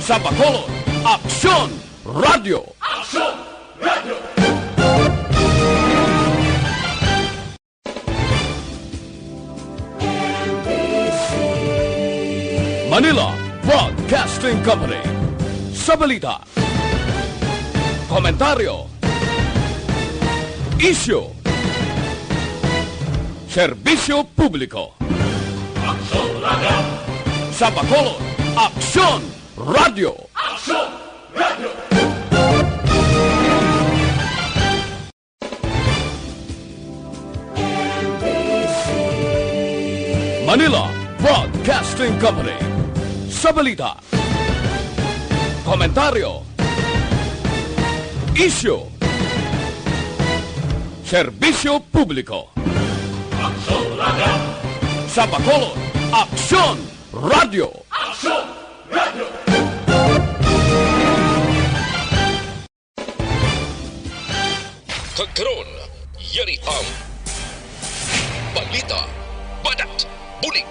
Sa Bacolod, Aksyon Radio! Aksyon Radio! Manila Broadcasting Company. Sa balita, komentaryo, isyu, serbisyo publiko. Aksyon Radio! Sa Bacolod, Aksyon Radio! Aksyon Radio! Manila Broadcasting Company. Sa balita, komentaryo, isyu, serbisyo publiko. Aksyon Radio! Sa Bacolod, Aksyon Radio! Aksyon Radio! Kagkaroon, yari ang balita, badat, bulig.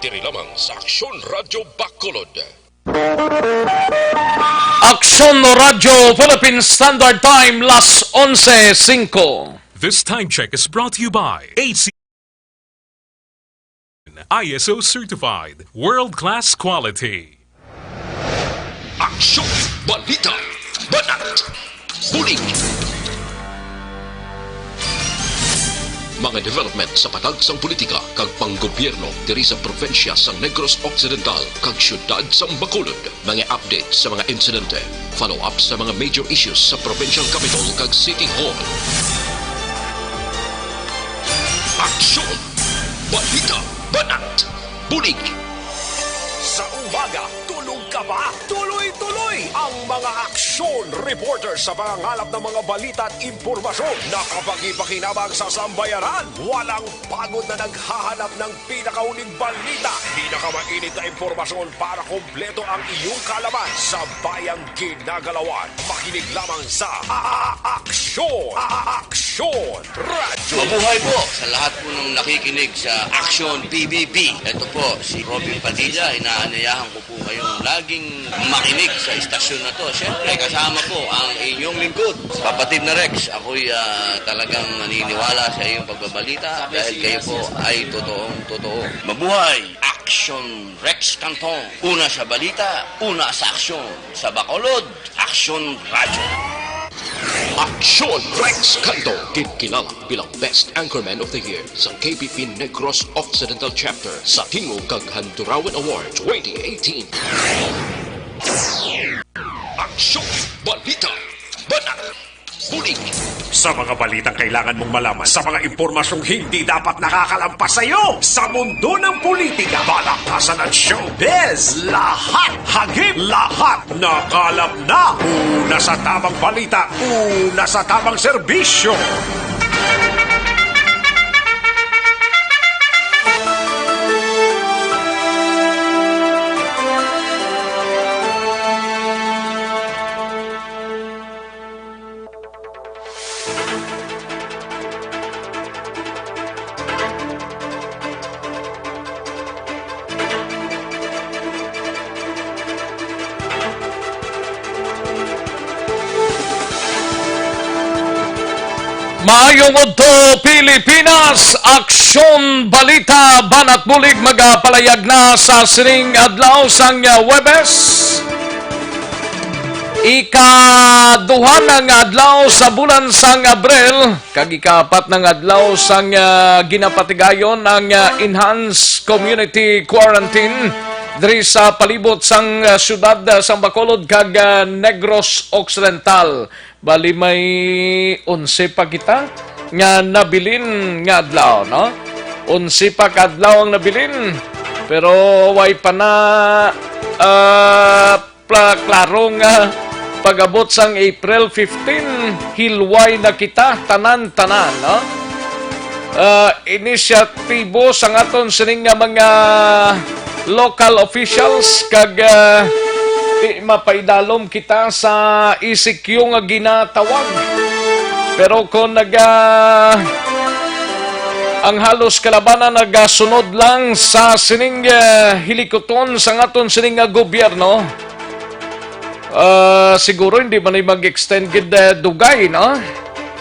Diri lamang sa Aksyon Radio Bacolod. Aksyon Radio Philippine Standard Time, las 11:05. This time check is brought to you by AC ISO certified world-class quality. Aksyon, balita, badat, bulig. Mga development sa patagsang politika kag panggobyerno diri sa probinsya sa Negros Occidental kag syudad sa Bacolod. Mga update sa mga insidente, follow-up sa mga major issues sa provincial capital kag City Hall. Aksyon, balita, banat, bulig. Sa umaga, tulog ka ba? Tuloy-tuloy ang mga aksyon reporter sa pangangalap ng mga balita at impormasyon na kapag-ipakinabang sa sambayaran. Walang pagod na naghahanap ng pinakauling balita. Pinakamainit na impormasyon para kompleto ang iyong kalaman sa bayang ginagalawan. Makinig lamang sa Aksyon! Aksyon Radio! Mabuhay po sa lahat po ng nakikinig sa Aksyon PBB. Ito po si Robin Padilla. Inaanayahan ko po kayong laging makinig sa istasyon na to. Siyempre, kasama po ang inyong lingkod. Kapatid na Rex, ako'y talagang naniniwala sa iyong pagbabalita dahil kayo po ay totoong-totoo. Mabuhay! Aksyon Rex Canton. Una sa balita, una sa aksyon. Sa Bacolod, Aksyon Radio. Aksyon Rex Canto, kilala bilang Best Anchorman of the Year sa KBP Negros Occidental Chapter sa Tingog kag Handurawan Award 2018. Aksyon, balita, banat, bulig. Sa mga balitang kailangan mong malaman, sa mga impormasyong hindi dapat nakakalampas sa iyo, sa mundo ng politika, balakasan at showbiz, lahat, hagip, lahat, nakalap na. Una sa tamang balita, una sa tamang serbisyo. Maayong udto Pilipinas, Aksyon Balita Banat Bulig magapalayag na sa sining adlaw sang Webes. Ika-2 ng adlaw sa bulan sang Abril, kag ika-4 ng adlaw sang ginapatigayon ang Enhanced Community Quarantine diri sa palibot sang syudad sang Bacolod kag Negros Occidental. Bali may 11 pa kita nga nabilin nga adlaw, no? 11 pa kadlaw ang nabilin. Pero way pa na klarong pag-abot sang April 15, hilway na kita tanan-tanan, no? Inisyatibo sang aton sining nga mga local officials kag mapaidalom kita sa ECQ nga ginatawag. Pero kung ang halos kalabanan nagasunod lang sa sining hilikoton sa ngaton sining gobyerno. Siguro hindi man ay mag-extend gid dugay, no?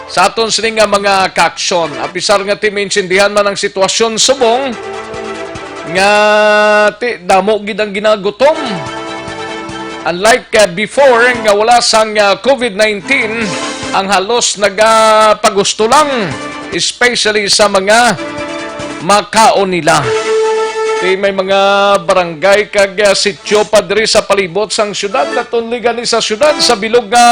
Sa aton sining mga kaaksyon. Apisar nga ti maintindihan man ang sitwasyon subong nga ti damo gid ang ginagutom. Unlike before nga wala sang COVID-19, ang halos nagapagusto lang, especially sa mga makaon nila. May mga barangay kag sityo pa diri sa palibot sang syudad, natunligan ni sa syudad sa bilog nga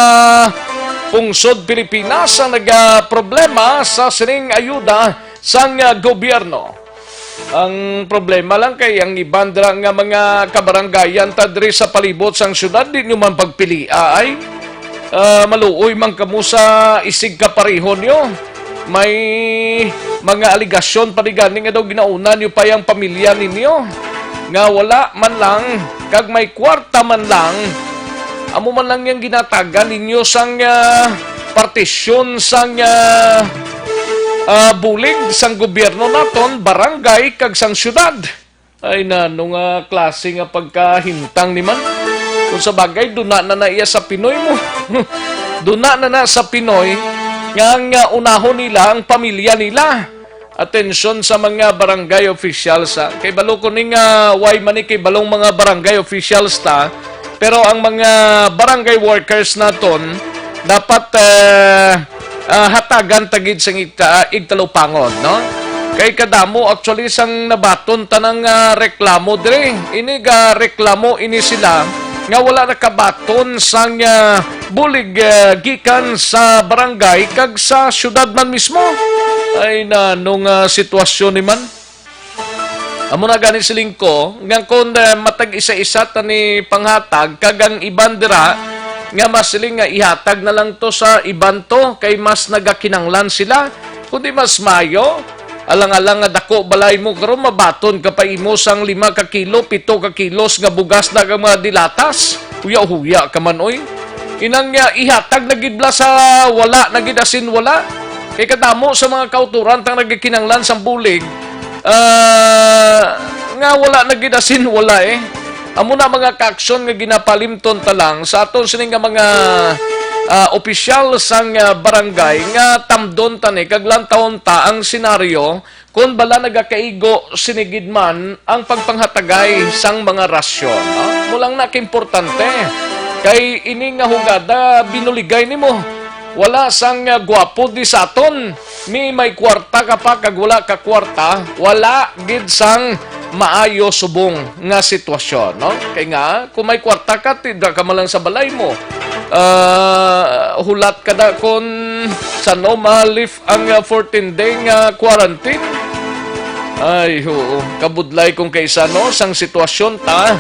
pungsod Pilipinas ang nagaproblema sa sining ayuda sang gobyerno. Ang problema lang kay ang iban dira nga mga kabaranggayan ta diri sa palibot sang syudad di nyo man pagpili ay maluoy man kamo sa isig kapareho nyo. May mga aligasyon pa gani nga daw ginauna nyo pa yung pamilya ninyo nga wala man lang kag may kwarta man lang amo man lang yung ginatagan ninyo sang partisyon sang bulig sang gobyerno naton, barangay kag sang syudad. Ay nung klase nga pagkahintang ni man. Kung sa bagay, duna na iya sa Pinoy mo. Duna na sa Pinoy nga unahon nila ang pamilya nila. Atensyon sa mga barangay officials. Kay balo ko ning why mani kay balong mga barangay officials ta. Pero ang mga barangay workers naton dapat hatagan tagid sang igtalupangon, no? Kay kadamo actually sang nabaton tanang reklamo dire. Ini reklamo ini sila nga wala nakabaton sang bulig gikan sa barangay kag sa syudad man mismo. Ay nung sitwasyon ni man. Amo na gani siling ko nga kon matag isa-isa ta ni panghatag kag ang iban dira nga masiling nga ihatag na lang to sa iban to kay mas nagakinanglan sila kundi mas mayo alang-alang nga dako balay mo karon mabaton ka pa imo sang 5 ka kilo 7 ka kilos nga bugas na mga dilatas huya-huya ka man oy inang nga ihatag na gidla sa wala na gidasin wala kay kadamo sa mga kauturan tang nagakinanglan sang bulig nga wala na gidasin wala amo na mga kaaksyon nga ginapalimton ta lang sa aton sining nga mga opisyal sang barangay nga tamdon tani kag lantawon ta ang senaryo kung bala nagakaigo sinigid man ang pagpanghatagay sang mga rasyon. Mulang nakimportante kay ini nga hugada binuligay nimo. Wala sang gwapo di sa aton. May kwarta ka pa kag wala ka kwarta, wala gid sang maayo subong nga sitwasyon, no? Kay nga kung may kwarta ka tidra ka man lang sa balay mo. Hulat ka na kung saan malif ang 14-day nga quarantine. Ay, kabudlay kung kaysa no sang sitwasyon ta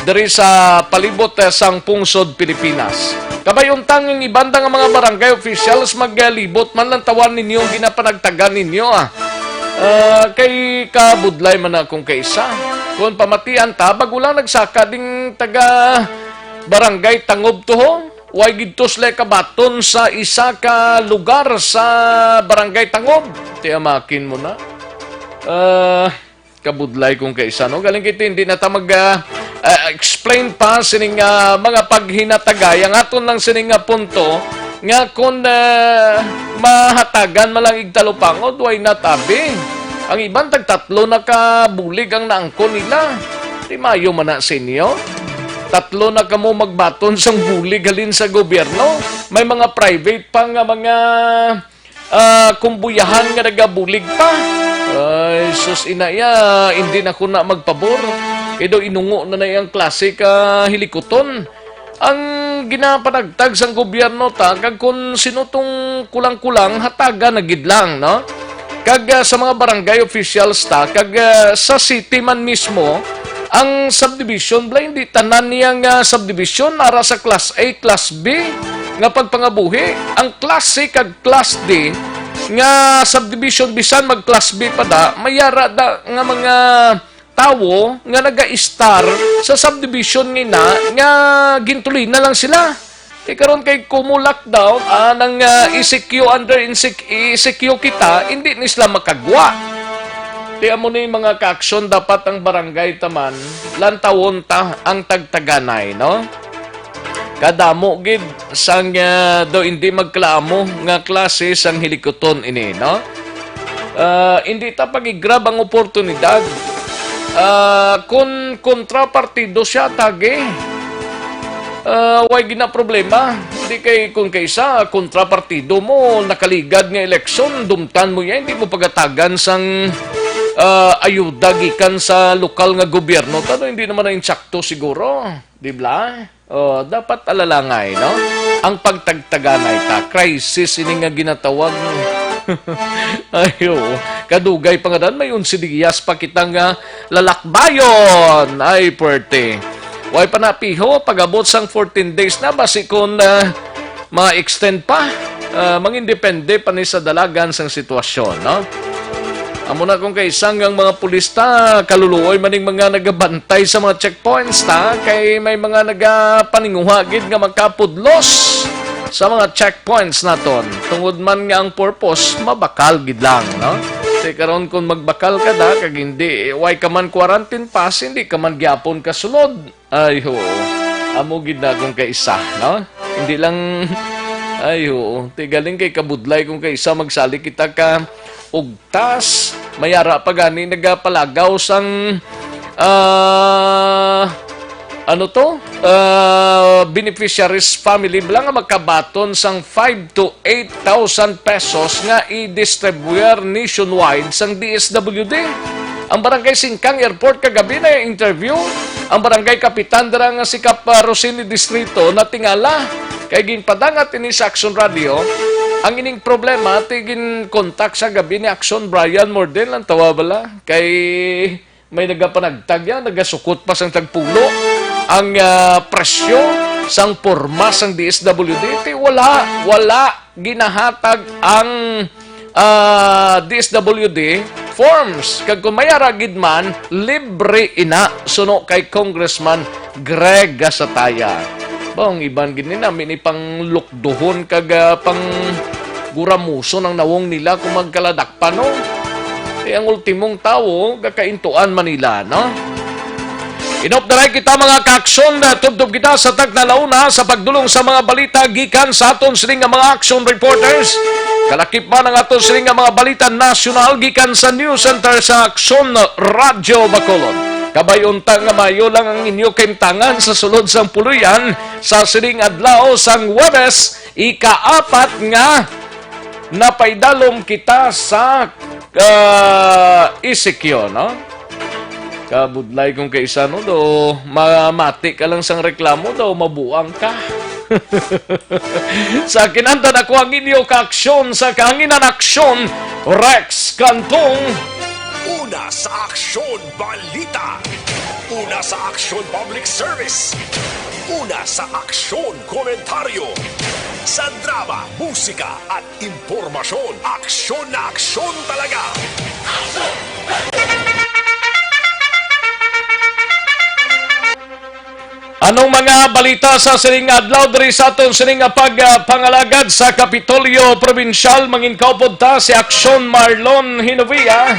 diri sa palibot sang pungsod Pilipinas. Kabayon tanging ibanda nga mga barangay officials maglibot man lang tawan ninyo ginapanagtagan ninyo kay kabudlay man akong kaisa. Kung pamatian ta bagulang nagsaka ding taga barangay Tangob toho. Way gidtos lay kabaton sa isa ka lugar sa barangay Tangob. Tiyamakin mo na. Kabudlay kung kaisa no. Galing kita hindi na ta explain pa sining mga paghinatagay ang aton lang sining punto nga kung mahatagan malang igtalupangod way natabi ang iban tagtatlo na kabulig ang naangko nila di mayo man na sa inyo tatlo na kamo magbaton sang bulig halin sa gobyerno may mga private pa nga mga kumbuyahan nga nagabulig pa ay sus inaya hindi na ko na magpabor Edo inungo na yung klase ka hilikoton. Ang ginapanagtag sang gobyerno ta, kag kung sino tong kulang-kulang, hataga na gidlang, no? Kag sa mga barangay officials ta, kag sa city man mismo, ang subdivision, hindi tanan niyang subdivision, ara sa class A, class B, nga pagpangabuhi. Ang class C kag class D, nga subdivision, bisan mag-class B pa da, mayara da nga mga tawo nga naga-star sa subdivision nga gintuloy na lang sila. Karon kay kumu lockdown nang ECQ under ECQ kita hindi ni sila makagwa. Tiyan mo ni mga kaaksyon, dapat ang barangay taman, lantawon ta ang tagtaganay, no? Kadamo gid sang do hindi magklamo nga klase sang hilikoton ini, no? Hindi ta pagigrab ang oportunidad. Kung kontrapartido siya tage, way gina problema. Hindi kay kung kaysa kontrapartido mo nakaligad nga eleksyon, dumtan mo yan, hindi mo pagatagan sang ayuda gikan sa lokal nga gobyerno. Tano hindi naman na insakto siguro, di ba? Dapat alalangay, no? Ang pagtagtaganay ta, crisis ini nga ginatawag. Ayo, kadugay pa nga dan, may unsidiyas pa kitang lalakbayon. Ay, pwerte. Way pa napiho, pag-abot sang 14 days na, basi kung ma-extend pa, mangindepende pa ni sa dalagan sang sitwasyon, no? Amo na kung kay isang ang mga pulista, kaluluoy maning mga nagabantay sa mga checkpoints, ta, kay may mga nagapaninguhagid nga magkapudlos sa mga checkpoints naton. Tungod man nga ang purpose, mabakal gid lang, no? Kasi karon kung magbakal ka da, kag hindi, way ka man quarantine pass, hindi ka man gyapon kasunod. Ay ho, amo gid na kung kay isa, no? Hindi lang, ay ho, tigaling kay kabudlay kung kay isa magsali kita ka ugtas, mayara pa gani nagapalagaw sang beneficiaries family lang nga magkabaton sang 5 to 8,000 pesos nga i-distribuer nationwide sang DSWD. Ang barangay Singkang Airport kagabi na interview, ang barangay Kapitan dara nga si Kap Rosini Distrito na tingala kay ginpadangat ini sa Action Radio. Ang ining problema, tigin kontak sa gabi ni Action Brian Morden lang tawa bala. Kay may nagapanagtag yan, nagasukot pa sang tagpulo. Ang presyo sang porma sang DSWD, wala ginahatag ang DSWD forms. Kag kung mayara gid man, libre ina suno kay Congressman Greg Gasataya. Bang iban gid ni namin ipang lukduhon kag pang guramuso ng nawong nila kung magkaladak pa, no? Ang ultimong tao, kakaintuan Manila, no? Inopdaray kita mga kaaksyon, tubdob kita sa tagnalauna sa pagdulong sa mga balita gikan sa aton sining nga mga action reporters. Kalakip man ang aton sining nga mga balita nasyonal gikan sa News Center sa Action Radio Bacolod. Kabayunta nga mayo lang ang inyo kaimtangan sa sulod sang puluyan sa sining adlaw sang Huwebes, ika-4 nga napaidalom kita sa Isikyo, no? Kabudlay kung kaisa, no? Do, mamati ka lang sang reklamo, do, mabuang ka. Sa kinanta na ko ang inyo kaaksyon sa kahanginan aksyon, Rex Cantong. Una sa Aksyon Balita. Una sa Aksyon Public Service. Una sa Aksyon Komentaryo. Sa drama, musika at impormasyon, aksyon na aksyon talaga. Anong mga balita sa sining adlaw diri sa aton sining pagpangalagad sa Kapitolyo Provincial, mangin kaupod ta si Aksyon Marlon Hinovia.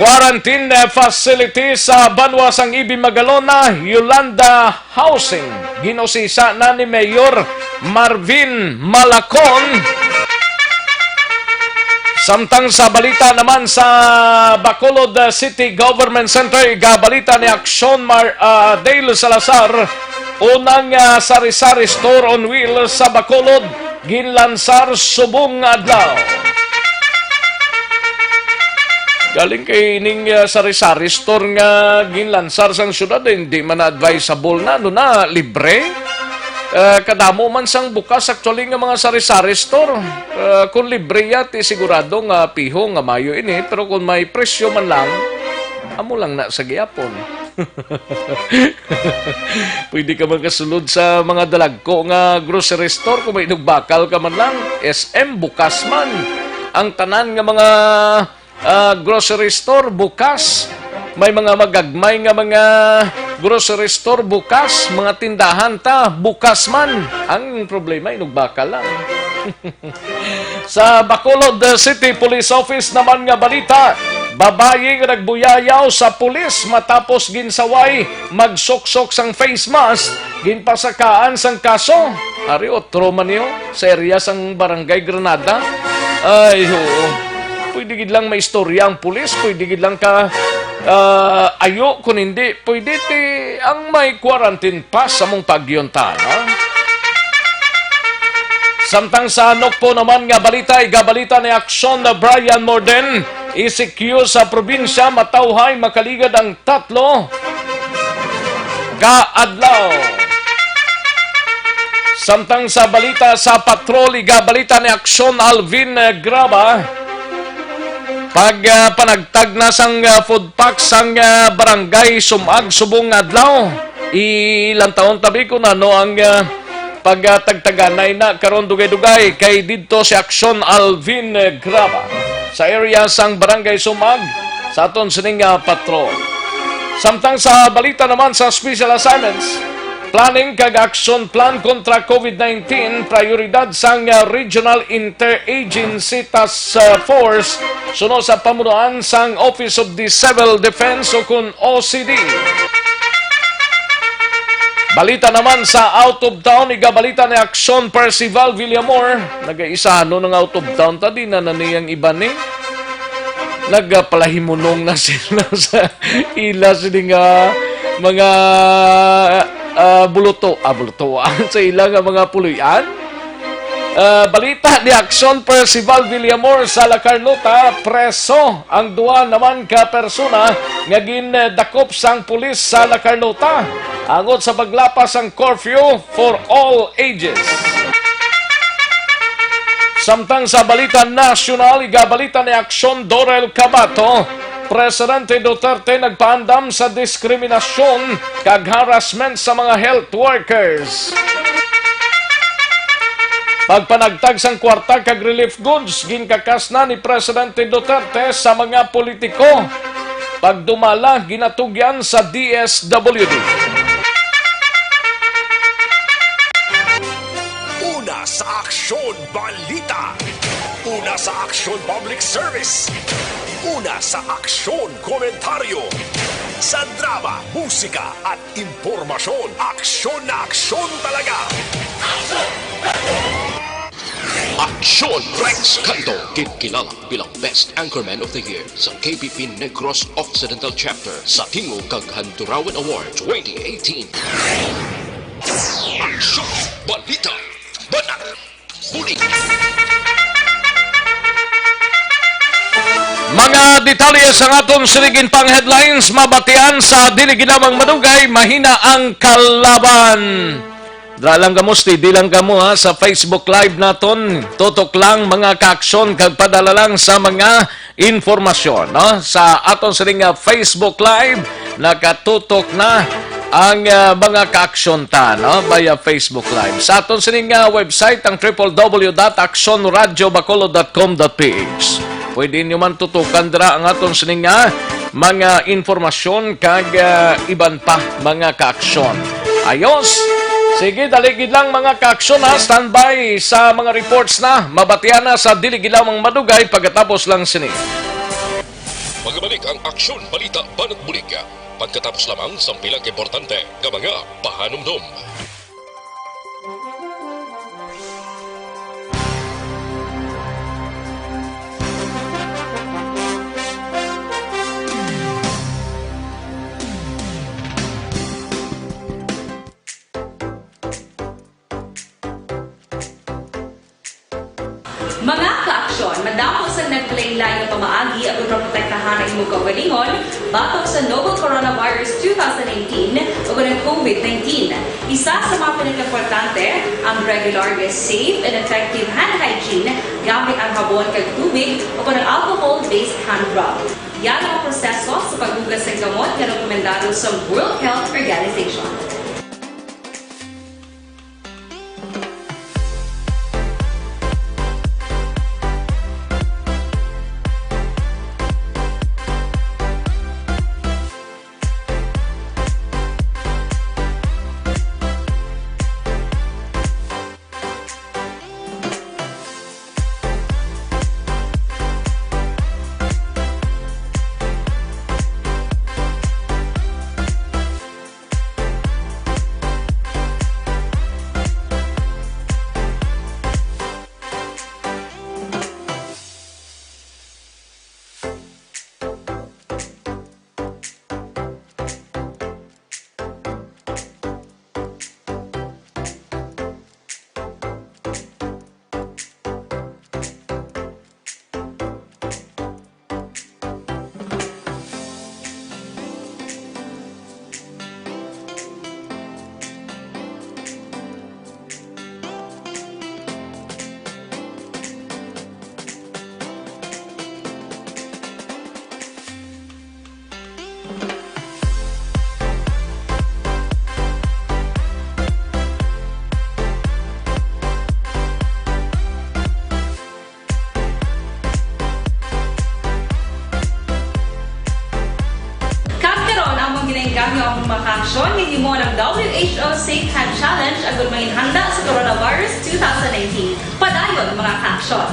Quarantine facility sa Banwa sang Ibi Magalona, Yolanda Housing. Ginosisa na ni Mayor Marvin Malacon. Samtang sa balita naman sa Bacolod City Government Center, igabalita ni Aksyon Dale Salazar, unang sari-sari store on wheels sa Bacolod, ginlansar subong adlaw. Galing kay ining sari-sari store nga ginlansar sang syudad, hindi man advisable na, ano na, libre. Kadamo man sang bukas actually nga mga sari-sari store. Kung libre yati, sigurado nga piho nga mayo ini, pero kung may presyo man lang, amo lang na sa giyapon. Pwede ka man kasulod sa mga dalagko nga grocery store, kung may inugbakal ka man lang, SM bukas man. Ang tanan nga mga grocery store bukas, may mga magagmay nga mga grocery store bukas, mga tindahan ta bukas man. Ang problema inugbakal lang. Sa Bacolod City Police Office naman nga balita, babae nga nagbuyayaw sa pulis matapos ginsaway magsuksok sang face mask, ginpasakaan sang kaso. Ari otro man niyo sa area sang Barangay Granada. Ay, oo. Pwede gid lang may istorya ang pulis, pwede gid lang ka ayo kung hindi, pwede ti ang may quarantine pass sa mong pagyuntan, ha? Samtang sa Nokpo naman nga balita, igabalita ni aksyon na Brian Morden, ECQ sa probinsya, matawhay makaligad ang 3 kaadlaw. Samtang sa balita sa patrol, igabalita ni aksyon Alvin Graba, pag panagtag na sang food pack sang barangay Sumag, Subong adlaw. Ilang taon tabi ko na no ang pagtagtaganay na karon dugay-dugay kay didto si aksyon Alvin Graba sa area sang barangay Sumag sa aton sining patrol. Samtang sa balita naman sa special assignments, planning kag action plan kontra COVID-19, prioridad sang Regional Interagency Task Force suno sa pamunuan sang Office of the Civil Defense o kun OCD. Balita naman sa out of town, igabalita ni Aksyon Percival Villamor, nag-isa ano ng out of town tadi na naniyang iba ni nagpalahimunong na sila sa ila sining mga buluto sa ilang mga puluyan. Balita ni Aksyon Percival Villamor sa La Carlota, preso ang duwa naman ka persona nga gindakop sang pulis sa La Carlota angot sa paglapas ang curfew for all ages. Samtang sa balita nasyonal, igabalita ni Aksyon Dorel Cabato, Presidente Duterte nagpaandam sa diskriminasyon kag harassment sa mga health workers. Pagpanagtag sang kwarta kag relief goods, ginkakas na ni Presidente Duterte sa mga politiko. Pagdumala, ginatugyan sa DSWD. Una sa Aksyon Balita. Una sa Aksyon Public Service. Una sa Aksyon Komentaryo. Sa drama, musika at impormasyon, aksyon na aksyon talaga. Aksyon Rex Canto, kilala bilang Best Anchorman of the Year sa KBP Negros Occidental Chapter sa Tingog kag Handurawan Award 2018. Aksyon Balita, Banat, Huli. Mga detalye sa aton siligin pang headlines, mabatian sa dili ginamang madugay, mahina ang kalaban. Dalang kamusti, di lang kamo ha, sa Facebook Live naton, tutok lang mga kaaksyon, kag padala lang sa mga informasyon. No? Sa aton siling Facebook Live, nakatutok na ang mga kaaksyon ta, no? Via Facebook Live. Sa aton siling website, ang www.actionradiobacolod.com.ph. Pwede nyo man tutukan dira ang aton sining mga informasyon kag iban pa mga kaaksyon. Ayos! Sige, daligid lang mga kaaksyon ha. Standby sa mga reports na. Mabatian na sa diligilawang madugay pagkatapos lang sini. Magbalik ang Aksyon Balita Banat Bulig. Pagkatapos lamang sa pilang importante nga mga pahanumdum. Mga kaaksyon, madamo sa nagpalaylay ng pamaagi at protektahan ang imong kaugalingon batok sa novel coronavirus 2018 o ng COVID-19. Isa sa mga pinaka-importante ang regular, safe, and effective hand hygiene gamit ang habon kag tubig o ng alcohol-based hand rub. Yan ang proseso sa paghugas ng gamot na rekomendado sa World Health Organization. ginainganyo ang mga aksyon hindi mo ng WHO Safe Hand Challenge agad handa sa Coronavirus 2019. Padayon mga aksyon.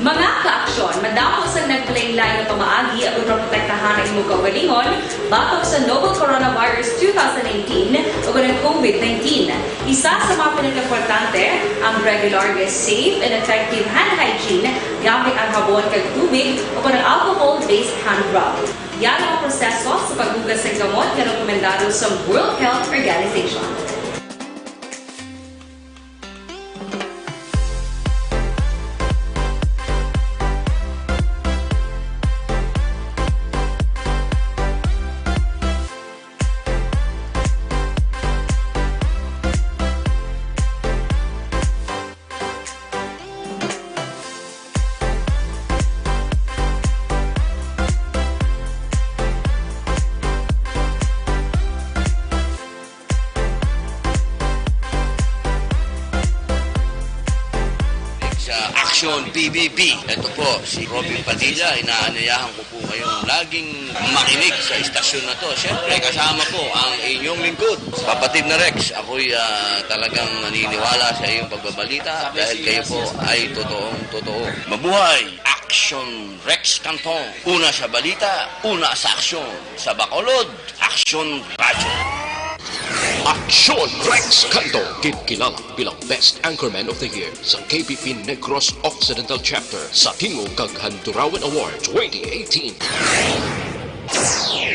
Mga kaaksyon, madamo sa nagpalaylay na pamaagi at protektahan ang imong kaugalingon batok sa novel coronavirus 2018 o ng COVID-19. Isa sa mga pinaka-importante ang regular, safe, and effective hand hygiene gamit ang habon kag tubig o ng alcohol-based hand rub. Yan ang proseso sa paghugas ng gamot na rekomendado sa World Health Organization. Sa Action PBB. Ito po, si Robin Padilla. Inaanyayahan ko po kayong laging makinig sa istasyon na to. Siyempre, kasama po ang inyong lingkod. Kapatid na Rex, ako'y talagang naniniwala sa iyong pagbabalita dahil kayo po ay totoo. Mabuhay! Action Rex Canton. Una sa balita, una sa aksyon. Sa Bacolod, Action Radio. Aksyon Rex Canto, kilala bilang Best Anchorman of the Year sa KBP Negros Occidental Chapter sa Tingog kag Handurawan Award 2018.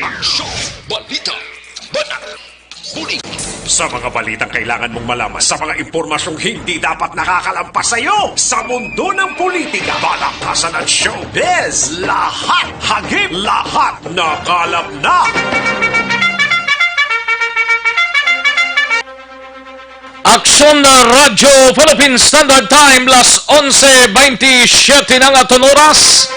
Aksyon Balita Banat Huli. Sa mga balitang kailangan mong malaman, sa mga impormasyong hindi dapat nakakalampas sa iyo, sa mundo ng politika, balakasan at showbiz, lahat hagip, lahat nakalap na. Aksyon na Radyo Philippine Standard Time, las 11:27 ng aton oras.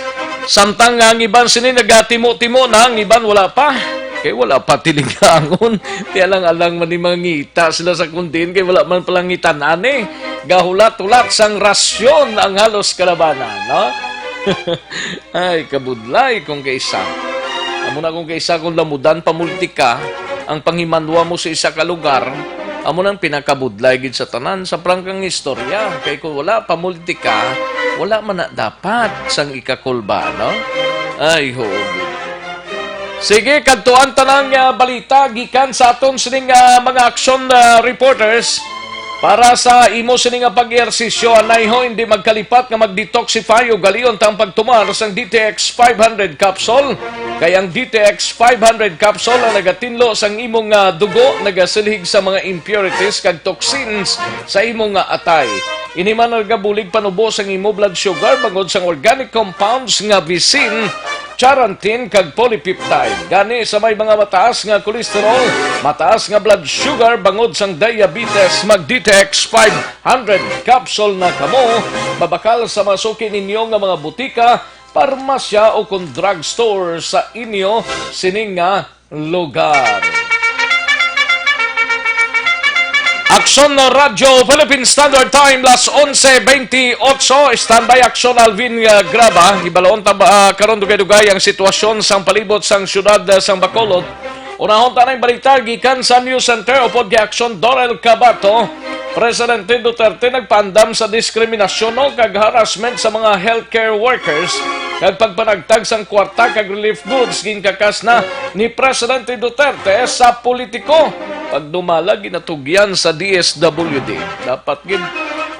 Samtang ang iban sini nagatimo-timo na, ang iban wala pa. Kaya wala pa tiligangon. Kaya lang alang man ni mangita sila sa kundin, kaya wala man palang ngitanan eh. Gahulat-ulat sang rasyon ang halos kalabanan, no? Ay, kabudlay kung kaisa. Amo na kung kaisa kung lamudan pamulitika, ang panghimanwa mo sa isa ka lugar, amo nang pinakabudlay gid sa tanan sa prangkang istorya. Kay kung wala pamulitika, wala man na dapat sang ikakulba, no? Ay, ho. Sige, kadtuan tanang balita gikan sa aton sining mga action reporters para sa imo sining pag-ehersisyo anay ho hindi magkalipat nga mag-detoxify o galion tang pagtumar sang DTX 500 capsule. Kay ang DTX 500 capsule ang nagatinlo sang imong dugo, nagasilhig sa mga impurities kag toxins sa imong atay. Ini man nagabulig panubos ang imo blood sugar bangod sang organic compounds nga visin, charantin kag polypeptide. Gani sa may mga mataas nga cholesterol, mataas nga blood sugar bangod sang diabetes, mag DTX 500 capsule na kamo, babakal sa masuki ninyo nga mga butika, parmasya o kung drugstore sa inyo sining nga lugar. Aksyon na Radyo Philippine Standard Time, las 11:28. Standby Aksyon Alvin Graba. Ibalaon karon dugay-dugay ang sitwasyon sang palibot sang syudad sang Bacolod. Unahon tanang balita gikan sa News Center upod gi Aksyon Dorel Cabato. Presidente Duterte nagpandam sa diskriminasyon o kag harassment sa mga healthcare workers kag pagpanagtag sang kwarta kag relief goods ginkakas na ni Presidente Duterte sa politiko. Pag dumalag ginatugyan sa DSWD, dapat gid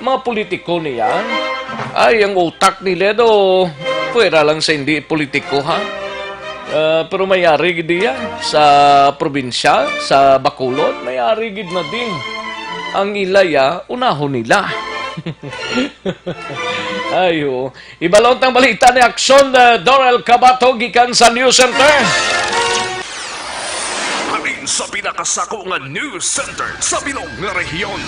mga politiko niya ay ang utak nila do pwera lang sa hindi politiko ha. Pero mayari gid diya sa probinsya, sa Bacolod, mayari gid na din. Ang ilaya, unahon nila. Ayo. Ibalon tang balita ni Aksyon Dorel Cabato gikan sa News Center. Halin sa pinakasako nga News Center sa bilog nga rehiyon.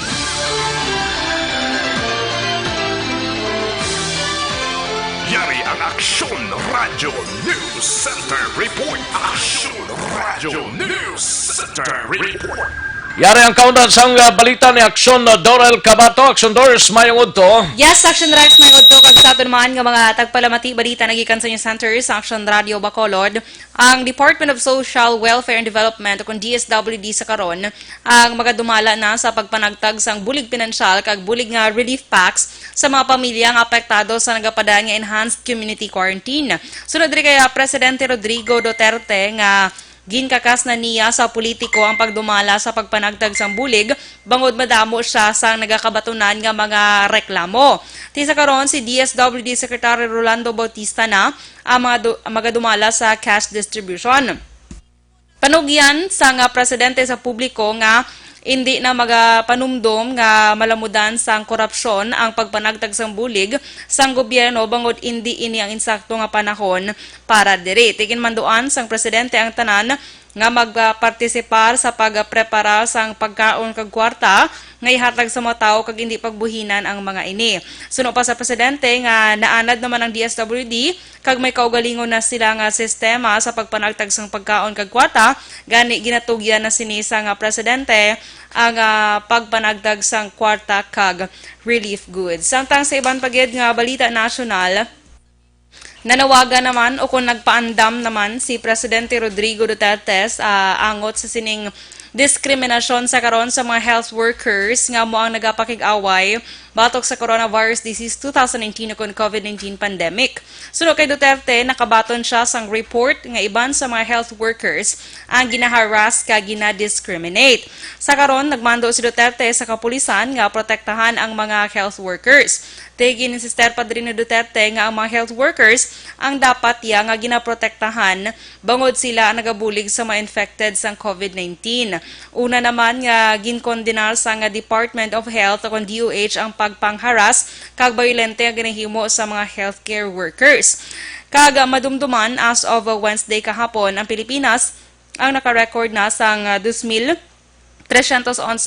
Yari ang Aksyon Radio News Center Report. Aksyon Radio News Center Report. Yari ang kaundan sa balita ni Aksyon Dorel Cabato. Aksyon Doris, mayong udto. Yes, Action Rex, may udto kag sa man nga mga tagpalamati balita nagikan sa inyo center sa Action Radio Bacolod. Ang Department of Social Welfare and Development o kung DSWD sa karon ang magadumala na sa pagpanagtag sang bulig pinansyal kag bulig nga relief packs sa mga pamilya nga apektado sa nagapadaan nga enhanced community quarantine. Sunod rin kaya Presidente Rodrigo Duterte nga ginkakas na niya sa politiko ang pagdumala sa pagpanagtag sang bulig bangod madamo siya sa nagakabatunan nga mga reklamo. Tisa karon si DSWD Secretary Rolando Bautista na ang magadumala sa cash distribution. Panugyan sa nga presidente sa publiko nga hindi na magapanumdom nga malamudan sang korupsyon ang pagpanagtag sang bulig sang gobyerno bangod hindi ini ang insakto nga panahon para diri. Tigin manduan sang presidente ang tanan nga magpartisipar sa pagprepara sang pagkaon kag kwarta nga ihatag sa mga tao kag hindi pagbuhinan ang mga ini. Suno pa sa presidente nga naanad naman ang DSWD kag may kaugalingon na sila nga sistema sa pagpanagtag sang pagkaon kag kwarta gani ginatugyan na sinisa nga presidente ang pagpanagtag sang kwarta kag relief goods. Samtang sa ibang pagid nga balita nasyonal, nanawagan naman o kung nagpaandam naman si Presidente Rodrigo Duterte angot sa sining diskriminasyon sa karon sa mga health workers nga mo ang nagapakig-away batok sa coronavirus disease 2019 o COVID-19 pandemic. Suno kay Duterte, nakabaton siya sang report nga iban sa mga health workers ang ginaharas ka ginadiscriminate. Sa karon, nagmando si Duterte sa kapulisan nga protektahan ang mga health workers. Tigin ni Sister Padrino Duterte nga ang mga health workers ang dapat nga ginaprotektahan bangod sila nagabulig sa mga infected sang COVID-19. Una naman nga ginkondenar sa nga Department of Health o DOH ang pagpangharas kag violente nga ginahimo sa mga healthcare workers. Kag madumduman as of Wednesday kahapon ang Pilipinas ang naka-record na sang 2,311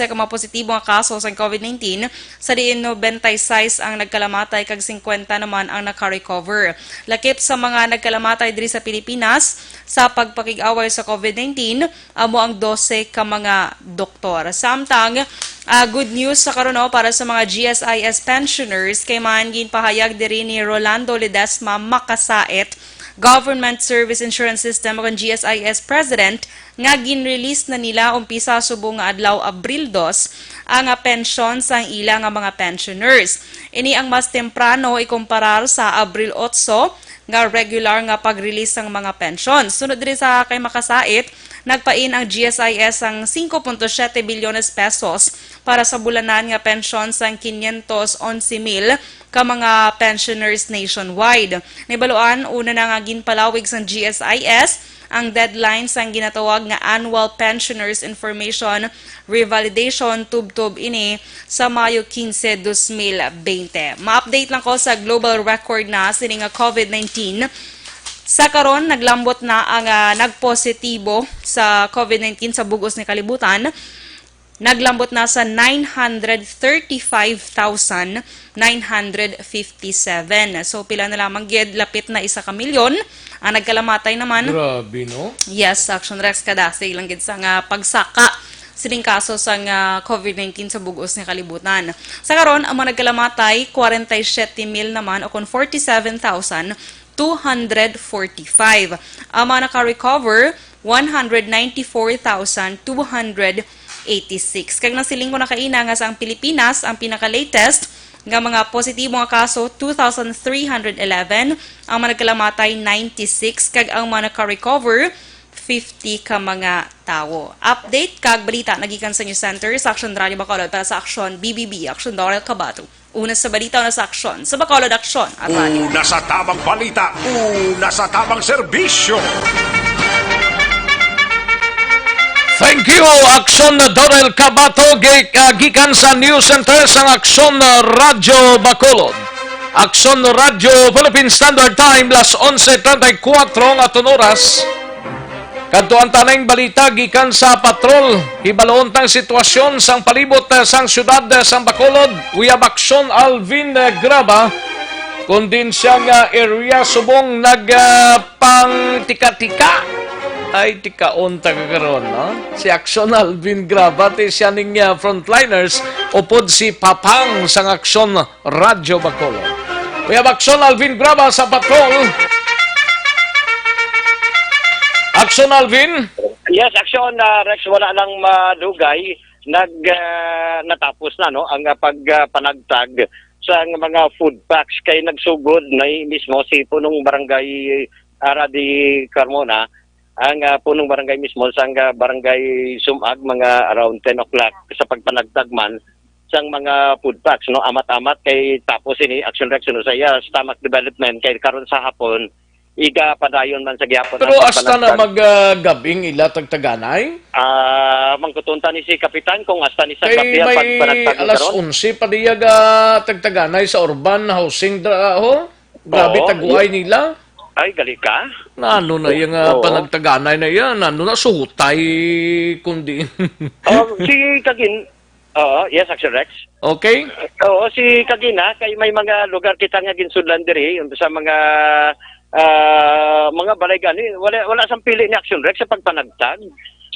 ka mga positibo nga kaso sa COVID-19 sa diin 96 ang nagkalamatay kag 50 naman ang naka-recover. Lakip sa mga nagkalamatay diri sa Pilipinas sa pagpakig-away sa COVID-19 amo ang 12 ka mga doktor. Samtang good news sa karon para sa mga GSIS pensioners kay man ginpahayag diri ni Rolando Ledesma Makasait, Government Service Insurance System o GSIS President nga gin-release na nila umpisa subong nga adlaw Abril 2 ang pensyon sang ila nga mga pensioners. Ini ang mas temprano ikumparar sa Abril 8 nga regular nga pag-release sang mga pensyon. Sunod diri sa kay Makasait, nagpain ang GSIS ang 5.7 bilyones pesos para sa bulanan nga pensyon sang 511,000 ka mga pensioners nationwide. Nibaluan, una na nga ginpalawig sang GSIS ang deadline sang ginatawag nga Annual Pensioners Information Revalidation tub-tub ini sa Mayo 15, 2020. Ma-update lang ko sa global record na sining nga COVID-19. Sa karon naglambot na ang nagpositibo sa COVID-19 sa bugos ni kalibutan. Naglambot na sa 935,957. So pila na lamang gid lapit na 1 milyon ang nagkalamatay naman. Grabe, no? Yes, Action Rex kadasi lang gid sa nga pagsaka sining kaso sa COVID-19 sa bugos ni kalibutan. Sa karon ang mga nagkalamatay 47,000 naman o kon 47,245. Ang mga naka-recover 194,286. Kag nasiling ko na kaina nga sa ang Pilipinas, ang pinaka-latest nga mga positibo nga kaso 2,311, ang mga nagkalamatay 96, kag ang mga naka-recover 50 ka mga tao. Update kag balita nagikan sa News Center sa Action Radio Bacolod para sa Action BBB, Action Dorel Cabato. Una sa balita, una sa aksyon. Sa Bacolod Aksyon at Radio. Una sa tamang balita, una sa tamang serbisyo. Thank you, Aksyon Dorel Cabato, gikan sa News Center sa Aksyon Radyo Bacolod. Aksyon Radyo Philippine Standard Time, las 11:34 at oras. Kadtuan tanang balita gikan sa patrol, hibaloon tang sitwasyon sang palibot sang syudad sang Bacolod, uyab Aksyon Alvin Graba, kundin siyang area subong nagpang tika-tika Ay, tikaon tagakaroon, no? Si Action Alvin Graba, ti siya ning frontliners, upod si Papang sang Action Radyo Bacolod. We have Action Alvin Graba sa patrol. Action Alvin? Yes, action, Rex, wala lang madugay. Natapos na, no, ang pagpanagtag sa mga food packs kay nagsugod na mismo si punong barangay Aradi Carmona, ang punong barangay mismo sa barangay Sumag, mga around 10 o'clock sa pagpanagtag man sa mga food packs, no, amat-amat kay tapos ini Action Rex no saya stomach development kay karon sa hapon iga padayon man sa gyapon. Pero hasta na maggabing ila tagtaganay? Mangkutunta ni si Kapitan kung hasta ni sa Kay gabi may pagpanagtag alas karon. 11 pa diya tagtaganay sa urban housing ho? Grabe Oo. taguay nila. Ay, gali ka? Ano na yung Oo. panagtaganay na yan? Ano na suhutay kundi. Si Kagin, yes, Action Rex. Okay? Oo, si Kagina, kay may mga lugar kita nga ginsudlan diri sa mga balay gani. Wala sang pili ni Action Rex sa pagpanagtag.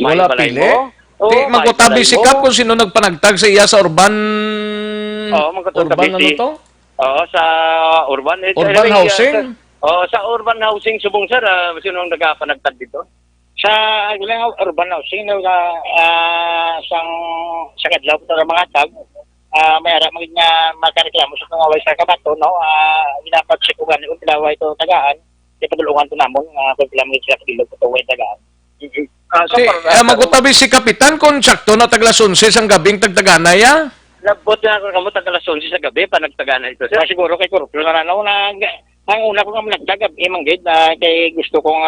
May Wala balay pili? mo. Oo, Di, may magkutabi balay si mo. Kap kung sino nagpanagtag sa iya sa urban... Oo, magkutabi urban ano si- to? Oo, sa urban. Urban housing? Sa urban housing subong sir, sino ang nagapanagtag dito? Sa ilang urban housing no sa kadlaw to mga tag may ara maging makareklamo sa mga way sa kabato no ginapat si kugan kung pilaway to tagaan di padulungan to namon kung pila mo sila kadilog to way tagaan. Magkutabi si Kapitan kung sakto na taglas 11 ang gabing tagtaganay Labot na ako kamo tagalas 11 sa gabi pa nagtagana ito. Sir, siguro kay korupsyon na no ang una ko nga nagdagab imang gid kay gusto kong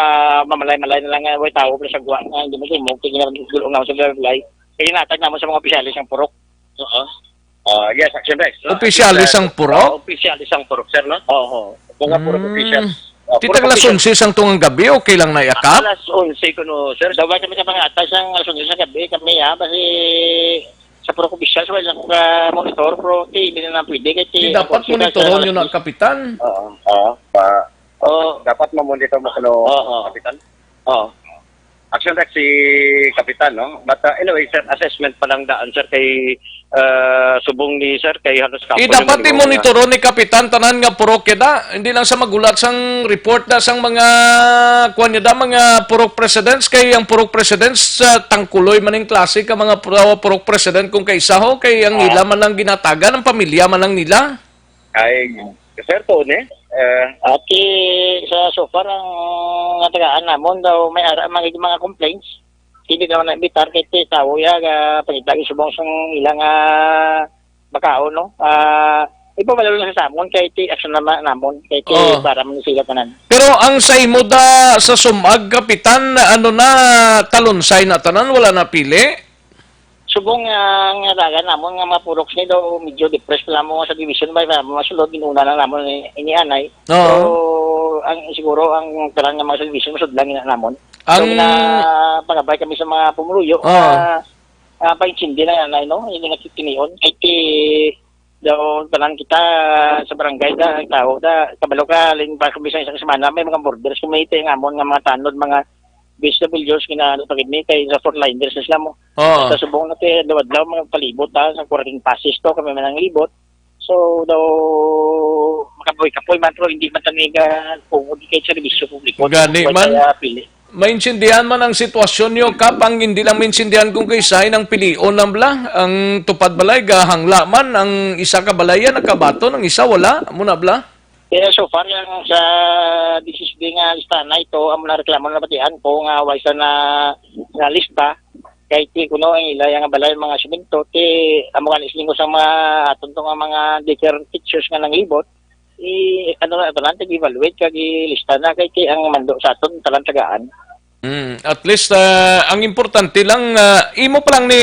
mamalay-malay na lang way tao sa guwa hindi mo mo kay ginagulong na sa lay kay natag namo sa mga opisyalis ang purok. Oo. Yes, Action Rex. Opisyalis ang purok? Opisyalis ang purok, sir, no? Oo. Mga purok officials. Di taglas 11 ang tungang gabi, okay lang na yakap? Alas 11 ko no, sir. Daway kami sa mga atas ang alas 11 sa gabi kami kasi sa purok officials wala lang monitor pero hindi na pwede kay Di dapat monitoron nyo na Kapitan. Dapat mamonitor mo kuno, Kapitan. Oo. Action Rex si Kapitan, no? But anyway, sir, assessment pa lang daan, sir, kay subong ni sir, kay halos kapo. Dapat i-monitoron ni Kapitan tanan nga purok yada. Hindi lang sa magulat sang report na sang mga kuan yada, mga purok presidents kay ang purok presidents tangkuloy maning klase ka mga purok president kung kaysa ho kay ang ila man lang ginatagan ang pamilya man lang nila. Ay, sir, to ni. at sa so far ang natagaan namon daw may ara mga complaints hindi naman na-imbitar kay tao ya pangitagi subong sang ilang bakaon no ipabalo na sa samon kay action naman namon kay para man sila tanan. Pero ang sa imo da sa Sumag Kapitan ano na talunsay na tanan wala na pili. Subong ang natagaan namon nga mga puroks ni daw medyo depressed lang mo sa division by masulod ginuna na namon inianay. Oo. So ang siguro ang tarang nga mga sa division masud lang ina namon. Ang pagabay kami sa mga pumuluyo paintindi na yan, no? Hindi nga kitinion. Daw tanan kita sa barangay da, tao da, kabalo ka, ling pa kami sa isang semana, may mga borders, kumite nga amon nga mga tanod, mga BSWs, kinapagid ni kay sa frontliners na sila mo. Sa subong natin, daw mga palibot sa 14 passes to, kami manang libot. So, daw, makapoy-kapoy man, pero hindi man taniga pungod kay servisyo publiko. Gani man. Maintindihan man ang sitwasyon nyo, Kap, ang hindi lang maintindihan kung kaysahin ang pilion lang bla, ang tupad balay, gahangla man, ang isa ka balayan, nakabato, ang isa wala, muna bla. Kaya so far, yung sa DCSD nga lista na ito, ang mga reklamo na batihan ko, nga waysa na lista, kahit kuno ang ila yung balay, mga siminto, ang mga isling ko sa mga atong mga daycare teachers nga nang libot, ano na ito lang, tag-evaluate, kag-lista na, kay ang mando sa aton, talang tagaan. At least, ang importante lang, imo pa lang ni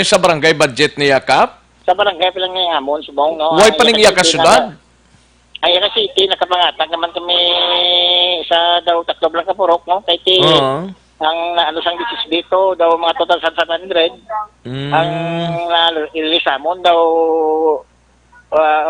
sa barangay budget ni Yakap? Sa barangay pa lang nga amon, subong, no? Huwag pa ning Yakas syudad? Ay, kasi nakapangatag naman kami sa daw tatlo lang kapurok, no? Kaya ang ano sang disis dito, daw mga total 700. Ang ilisamon daw,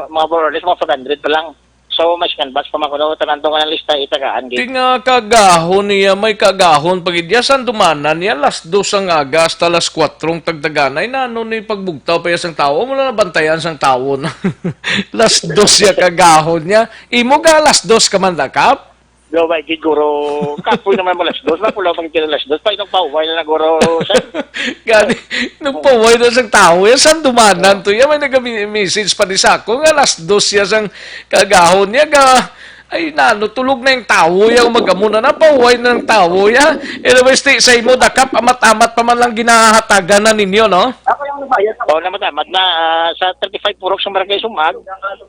mga bordes, mga 400 pa lang. So, So, mas canvas pa makuno tanando ka ng lista itagaan Di gid. nga kagahon niya, may kagahon. Pag idyasan dumanan niya, las 2 ang aga hasta las 4 tagdaganay na ano ni pagbugtaw pa sang tao. Mula na bantayan sang tao na. las 2 siya kagahon niya. Imo ga las 2 ka man dakap? Go by gid guro. Kapoy naman mo las dos, mapulo pag kilo las dos pa itong pauway na guro. Gani, nung paway na sang tao, yan saan dumanan to? Yan may nag-message pa ni Sako nga las 2 siya sang kagahon niya ga. Ay nano, tulog na yung tao yan, magamuna na paway na ng tao yan. Anyway, sa imo, dakap, amat-amat pa man lang ginahatagan na ninyo, no? Ako yung nabayad. Oo, namatamat na sa 35 purok sa Barangay Sumag.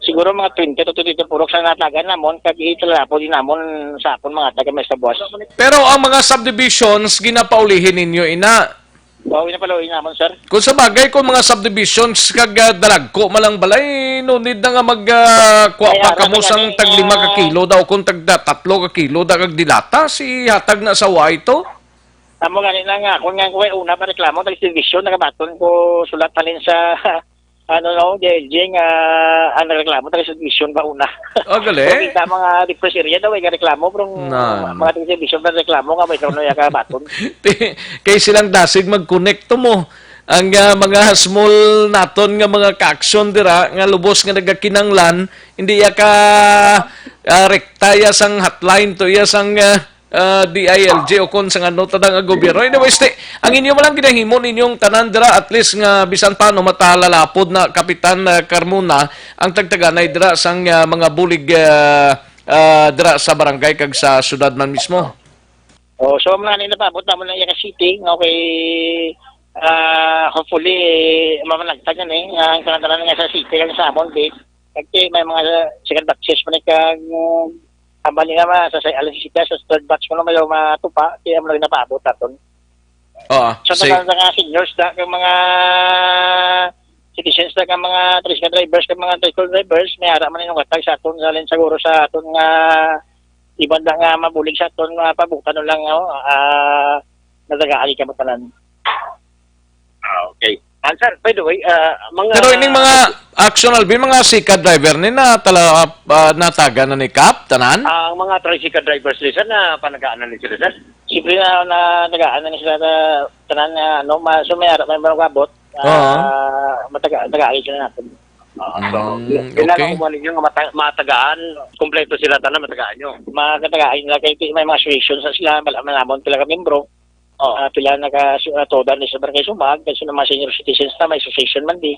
Siguro mga 20 to 22 purok sa natagan namon. Kag-itala po din namon sa apon mga taga may sa buwas. Pero ang mga subdivisions, ginapaulihin ninyo, ina. Oo, inapaluin namon, sir. Kung sa bagay, kung mga subdivisions kag dalagko malang balay, no need na nga kuha pa kamo sang tag 5 ka kilo daw kung tag 3 ka kilo da kag dilata si hatag na sa way to. Amo gani na nga kung nga kuwi una pa reklamo tag television nakabaton ko sulat halin sa ano no JJ nga ang reklamo tag television ba una. Oh, gali. So, kita mga depressed area daw ay reklamo pero mga television na reklamo nga may no ya kabaton. Kay silang dasig mag-connect mo ang mga small naton nga mga ka-action dira nga lubos nga nagakinanglan hindi ya ka rekta ya sang hotline to ya sang DILG o kung sa ano tadang gobyerno. Anyways, ang inyo malang ginahimo ninyong tanan dira at least nga bisan paano matalalapod na Kapitan Carmona ang tagtaganay dira sang mga bulig dira sa barangay kag sa syudad man mismo. Oh, so mga nila paabot namon lang yung city okay hopefully mamanagtagan ang kanataran nga sa city kag sa amon base. Kasi may mga second batches man kag ambali nga sa alas sita sa third batch mo na may matupa kaya mo lang napaabot aton. Oo. So mga seniors da kag mga citizens da kag mga tricycle drivers kag mga tricycle drivers may ara man yung katag sa aton salin siguro sa aton nga iban da nga mabulig sa aton nga pabutan lang nadagali ka matalan. Okay. Answer, by the way, mga... Pero ining mga actional bin mga sika driver ni na tala nataga na ni Kap tanan? Ang mga tricycle drivers nila na panagaan na sila sir. Siyempre na nagaan na sila tanan ano sumayara may mga kabot. Matagaan sila natin. Okay. Kung ninyo nga matagaan, kompleto sila tanan matagaan nyo. Matagaan nila kay may mga association sa sila, malamon pila ka membro. Pila naka-toda ni sa Barangay Sumag, kasi mga senior citizens na may association man di.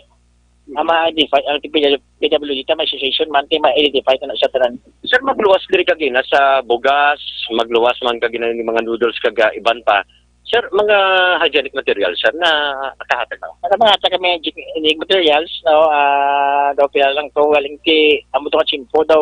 Ma-identify, ang PWD may association man di, ma-identify na sa tanan. Sir, magluwas diri kagina sa bugas, magluwas man kagina ni mga noodles kaga iban pa. Sir, mga hygienic materials sir na nakahatag na. Nakahatag kami hygienic materials, no, daw pila lang to galing ti amo to ka chimpo daw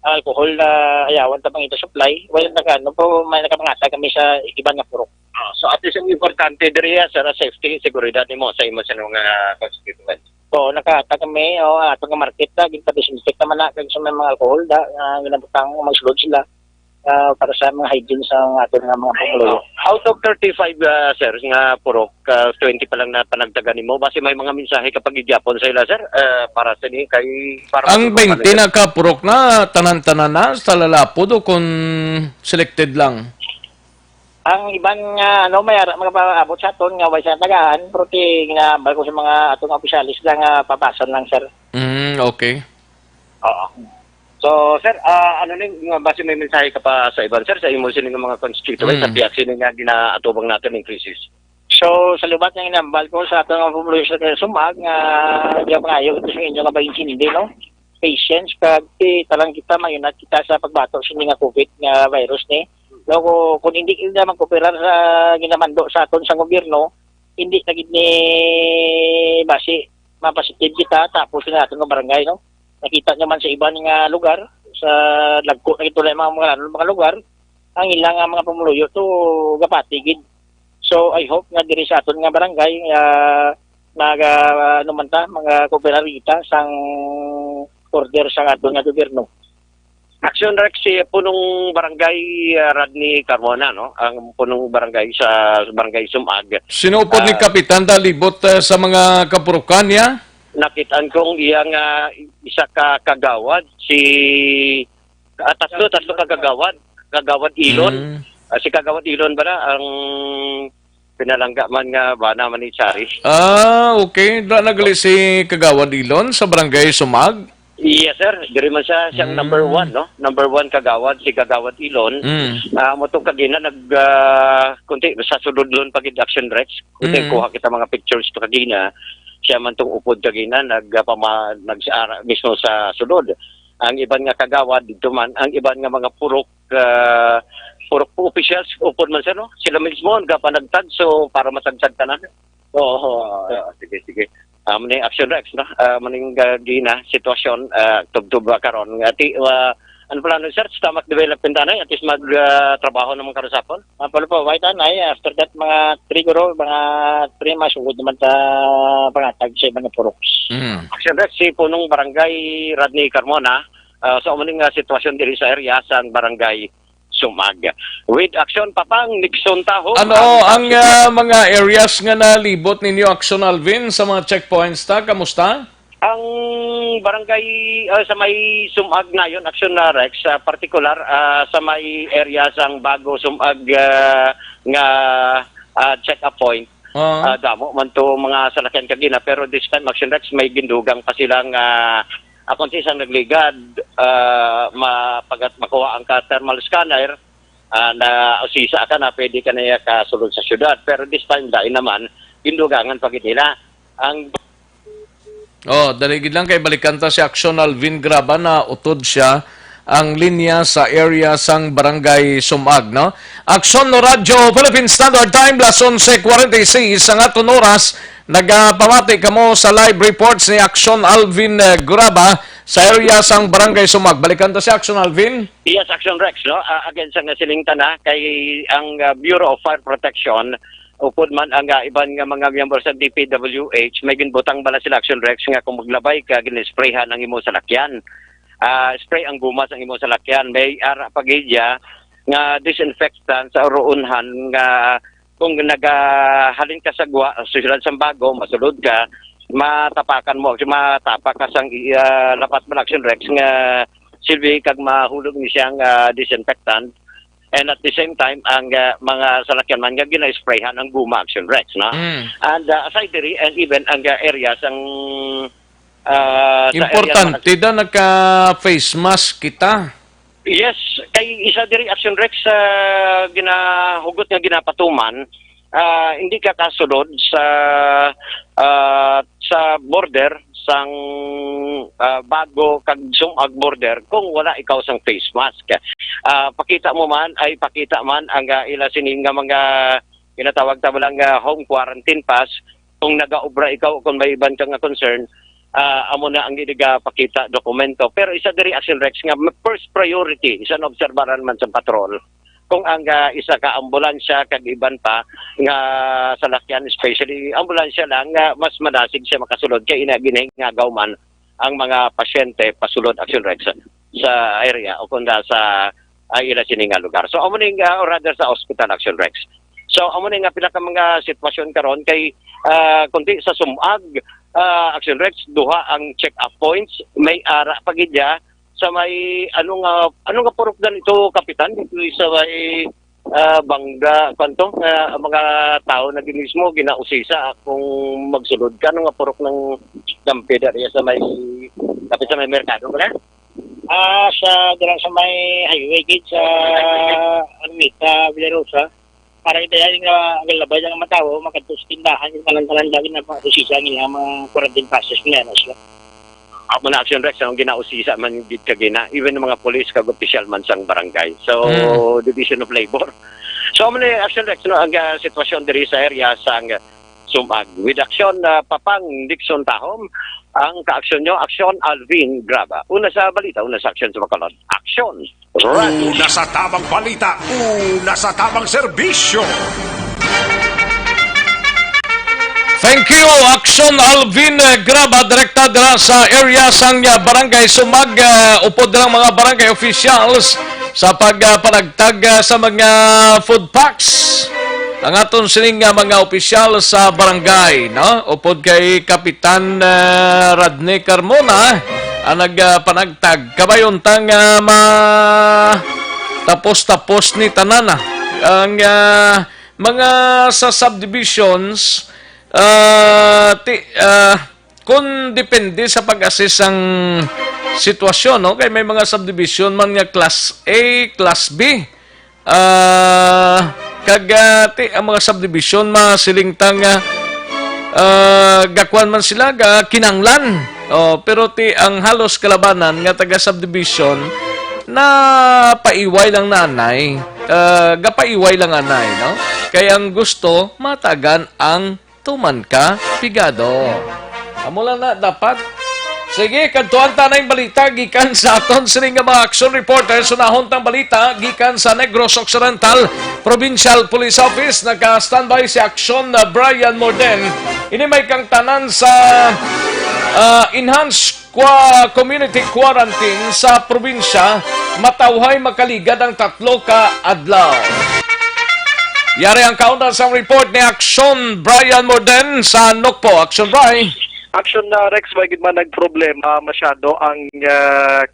alcohol na ayawan ta pang ito supply. Well, may nakapangatag kami sa ibang nga purok. So at least ang importante diri sa safety, seguridad nimo sa imo sa mga constituents. So nakahatag kami ato nga market da gid pa-disinfect naman na kag sa mga alcohol da ginabutang magsulod sila para sa mga hygiene sa aton nga mga pumulo. Out of 35 sir nga purok 20 pa lang na panagtaga nimo base may mga mensahe kapag igyapon sa ila sir para sa ni kay para ang 20 na kapurok na tanan-tanan na sa lalapod o kung selected lang. Ang ibang may mga paabot sa aton nga way sa tagaan pero ginabal ko sa mga atong opisyalis lang papasan lang sir. Okay. Oo. So, sir, ano ning base may mensahe ka pa sa iban, sir, sa imo sining mga constituents sa biyak sining nga ginaatubang natin ng crisis? So, sa lubat nga inambal ko sa atong mga pumulo sa Sumag nga diya pangayo ito sa inyo nga baging hindi, no? Patience, kag talang kita mayunat kita sa pagbato sa nga COVID nga virus ni. No, kung hindi kita magkooperar sa ginamando sa aton sa gobyerno, hindi na gid ni base mapasitive kita tapos na aton nga barangay, no? Nakita naman sa ibang nga lugar, sa lagko na ito lang mga lugar, ang ilang mga pamuluyo to gapatigid. So I hope nga diri sa aton nga barangay mga kooperarita sang order sa aton nga gobyerno. Action Rex si punong barangay Rodney Carmona, no? Ang punong barangay sa barangay Sumag. Sinupod ni Kapitan dalibot sa mga kapurukan niya? nakitaan kong iyang isa ka kagawad, tatlo ka kagawad Ilon. Si kagawad Ilon ba na ang pinalangga man nga bana man ni Chari? Okay. Da nagali si Kagawad Ilon sa Barangay Sumag? Yes, sir. Diri man siya siyang number 1, no? Number 1 kagawad, si Kagawad Ilon. Motong kagina kunti sa sulod-lon pagid Action Rex. Kunti kuha kita mga pictures to kagina. Siya man tong upod kagina nagsaara mismo sa sulod. Ang iban nga kagawad dito man, ang iban nga mga purok officials upod man siya, no? Sila mismo nga panagtag so para matagtag tanan. Sige. Maning Action Rex, no? Maning gina sitwasyon tubtub karon. Ano plano sir? Stomach development na at least magtrabaho naman karon sapon. Palo po, white anay, after that mga 3 months, ugod naman sa pangatag sa mga puroks. Action Rex, si punong barangay Rodney Carmona, sa maning sitwasyon diri sa area sa barangay Sumag. With Action Papang Nixon Taho. Ano ang mga areas nga nalibot ninyo, Action Alvin, sa mga checkpoints ta? Kamusta? Ang barangay sa may Sumag ngayon, Action Rex, particular sa may area sang bago Sumag nga check-up point. Damo man to mga salakyan kagina, pero this time Action Rex may gindugang pa silang kung isang nagligad, makuha ang thermal scanner na usisa ka na pwede ka na kasulod sa syudad. Pero this time dahil naman, gindugangan pagid nila. Daligid lang kay balikan ta si Action Alvin Graba na utod siya ang linya sa area sang Barangay Sumag, no? Action no Radyo Philippine Standard Time las 11:46 ang aton oras. Nagpamati kamo sa live reports ni Action Alvin Graba sa area sang Barangay Sumag. Balikan ta si Action Alvin. Yes, Action Rex, no? Again sa silingtan na kay ang Bureau of Fire Protection upod man ang iban nga mga miyembro sa DPWH, may ginbutang bala sila Action Rex nga kung maglabay ka ginisprayhan ang imo salakyan. Spray ang gumas ang imo salakyan. May ara pagidya nga disinfectant sa roonhan nga kung nagahalin ka sa gwa, susunod sa bago, masulod ka, matapakan mo, matapak ka sang lapat man Action Rex nga silbi kag mahulog ni siyang disinfectant. And at the same time, ang mga salakyan man nga gina-sprayhan ang guma Action Rex, no? And aside diri, and even ang areas ang importante da naka-face mask kita. Yes, kay isa diri Action Rex ginahugot nga ginapatuman, hindi ka kasulod sa border sang bago kag Sumag border kung wala ikaw sang face mask. Pakita man ang ila sining nga mga ginatawag ta lang home quarantine pass kung nagaobra ikaw kung may iban kang concern. Amo na ang pakita dokumento. Pero isa diri Action Rex nga first priority, isa na obserbaran man sa patrol. Kung ang isa ka ambulansya kag iban pa nga salakyan, especially ambulansya lang nga mas madasig siya makasulod kay ginagaw man ang mga pasyente pasulod Action Rex sa area o kunda sa ila sining lugar. So amo ning or rather sa hospital Action Rex. So amo ning pila ka mga sitwasyon karon kay kunti sa Sumag Action Rex duha ang check-up points, may ara pagidya sa may anong purok ito kapitan dito sa may bangga kanto mga tao na mismo ginausisa kung magsulod ka nga purok ng dampi dariya sa may kapit sa may merkado wala sa may highway gate sa Anmita Villarosa para itayain nga labay ng mga tao makatus tindahan yung talan-talan lagi na usisa nila mga quarantine passes nila sila. Ako na Action Rex ang ginausisa man gid kagina even ng mga police kag official man sang barangay. So Division of Labor. So amo ni Action Rex no ang sitwasyon diri sa area sang Sumag. With Action Papang Nixon Tahom, ang ka-action nyo, Action Alvin Graba. Una sa balita, una sa action sa Bacolod. Action! Una sa tamang balita, una sa tamang serbisyo. Thank you, Action Alvin Graba, direkta dira sa area sang Barangay Sumag. Upod lang mga barangay officials sa pagpanagtag sa mga food packs. ang aton sining nga mga opisyal sa barangay, no? Upod kay Kapitan Radney Carmona ang nagpanagtag kabayon tang tapos ni tanana ang mga sa subdivisions kung depende sa pag-assess ang sitwasyon, no? Kay may mga subdivision man nga class A, class B. Kagati ang mga subdivision masilingtang gakuan man sila ga kinanglan. Pero ang halos kalabanan nga taga subdivision na paiway lang nanay, gapaiway lang anay, no? Kaya ang gusto matagan ang tuman ka pigado. Amo lang na dapat. Sige, kantuan tanay balita gikan sa aton sining nga mga action reporters sunahon tang balita gikan sa Negros Occidental Provincial Police Office. Naka-standby si Action na Brian Morden. Ini may kang tanan sa enhanced community quarantine sa probinsya matawhay makaligad ang 3 ka adlaw. Yari ang kaundan sa report ni Action Brian Morden sa Nokpo. Action Brian. Action na Rex, may man nagproblema masyado ang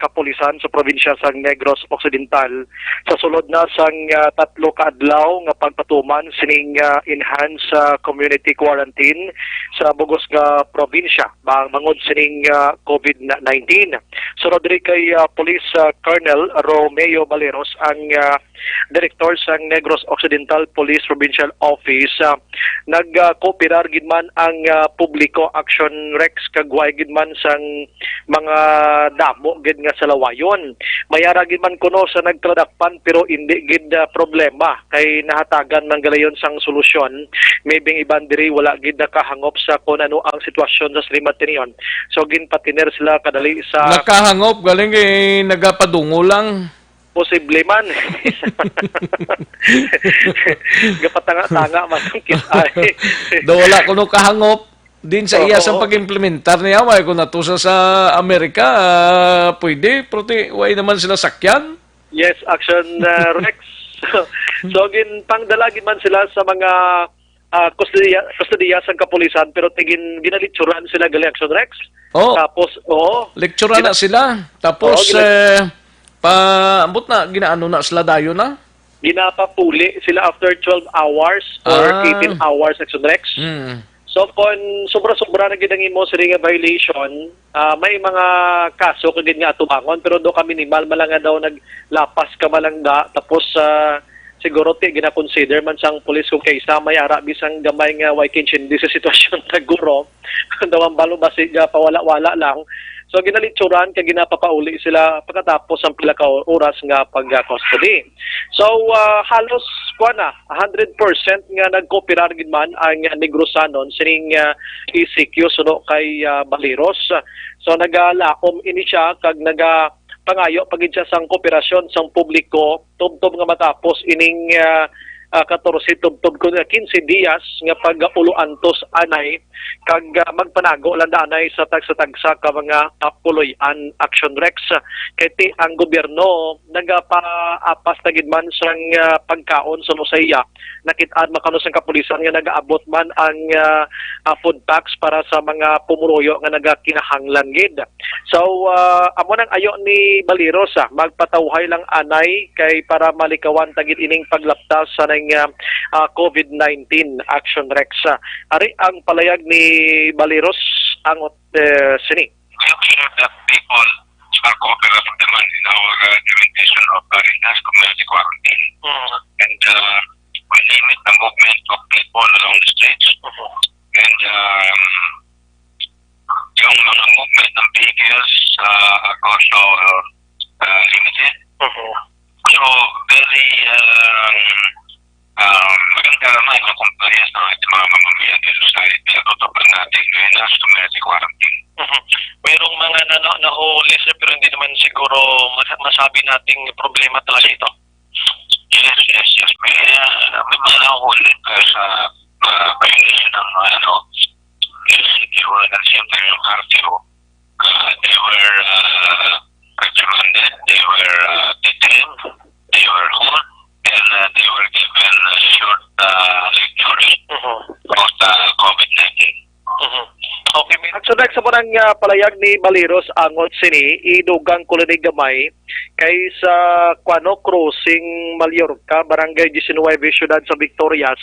kapulisan sa probinsya sa Negros Occidental sa sulod na sang 3 ka adlaw nga pagpatuman sining enhanced community quarantine sa bugos nga probinsya bangod sining COVID-19. Sunod rin kay Police Colonel Romeo Baleros ang Director sa Negros Occidental Police Provincial Office. Nagkooperar gid man ang publiko Action Rex kagway gid man sang mga damo gid nga sa lawayon. Mayara gid man kuno sa nagtradakpan pero hindi gid problema kay nahatagan man galayon sang solusyon. Maybe iban diri wala gid nakahangop sa kung ano ang sitwasyon sa Slimat niyon. So ginpatiner sila kadali sa nakahangop galing nagapadungo lang. Posible man. Gapatanga-tanga man ang kisay. Wala kuno kahangop din sa iya sa pag-implementar niya. May kung natusa sa Amerika, pwede. Pero way naman sila sakyan. Yes, Action Rex. So, pangdalagin man sila sa mga kustodiya sa kapulisan pero ginalitsuran sila gali Action Rex. Tapos, lecturean na sila. Tapos, ambot na, ginaano na sila dayo na? Ginapapuli sila after 12 hours or 18 hours, Action Rex. So, kung sobra-sobra na ginangin mo sa nga violation, may mga kaso kung nga atubangon, pero do ka minimal, malanga daw naglapas ka malangga, tapos siguro gina-consider man sang pulis kung kaysa may ara bisang gamay nga way kinchindi sa sitwasyon taguro, daw ang balo basig pawala-wala lang. So ginalitsuran kay ginapapauli sila pagkatapos ang pila ka oras nga pag-custody. So halos 100% nga nagkooperar gid man ang Negrosanon sining ECQ suno kay Baleros. So nagalaom ini siya kag pangayo pagid siya sang kooperasyon sang publiko tubtob nga matapos ining 14 tubtob ko 15 dias nga pag-ulo-antos anay kag magpanago lang anay sa tagsa ka mga puloy-an Action Rex kay ang gobyerno nagapaapas tagid man sang pagkaon sa Lusaya nakit-an makano sang kapulisan nga nagaabot man ang food packs para sa mga pumuruyo nga nagakinahanglan gid. So amo nang ayo ni Baleros magpatawhay lang anay kay para malikawan tagid ining paglaptas sa COVID-19 Action Rex. Ari ang palayag ni Baleros ang sini. That people are cooperative naman in our implementation of enhanced community quarantine. And we limit the movement of people along the streets. And yung mga movement ng vehicles are also limited. So, very maganda naman yung compliance ng ating mga mamamayan dito sa pinatutupad natin yung enhanced community quarantine. Merong mga nahuli pero hindi naman siguro masabi nating problema talaga ito. Yes. May mga nahuli sa violation ng secure at same time yung curfew. They were reprimanded, they were detained, they were held, then they were given short lectures about COVID-19. Okay, Action Rex, sa munang palayag ni Baleros angon sini, idugang kulinig gamay kay sa Quano Crossing, Mallorca, Barangay 19, Ciudad sa Victorias.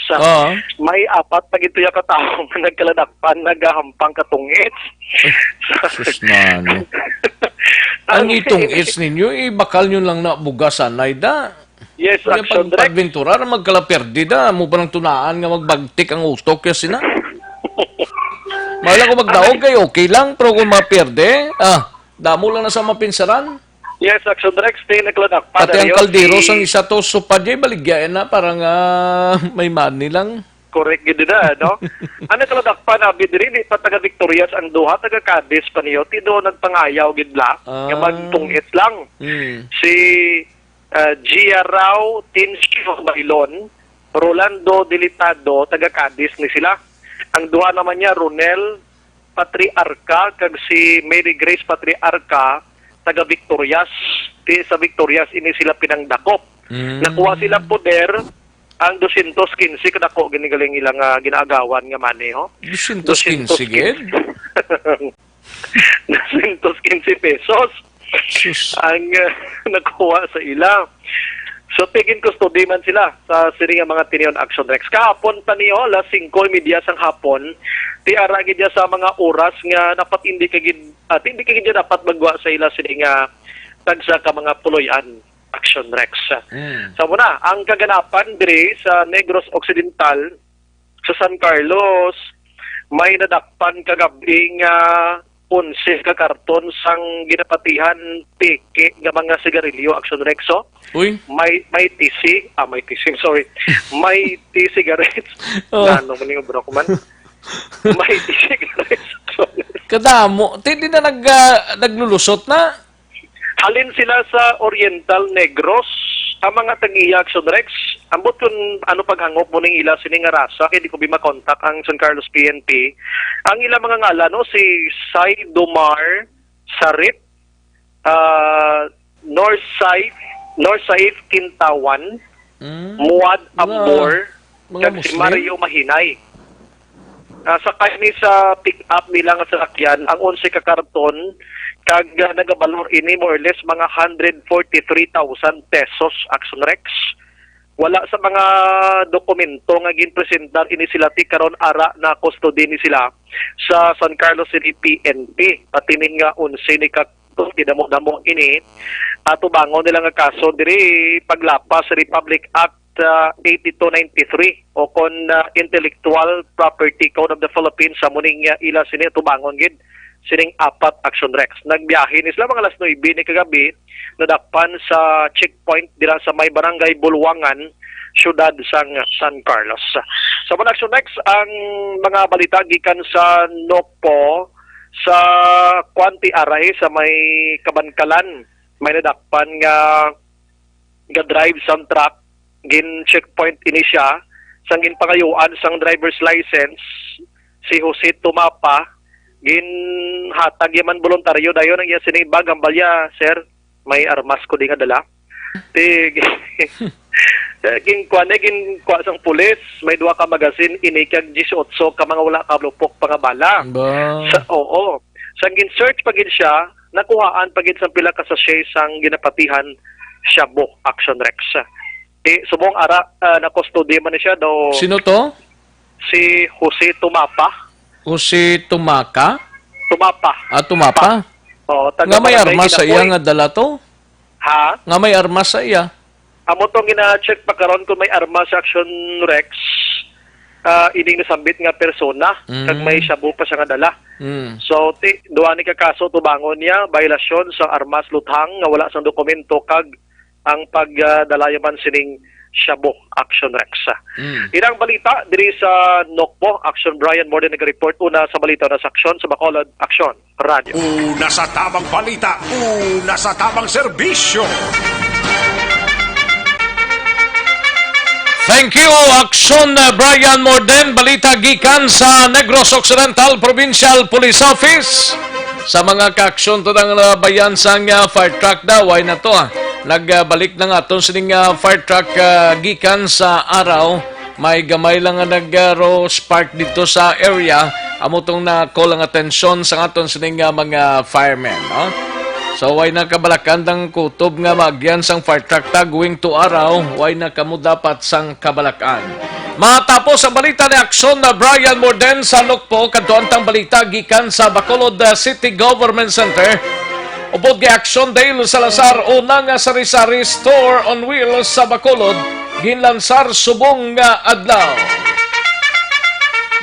May apat na gito yung katao na nagkaladakpan, nagahampang katungit. Sus man. Ang itong its ninyo, bakal nyo lang na bugasan na da. Yes, Kaya Action Rex. pagventura na magkalaperdi da, mo ba ng tunaan nga magbagtik ang utok kasi na? Mahal ko magdaog kayo, okay lang, pero kung maperde, damo lang na sa mapinsaran. Yes, Action Rex, nagkaladakpan. Pati ang kalderos ang isa to, supad yun, baligyain na, parang may money lang. Correct, gid na, no? Ano kaladakpan na, bidiri, pa taga Victorias ang duha, taga Cadiz pa niyo, tido nagpangayaw, gidla, nga magtungit lang. Si Gia Rao Tinskio Bailon, Rolando Delitado, taga Cadiz ni sila. Ang duha naman niya, Ronel Patriarca, kag si Mary Grace Patriarca, taga Victorias. Sa Victorias, ini sila pinangdakop. Nakuha sila poder, ang 215, kadako, ginigaling ilang ginaagawan nga mani, ho? 215, gid? 215 pesos. Ang nakuha sa ila. So, tigin custody man sila sa siring mga tinion Action Rex. Kahapon pa niyo, alas 5:30 sang hapon, tiaragid niya sa mga oras nga dapat hindi kagid dapat magwa sa ila siring tagsa ka mga puloyan Action Rex. Sa muna, ang kaganapan diri sa Negros Occidental sa San Carlos, may nadakpan kagabing 11 ka karton sang ginapatihan tiki nga mga sigarilyo Action Rexo. Uy. May tisi, may cigarettes. Ano man yung bro ko man. May cigarettes. Kadamo, hindi na naglulusot na. Halin sila sa Oriental Negros, ang mga tagiya Action Rex. Ambot kung ano paghangop mo ning ila sining nga rasa, kaya di ko makontak ang San Carlos PNP. Ang ila mga ngala, no, si Sai Domar Sarit, Northside Kintawan, Muad Ambor, kag si Mario Mahinay. Sa kani sa pick-up nila nga sasakyan, ang 11 ka karton, kag nagabalor ini more or less mga 143,000 pesos Action Rex. Wala sa mga dokumento nga ginpresentar ini sila ti karon ara na custody ni sila sa San Carlos City PNP. Patinin nga 11 ni kakto dinamo-damo ini atubangon nila nga kaso diri paglapas sa Republic Act 8293 o kon Intellectual Property Code of the Philippines sa muning ila sini tubangon gid sining apat Action Rex. Nagbiyahe ni sila mga alas 9 ni kagabi, nadakpan sa checkpoint dira sa may barangay Bulwangan, siyudad sang San Carlos. Sa mga Action Rex, ang mga balita gikan sa Nopo, sa Quanti Aray, sa may Kabankalan, may nadakpan nga drive sang truck, gin checkpoint ini siya, sang gin pangayuan sang driver's license, si Jose Tumapa, gin hatag yaman voluntaryo dayon ang sining bag ang balya, sir, may armas ko di nga dala. Gin kwa sang pulis, may duha ka magasin inikag 18 ka mga wala ka lupok pa nga bala. Oo. Sang gin search pagid siya, nakuhaan pagid sang pila ka sachet sang ginapatihan Shabu Action Rex. Subong ara na custody man siya daw. Sino to? Si Jose Tumapa. Jose Tumaka? Tumapa. Tumapa? Oo, nga may armas sa iya nga dala to? Ha? Nga may armas sa iya? Amo tong gina-check pa karon kung may armas sa Action Rex. Ining nasambit nga persona kag may shabu pa siya nga dala. So duha ni ka kaso tubangon niya biolasyon sa armas luthang nga wala sang dokumento kag ang pagdala yaman sining Shabu Action Rex. Inang balita diri sa Nokbo Action Brian Morden nag-report una sa balita na sa Action sa Bacolod Action Radio. Una sa tamang balita, una sa tamang serbisyo. Thank you, Action Brian Morden. Balita gikan sa Negros Occidental Provincial Police Office. Sa mga ka-action to ng bayan sang fire truck daw, ay na to nagbalik na nga itong sining fire truck gikan sa araw. May gamay lang nga spark dito sa area. Amo tong na-call ang atensyon sa aton sining mga firemen. No? So, way na kabalakan ng kutob nga magyan sang fire truck tagwing to araw, way na kamo dapat sang kabalakan. Matapos ang balita ni aksyon na Brian Morden sa Lukpo, kadtuantang balita gikan sa Bacolod City Government Center. Ubod gi aksyon dahil Salazar unang sari-sari store on wheels sa Bacolod, ginlansar subong nga adlaw.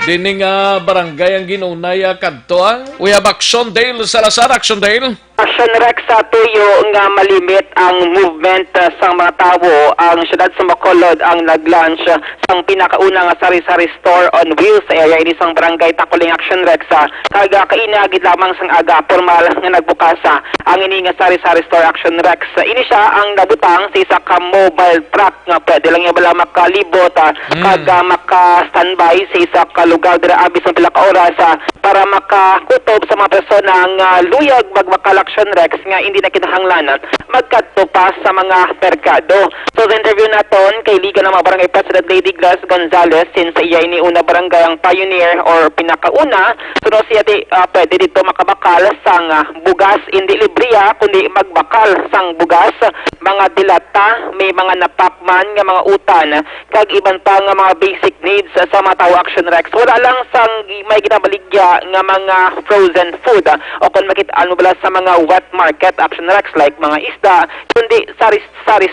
Dini nga barangay ang ginunay kadto Uyab aksyon dahil Salazar, aksyon dahil. Action Rex sa tuyo nga malimit ang movement sa mga tao. Ang syudad sa Bacolod ang nag-launch sang pinakauna nga sari-sari store on wheels sa area ini sang barangay Takuling. Action Rex kaga kainagid lamang sang aga formal nga nagbukasa ang ini nga sari-sari store. Action Rex ini siya ang nabutang sa isa ka mobile truck nga pwede lang yung bala makalibot kaga maka-standby sa isa ka lugar dira abis ng pila ka oras para makakutob sa mga persona nga luyag magbakal. Action Rex nga hindi na kinahanglan magkadto pa sa mga merkado. So sa interview naton kay Liga ng mga Barangay President Lady Glass Gonzales, since iya ini una barangay ang pioneer or pinakauna, so no siya pwede dito makabakal sang bugas, hindi libriya kundi magbakal sang bugas, mga dilata, may mga napakman nga mga utan, kag iban pa nga mga basic needs sa mga tao. Action Rex wala lang sang may ginabaligya nga mga frozen food o kung makitaan mo bala sa mga wet market. Action Rex like mga isda, kundi sari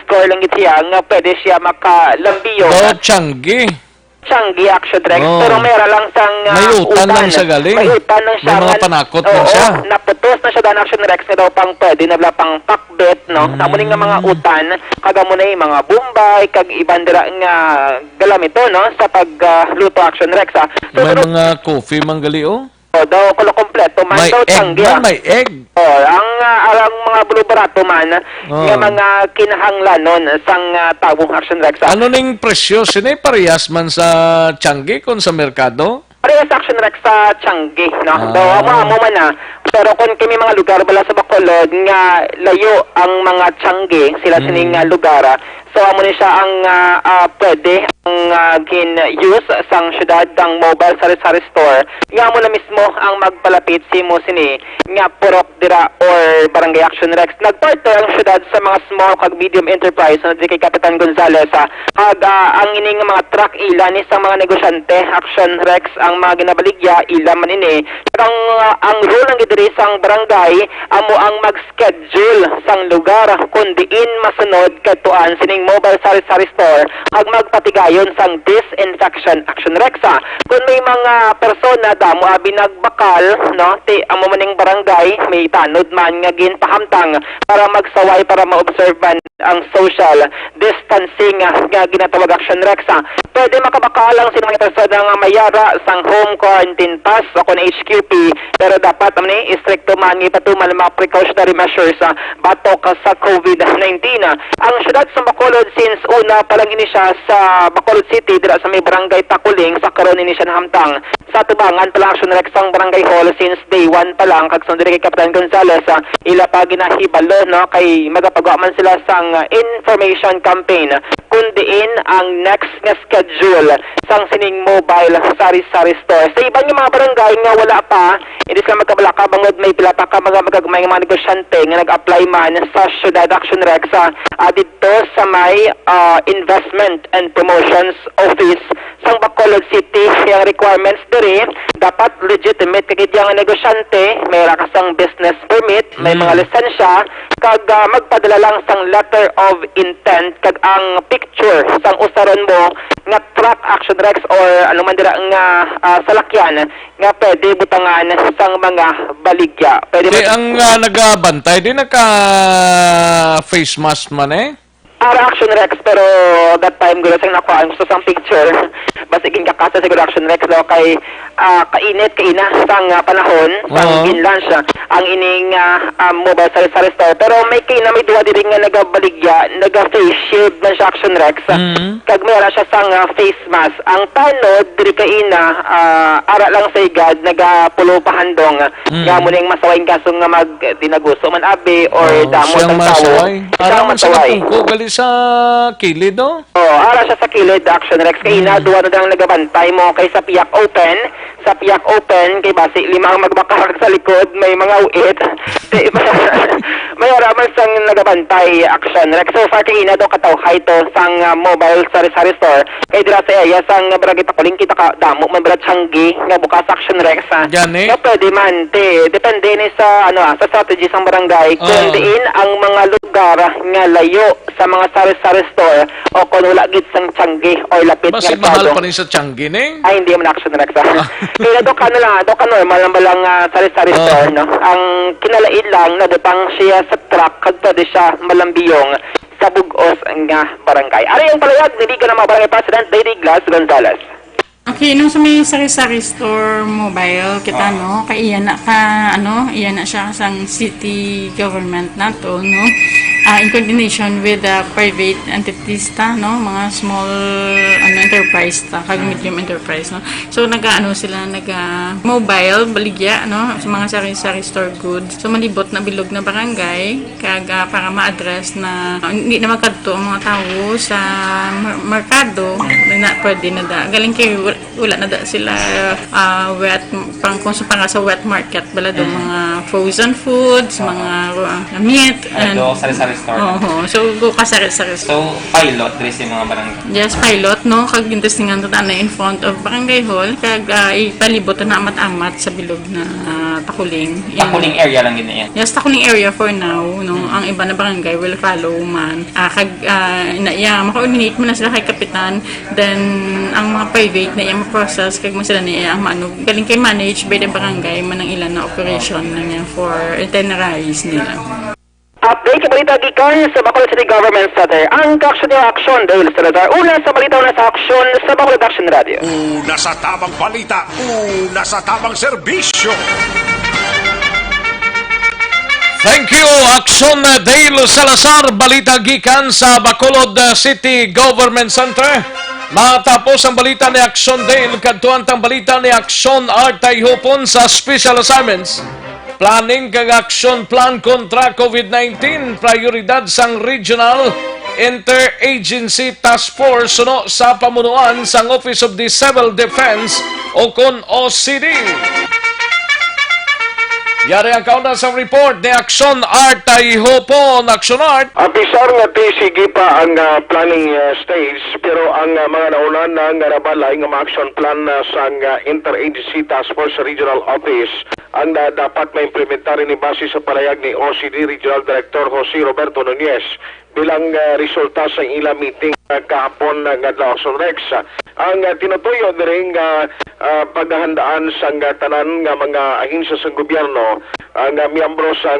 store lang ito nga pwede siya makalambiyo. Changi. Action Rex. Pero meron lang sang may utan lang siya galing. May utan lang siya. May mga panakot lang siya. Naputos na siya dan Action Rex nga daw pang pwede na bala pang pakbet, no? Namuning nga mga utan, kaga mo na yung mga bumbay, kag ibandira nga galamito, no? Sa pagluto. Action Rex, So, may mga coffee manggali, daw kulo kompleto man may daw egg tanggi. may egg. Ang mga bulubarato man nga mga kinahanglanon sang tawong Action Rex. Ano ning presyo sini parehas man sa Changi kon sa merkado? Parehas Action Rex sa Changi, no? Daw mo man na. Pero kung kami mga lugar bala sa Bacolod nga layo ang mga Changi sila sining lugar. So amo ni siya ang pwede ang gin-use sang syudad ang mobile sari-sari store. Nga mo na mismo ang magpalapit si mo sini nga purok dira or barangay Action Rex. Nagpartner ang syudad sa mga small kag medium enterprise na kay Kapitan Gonzales. Kag ang ining mga truck ila ni sa mga negosyante. Action Rex ang mga ginabaligya ila man ini. Ang rule ng diri sang barangay amo ang mag-schedule sang lugar kun diin masunod kadtuan sining mobile sari-sari store kag magpatigayon sang disinfection. Action Rex. Kung may mga persona damo abi nagbakal, no, amo maning barangay may tanod man nga ginpahamtang para magsaway para maobserban ang social distancing nga ginatawag. Action Rex. Pwede makabakal lang sino mga persona nga mayara sang home quarantine pass o kun HQP, pero dapat ni istrikto man ipatuman mga precautionary measures batok sa COVID-19. Ang syudad sa Bacolod since una pa lang ini siya sa Bacolod City dira sa may barangay Takuling, sa karon ini siya nahamtang sa tubangan pala Action Rex ang barangay hall since day 1 pa lang kag sundiri kay Kapitan Gonzales ila pa ginahibalo, no, kay magapagawa man sila sang information campaign kundiin ang next nga schedule sang sining mobile sari-sari store. Sa iban nga mga barangay nga wala pa, hindi sila magkabalaka bangod may pila pa ka mga magagmay nga mga negosyante nga nag-apply man sa syudad. Action Rex dito sa may investment and promotions office sang Bacolod City. Yung requirements diri dapat legitimate kagid yang negosyante, may rakasang business permit, may mga lisensya, kag magpadala lang sang letter of intent kag ang picture sang usaron mo nga truck. Action Rex or ano man dira nga salakyan nga pwede butangan sang mga baligya. Pwede ang nagabantay di naka face mask man Ara Action Rex, pero that time gulo sang nakuha ang gusto sang picture. Basigin kakasa siguro Action Rex daw kay kainit kaina sang panahon sang ginlunch ang ining mobile sari-sari store. Pero may kaina may duwa diri nga nagabaligya, naga-face shield man siya Action Rex. Kag mayroon siya sang face mask. Ang tanod diri kaina ara lang sa igad nagapulo pahandong nga mo ning masaway kaso nga mag dinagusto man abi or damo Siyang sang tawo. masaway. Ara man sa natungko gali sa kilid, no? Ara siya sa kilid, Action Rex. Kay duwa na lang nagabantay mo kay sa Piyak Open. Sa Piyak Open, kay basi lima ang magbakar sa likod, may mga uit. May araman sang nagabantay, Action Rex. So far kay daw katawhay to sang mobile sari-sari store. Kay dira sa area sang Barangay Takuling kita ka damo man brad Changi nga bukas Action Rex. Nga pwede man, depende ni sa sa strategy sang barangay. Kung diin ang mga lugar nga layo sa mga sari-sari store o kung wala gid sang Changi o lapit nga Basit mahal pa rin sa Changi, ne? ay hindi man Action Rex. Kaya do ka normal lang balang sari-sari store, no? Ang kinalain lang na butang siya sa truck kadto di siya malambiyong sa bugos nga barangay. Ari ang palayag ni Liga ng mga Barangay President Lady Glass Gonzales. Okay, nung sa may sari-sari store mobile kita no, kay iyan na siya sang city government nato no. In coordination with the private entities no, mga small enterprise kag medium enterprise no. So sila mobile baligya no sa mga sari-sari store goods. So malibot na bilog na barangay kag para ma-address na hindi na makadto ang mga tawo sa merkado na pwede na galing kay wala na sila wet pang sa wet market bala do mga frozen foods, mga meat and sari-sari store. So go ka sari-sari store. So pilot diri sa mga barangay. Yes, pilot no kag interestingan ta na in front of barangay hall kag ipalibot na amat-amat sa bilog na Takuling. Takuling area lang gid yan. Yes, Takuling area for now no. Ang iba na barangay will follow man. Kag maka-coordinate mo na sila kay kapitan, then ang mga private na iyang process kag mo sila niya ang galing kay manage by the barangay man ang ilan na operation na niya for itineraries nila. Update sa balita gikan sa Bacolod City Government Center. Ang action dahil sa radar. Una sa balita na sa aksyon sa Bacolod Action Radio. Una sa tamang balita, una sa tamang serbisyo. Thank you, Action Dale Salazar. Balita gikan sa Bacolod City Government Center. Matapos ang balita ni Action Dale, kadtuan tang balita ni Action Artay Hopon sa Special Assignments. Planning kag action plan kontra COVID-19, prioridad sang Regional Interagency Task Force suno sa pamunuan sang Office of the Civil Defense o kon OCD. Yari ang kauna sa report ni Action Art Tayho po, Action Art. Pisar nga sige pa ang planning stage, pero ang mga naunan na nga nabalay nga action plan sa Interagency Task Force sa Regional Office ang dapat ma-implementar ni base sa palayag ni OCD Regional Director Jose Roberto Nunez bilang resulta sa ilang meeting kahapon ng Action Rex. Ang tinutuyo din paghahandaan sa tanan nga mga ahinsya sa gobyerno ang miyembro sa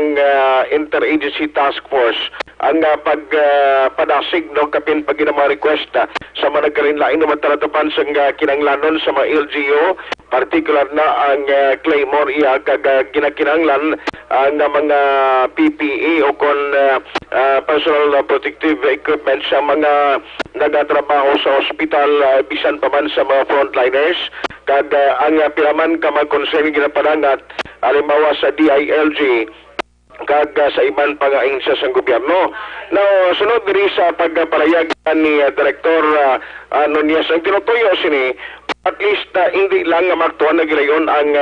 Interagency Task Force ang pagpadasig no kapin pag mga request sa mga nagkarinlain naman talatapan sa kinanglanon sa mga LGU, particular na ang Claymore iya kag ginakinanglan ang mga PPE o kon personal protective equipment sa mga nagatrabaho sa ospital bisan pa man sa mga frontliners kag ang piraman ka mag-concern ginapadangat halimbawa sa DILG kag sa iban pang ahinsya sa gobyerno. Now, sunod diri sa pagpalayag ni Director Nunez ang tinutuyo sini at least hindi lang magtuan na gilayon ang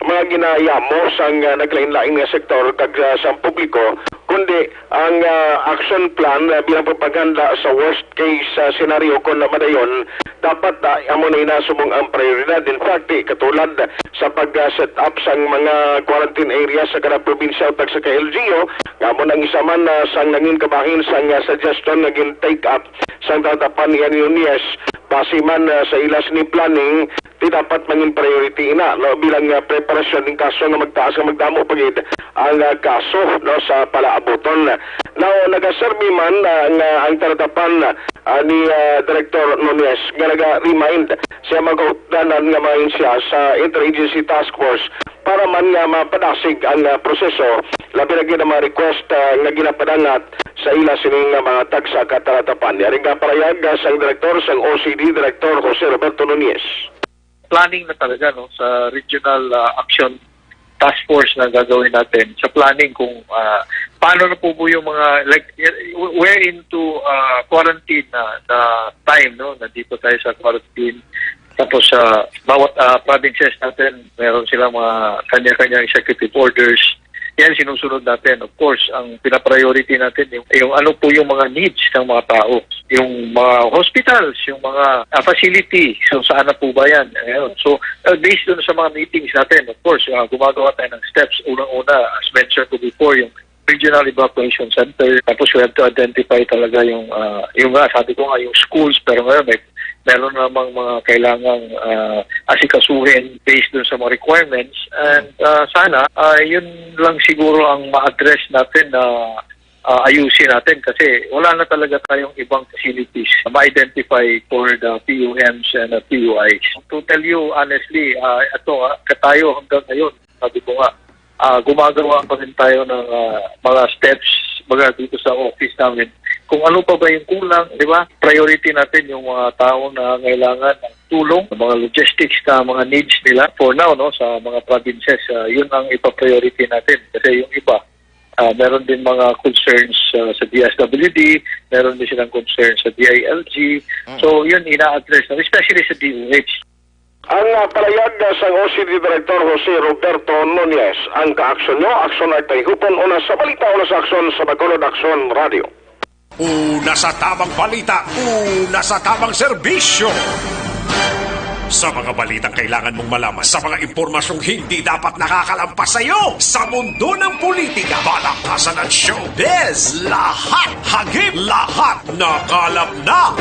mga ginayamo sa naglain-lain nga sektor kag sa publiko, kundi ang action plan bilang propaganda sa worst case scenario kung madayon dapat amo na inasumong ang prioridad. In fact, katulad sa pag-set up sa mga quarantine area sa kada probinsya o sa LGU, amo nang isa man sa nangin kabahin sa suggestion naging take up sa tatapan ni Nunez base man sa ilas ni planning di dapat mangin priority ina no bilang preparasyon ng kaso nga magtaas nga magdamo pagid ang kaso no sa palaaboton. Now nagaserbi man ang taratapan ni Director Nunez nga naga-remind siya mag-utanan nga main siya sa Interagency Task Force para man nga mapadasig ang proseso labi na gina request nga ginapadangat sa ila sining mga tagsa kataratapan. Yaring kaparayag sang Director sang OCD Director Jose Roberto Nunez. Planning na talaga no sa Regional Action Task Force na gagawin natin sa planning kung paano na po yung mga like we're into quarantine na time no nandito tayo sa quarantine tapos bawat provinces natin meron silang mga kanya-kanya executive orders. Yan sinusunod natin. Of course, ang pina-priority natin yung ano po yung mga needs ng mga tao. Yung mga hospitals, yung mga facility. So, saan na po ba yan? Ayun. So, based dun sa mga meetings natin, of course, gumagawa tayo ng steps. Unang-una, as mentioned ko before, yung Regional Evacuation Center. Tapos, we have to identify talaga yung sabi ko nga, yung schools. Pero ngayon, meron namang mga kailangang asikasuhin based dun sa mga requirements. And sana, yun lang siguro ang ma-address natin na ayusin natin kasi wala na talaga tayong ibang facilities ma-identify for the PUMs and the PUIs. To tell you honestly, tayo hanggang ngayon, sabi ko nga, gumagawa pa rin tayo ng mga steps dito sa office namin. Kung ano pa ba yung kulang, di ba? Priority natin yung mga tao na kailangan ng tulong, mga logistics na mga needs nila. For now, no, sa mga provinces, yun ang ipa-priority natin. Kasi yung iba, meron din mga concerns sa DSWD, meron din silang concerns sa DILG. So, yun ina-address, especially sa DOH. Ang palayag sa OCD Director Jose Roberto Nunez, ang ka-aksyon nyo, aksyon ay tayhupon una sa balita, una sa aksyon sa Bacolod Aksyon Radio. Una sa tamang balita, una sa tamang serbisyo. Sa mga balitang kailangan mong malaman, sa mga impormasyong hindi dapat nakakalampas sa iyo, sa mundo ng politika, balakasan at showbiz, lahat hagip, lahat nakalap na.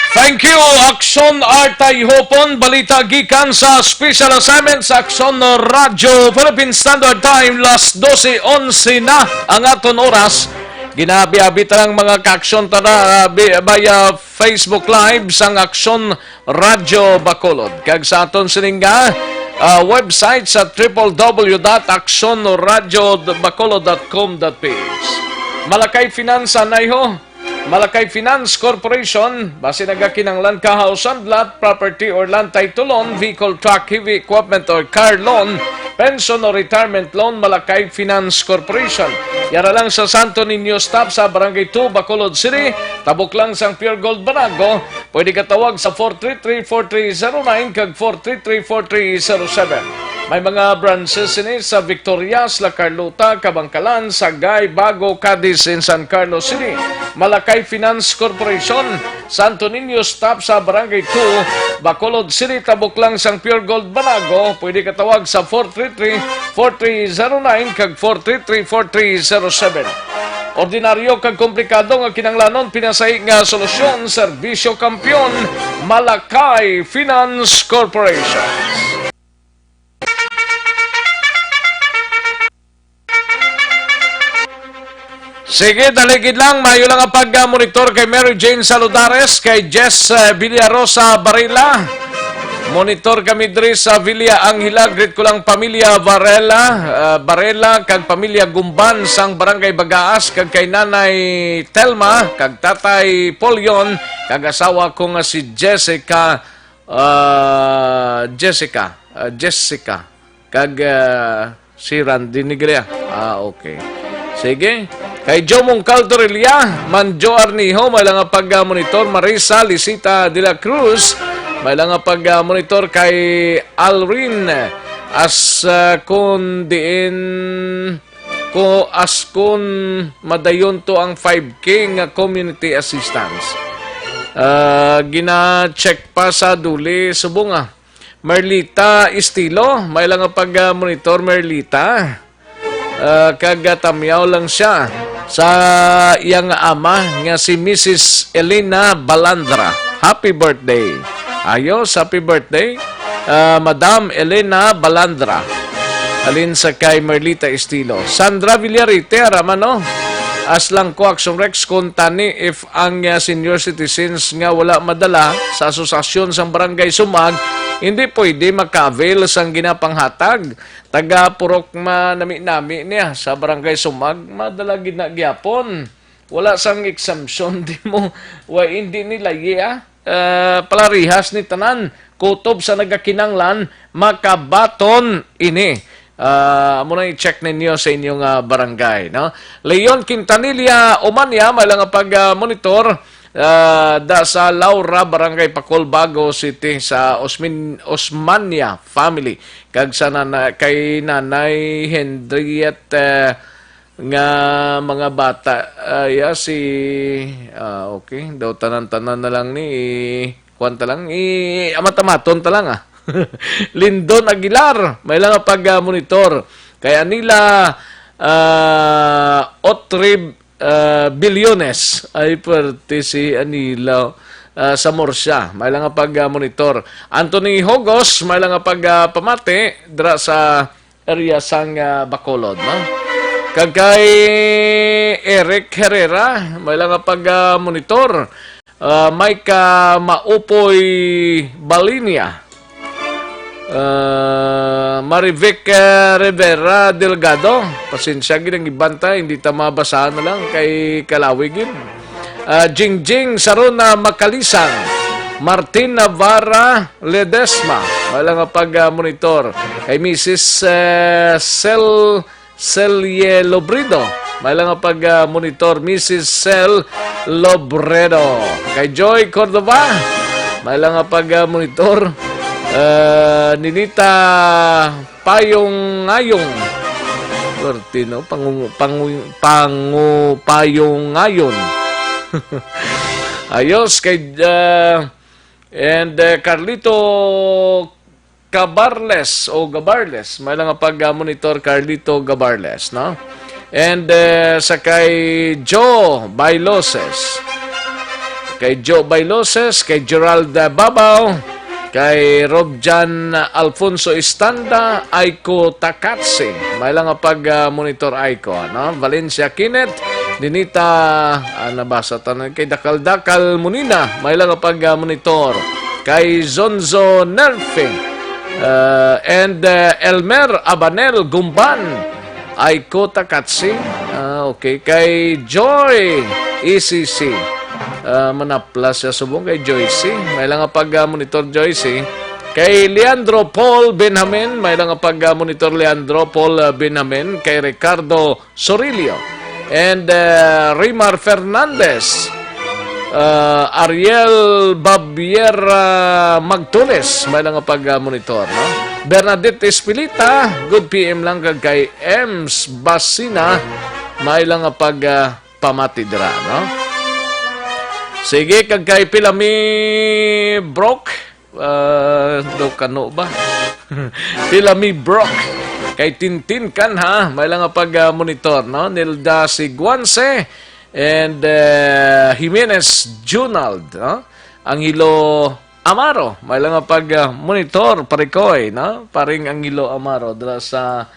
Thank you, Aksyon Artay Hopon. Balita gikan sa Special Assignment sa Aksyon Radio Philippine Standard Time. Las 12:11 na ang aton oras. Ginabi-abita ng mga ka-aksyon via Facebook Live sang Aksyon Radio Bacolod. Kag sa aton sininga website sa www.actionradiobacolod.com.ph. Malakay Finansa na Malakay Finance Corporation, base nagakinanglan kahausan, lot, property or land titulon, vehicle, truck, heavy equipment or car loan, pension or retirement loan, Malakay Finance Corporation. Yara lang sa Santo Niño Stop sa Barangay 2, Bacolod City. Tabok lang sang Pure Gold Banago. Pwede ka tawag sa 433-4309 kag 433-4307. May mga branches ini sa Victorias, La Carlota, Cabangcalan, Sagay, Bago, Cadiz, in San Carlos City. Malakay Finance Corporation, Santo Niño Stop sa Barangay 2, Bacolod City. Tabok lang sang Pure Gold Banago. Pwede ka tawag sa 433-4309 kag 433-4307. Ordinaryo kag komplikado nga kinanglanon, pinasay nga solusyon, serbisyo kampiyon, Malakay Finance Corporation. Sige, daligid lang. Mayo lang ang pag-monitor kay Mary Jane Saludares, kay Jess Villarosa Barilla. Monitor kami diri sa Villa Anghila. Greet ko lang pamilya Barela, kag pamilya Gumban sang Barangay Bagaas, kag kay Nanay Telma, kag Tatay Polion, kag asawa ko nga si Jessica, kag si Randy Nigria. Okay. Sige. Kay Jomong Caldorelia, Manjo Arniho, may lang pag-monitor. Marisa Lisita de la Cruz, may lang pag-monitor. Kay Alrin kun madayon to ang 5K nga community assistance. Gina-check pa sa duli subunga. Merlita Estilo, may lang pag-monitor. Merlita, kagatamyaw lang siya sa iyang ama nga si Mrs. Elena Balandra. Happy birthday. Ayos, happy birthday. Madam Elena Balandra. Alin sa kay Merlita Estilo. Sandra Villarite, Ramano. Aslang ko Action Rex kung tani if ang senior citizens nga wala madala sa asosasyon sa barangay Sumag, hindi pwede maka-avail sang ginapanghatag. Taga purok nami niya sa barangay Sumag, madala ginagyapon. Wala sang exemption, di mo, hindi nila palarihas ni tanan. Kutob sa nagakinanglan, makabaton ini. Muna i-check ninyo sa inyong barangay. No? Leon Quintanilla, Umanya, may lang pag-monitor da sa Laura, Barangay Pacol, Bago City, sa Osmania family. Kag sa kay Nanay Henriette nga mga bata. Okay, daw tanan-tanan na lang ni kwanta lang, amatamaton ta lang Lindon Aguilar, may lang pag-monitor. Kaya nila Otrib Bilyones ay parte si Anila sa Morsya. May lang pag-monitor. Anthony Hogos, may lang pag-pamate dra sa area sang Bacolod. No? Kagkay Eric Herrera, may lang pag-monitor. May ka Maupoy Balinia. Marivic Rivera Delgado, pasensya ginang ibanta, hindi ta mabasahan na lang kay Kalawigin. Jingjing Saruna Makalisang, Martin Navarra Ledesma, wala nga pag-monitor. Kay Mrs. Celie Lobrido, may lang nga pag-monitor. Mrs. Cel Lobredo. Kay Joy Cordova, may lang nga pag-monitor. Ninita Payong-ngayong Bertino Payong-ngayon ayos kay and Carlito Gabarles may lang pag-monitor Carlito Gabarles, no? And sa kay Joe Bailoses, kay Gerald Babaw, kay Robjan Alfonso Istanda, Aiko Takatsi, may lang pag-monitor Aiko, no? Valencia Kinet, Dinita, nabasa tanan, kay Dakal Munina, may lang pag-monitor, kay Zonzo Nerfe, and Elmer Abanel Gumban, Aiko Takatsi, okay, kay Joy ECC, manaplas siya subong kay Joyce. May lang pag-monitor Joyce. Kay Leandro Paul Benjamin, may lang pag-monitor Leandro Paul Benjamin. Kay Ricardo Sorilio. And Rimar Fernandez. Ariel Babiera Magtules, may lang pag-monitor. No? Bernadette Espilita, good PM lang kay Ems Basina, may lang pag-pamatidra. No? Sige, kag kay Pilami Brock. Do kano ba? Pilami Brock. Kay Tintin kan ha. May lang pag-monitor, no? Nilda Siguanse and Jimenez Junald, no? Angelo Amaro. May lang pag-monitor, parikoy, no? Paring Angelo Amaro dala sa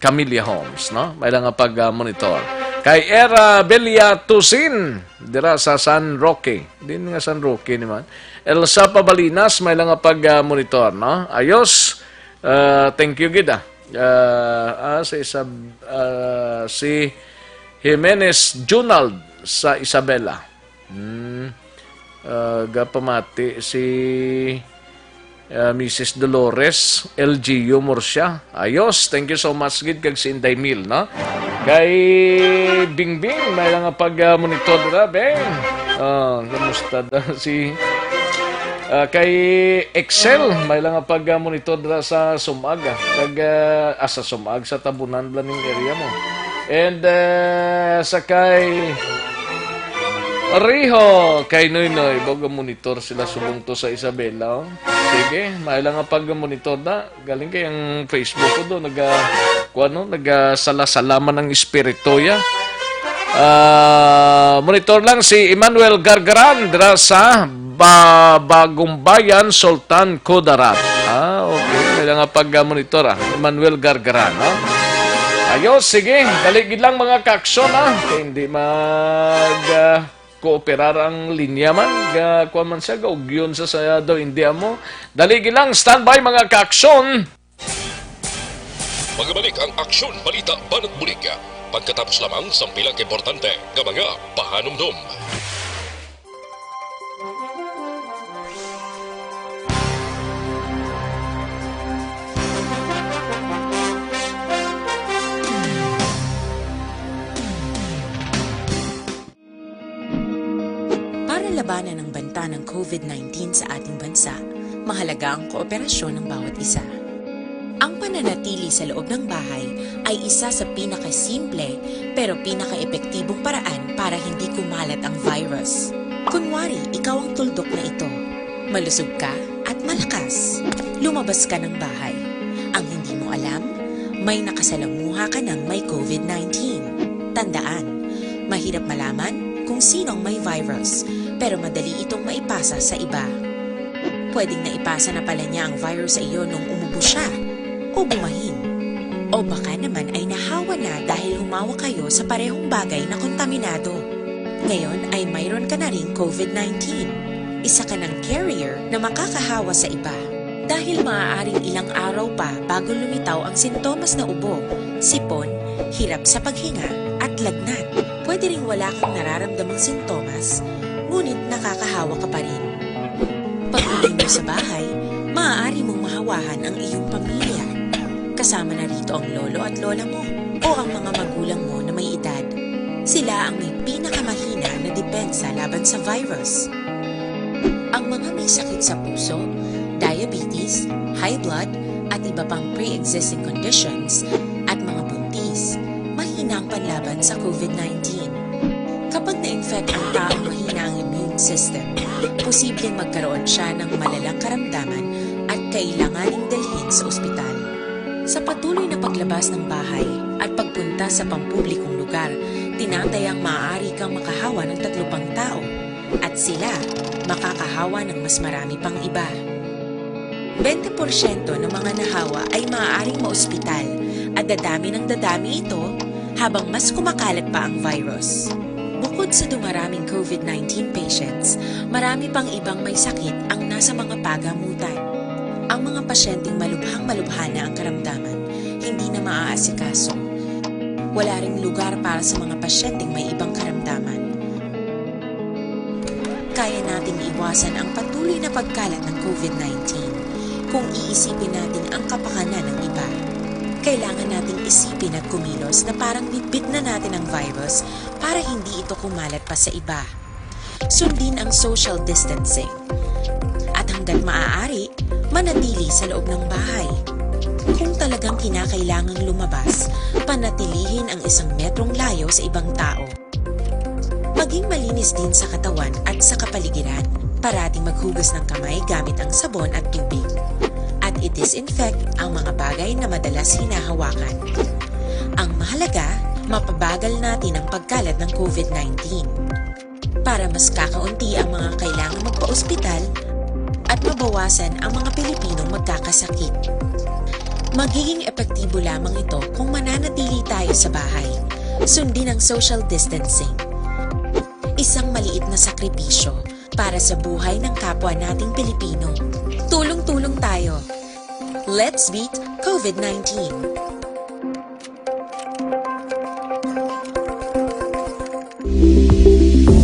Camellia Homes, no? May lang pag-monitor. Kay Era Belia Tusin, dira sa San Roque. Din nga San Roque naman. Elsa Pabalinas, may lang pag-monitor, no? Ayos. Thank you, Gida. Si Jimenez Junald sa Isabela. Gapamati si Mrs. Dolores LGU Murcia. Ayos. Thank you so much, Gid, kag si Inday Mil, no? Kay Bingbing, may lang pag-monitor na, Beng. Kamusta da si... kay Excel, may lang pag-monitor na sa Sumaga. Sa Sumag, sa Tabunan, Blaning area mo. And sa kay... Riho, kay Noynoy, baga monitor sila subong to sa Isabela. Oh. Sige, may lang pag-monitor na. Galing kayang Facebook ko doon, nagasala-salaman ng espirituya. Monitor lang si Emmanuel Gargaran dira sa Bagong Bayan, Sultan Kudarat. Okay. Kaya nga pag-monitor, Emmanuel Gargaran. Ayos, sige. Daligid lang mga kaaksyon, kaya hindi kooperar ang linya man. Kuha man siya, gaugyon sa sayado, hindi mo. Daligid lang, standby mga kaaksyon. Magbalik ang Aksyon Balita Banat Bulika. Pagkatapos lamang sa pilang importante ng mga pahanumdum. Para labanan ang banta ng COVID-19 sa ating bansa, mahalaga ang kooperasyon ng bawat isa. Ang pananatili sa loob ng bahay ay isa sa pinakasimple pero pinaka-epektibong paraan para hindi kumalat ang virus. Kunwari, ikaw ang tuldok na ito. Malusog ka at malakas. Lumabas ka ng bahay. Ang hindi mo alam, may nakasalamuha ka ng may COVID-19. Tandaan, mahirap malaman kung sinong may virus, pero madali itong maipasa sa iba. Pwedeng naipasa na pala niya ang virus sa iyo nung umubo siya, o bumahin. O baka naman ay nahawa na dahil humawa kayo sa parehong bagay na kontaminado. Ngayon ay mayroon ka na ring COVID-19. Isa ka ng carrier na makakahawa sa iba. Dahil maaaring ilang araw pa bago lumitaw ang sintomas na ubo, sipon, hirap sa paghinga at lagnat. Pwede ring wala kang nararamdamang sintomas, ngunit nakakahawa ka pa rin. Pag-uwi mo sa bahay, maaari mong mahawahan ang iyong pamilya. Kasama na rito ang lolo at lola mo o ang mga magulang mo na may edad. Sila ang may pinakamahina na depensa laban sa virus. Ang mga may sakit sa puso, diabetes, high blood, at iba pang pre-existing conditions, at mga buntis, mahina ang panlaban sa COVID-19. Kapag na-infect ang taong mahina ang immune system, posibleng magkaroon siya ng malalang karamdaman at kailanganing dalhin sa ospital. Sa patuloy na paglabas ng bahay at pagpunta sa pampublikong lugar, tinatayang maaari kang makahawa ng 3 pang tao at sila makakahawa ng mas marami pang iba. 20% ng mga nahawa ay maaaring maospital at dadami ng dadami ito habang mas kumakalat pa ang virus. Bukod sa dumaraming COVID-19 patients, marami pang ibang may sakit ang nasa mga pagamutan. Ang mga pasyenteng malubhang-malubha na ang karamdaman, hindi na maaasikaso. Wala ring lugar para sa mga pasyenteng may ibang karamdaman. Kaya nating iwasan ang patuloy na pagkalat ng COVID-19 kung iisipin natin ang kapakanan ng iba. Kailangan nating isipin at kumilos na parang bitbit na natin ang virus para hindi ito kumalat pa sa iba. Sundin ang social distancing. At hanggat maaari, manatili sa loob ng bahay. Kung talagang kinakailangang lumabas, panatilihin ang 1 metrong layo sa ibang tao. Maging malinis din sa katawan at sa kapaligiran. Parating maghugas ng kamay gamit ang sabon at tubig. At i-disinfect ang mga bagay na madalas hinahawakan. Ang mahalaga, mapabagal natin ang pagkalat ng COVID-19. Para mas kakaunti ang mga kailangang magpa-ospital at mabawasan ang mga Pilipinong magkakasakit. Magiging epektibo lamang ito kung mananatili tayo sa bahay. Sundin ang social distancing. Isang maliit na sakripisyo para sa buhay ng kapwa nating Pilipino. Tulong-tulong tayo. Let's beat COVID-19.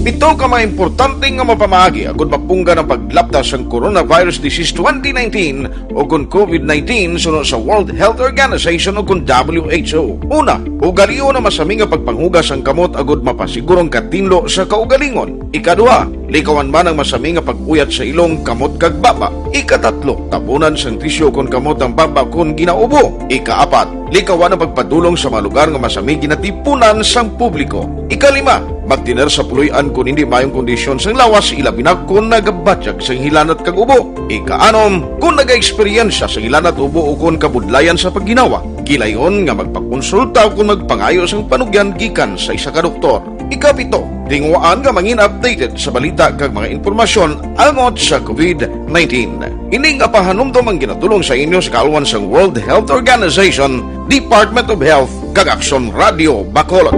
Ito ka mga importante nga mapamagi agud mapungga ng paglaptas ang Coronavirus Disease 2019 o kung COVID-19 sunod sa World Health Organization o kung WHO. Una, ugaliyo na masami nga pagpanghugas ang kamot agud mapasigurong katinlo sa kaugalingon. Ikaduha, likawan man ang masami nga pag-uyat sa ilong kamot kag baba. Ikatatlo, tabunan sang tisyo kung kamot ang baba kung ginaubo. Ikaapat, likawan ang pagpadulong sa mga lugar nga masami ginatipunan sang publiko. Ikalima, magtiner sa puloy-an kung hindi mayong kondisyon sang lawas, ilabi na kung nagabatyag sang hilanat kag ubo. Ikaanom, kung naga-eksperyensya sang hilanat ubo o kung kabudlayan sa pagginawa. Gilayon nga magpakonsulta o kung magpangayo sang panugyan gikan sa isa ka doktor. Ikapito, tingwaan nga mangin updated sa balita kag mga impormasyon angot sa COVID-19. Ining apahanumdom ang ginatulong sa inyo sa kaalwan sang World Health Organization, Department of Health kag Aksyon Radio Bacolod.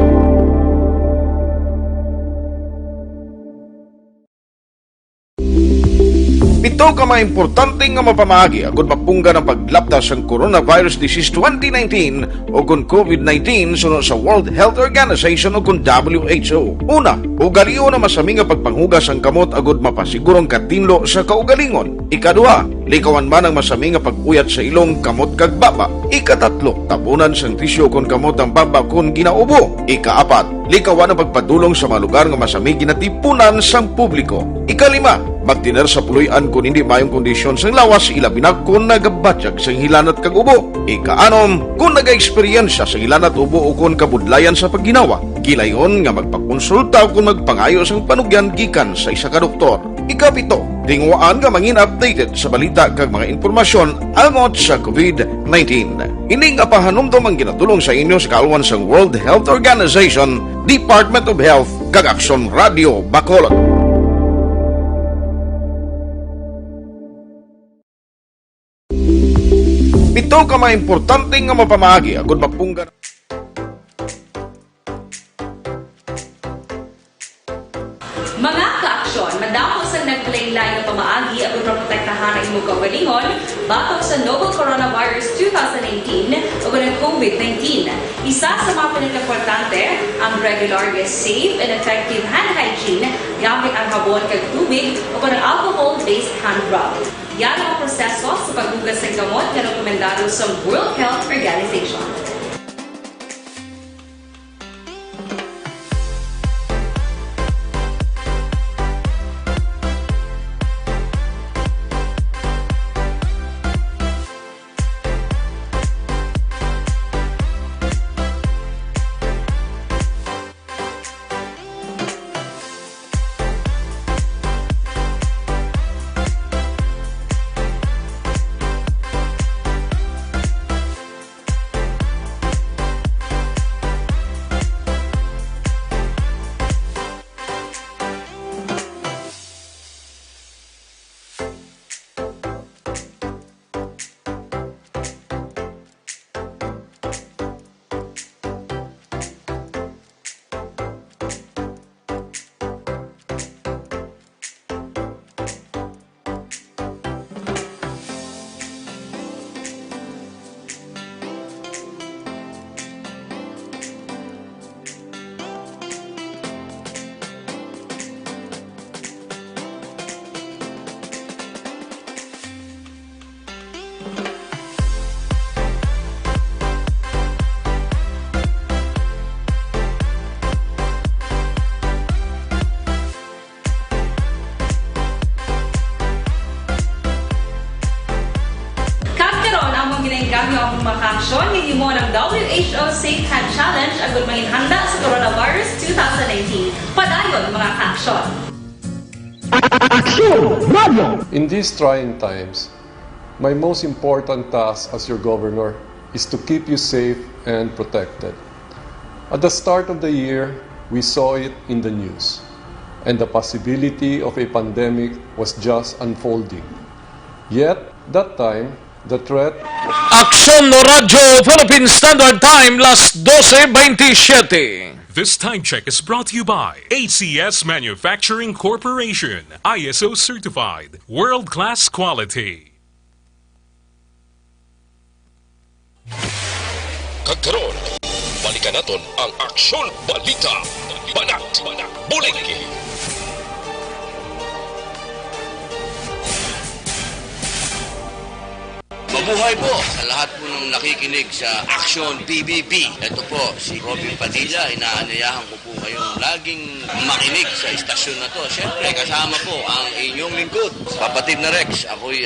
Pito ka mga importante nga mapamagi agud mapungga ng paglaptas ang Coronavirus Disease 2019 o kung COVID-19 sunod sa World Health Organization o kung WHO. Una, ugaliyo na masami nga pagpanghugas ang kamot agud mapasigurong katinlo sa kaugalingon. Ikaduha, likawan man ang masami nga pag-uyat sa ilong kamot kag baba. Ikatatlo, tapunan sang tisyo kon kamot ang baba kung ginaubo. Ikaapat, likawan ang pagpadulong sa mga lugar nga masami ginatipunan sang publiko. Ikalima, magtiner sa puluyan kung hindi mayong kondisyon sang lawas ilabi na kung nagabatyag sang hilanat kag ubo. Ikaanom, kung nag-eksperyensya sa hilanat ubo o kung kabudlayan sa pagginawa. Gilayon nga magpakonsulta o kung magpangayo sang panugyan gikan sa isa ka doktor. Ikapito, tingwaan nga mangin updated sa balita kag mga impormasyon angot sa COVID-19. Ining apahanumdom ang ginatulong sa inyo sa kaalwan sang World Health Organization, Department of Health kag Aksyon Radio Bacolod. Pito ka mga importante nga mapamagi agud mapunggan. Mga ka-aksyon, madamo sa naglaylay nga pamaagi at protektahan ang imong kaugalingon batok sa novel coronavirus 2018 o ng COVID-19. Isa sa mga pinaka-importante ang regular, safe, and effective hand hygiene gamit ang habon kag tubig o ng alcohol-based hand rub. Yan ang proseso sa paghugas ng gamot na rekomendado sa World Health Organization. Kami ang makaksyon ng imo ng WHO Safe Hand Challenge agad maging handa sa Coronavirus 2019. Padayon mga kaaksyon! In these trying times, my most important task as your governor is to keep you safe and protected. At the start of the year, we saw it in the news, and the possibility of a pandemic was just unfolding. Yet, that time, the threat... Aksyon Radio Philippine Standard Time, las 12:27. This time check is brought to you by ACS Manufacturing Corporation, ISO certified, world-class quality. Kagkaroon, balikan naton ang Aksyon Balita. Banat, Buliki. Mabuhay po sa lahat po ng nakikinig sa Aksyon PBB. Ito po, si Robin Padilla. Inaanyayahan ko po kayong laging makinig sa istasyon na to. Siyempre, kasama po ang inyong lingkod. Kapatid na Rex, ako'y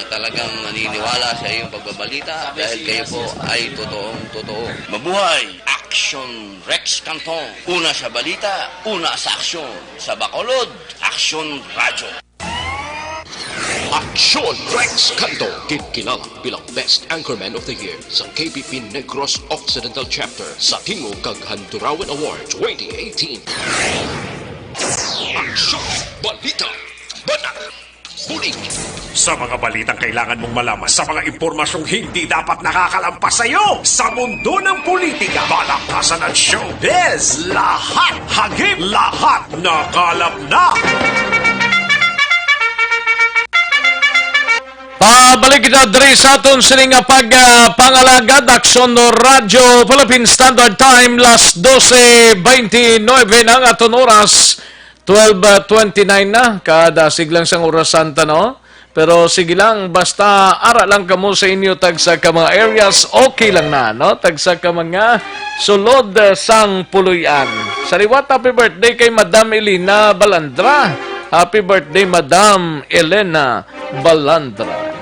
talagang naniniwala sa iyong pagbabalita dahil kayo po ay totoong-totoo. Mabuhay! Aksyon Rex Canton. Una sa balita, una sa aksyon. Sa Bacolod, Aksyon Radio. Aksyon Rex Canto, kilala bilang Best Anchorman of the Year sa KBP Negros Occidental Chapter sa Tingog kag Handurawan Award 2018. Aksyon, balita, banat, pulig. Sa mga balitang kailangan mong malaman, sa mga impormasyong hindi dapat nakakalampas sa iyo, sa mundo ng politika, balakasan at showbiz, lahat hagip, lahat nakalap na. Pabalik kita diri sa aton sining pangalagad Aksyon Radio Philippine Standard Time las 12:29 ng aton oras 12:29 na kada siglang sang orasan no. Pero sige lang basta ara lang kamo sa inyo tagsa ka mga areas okay lang na no tagsa ka mga sulod sang puluyan. Sariwat happy birthday kay Madam Elena Balandra. Happy birthday Madam Elena Balandra.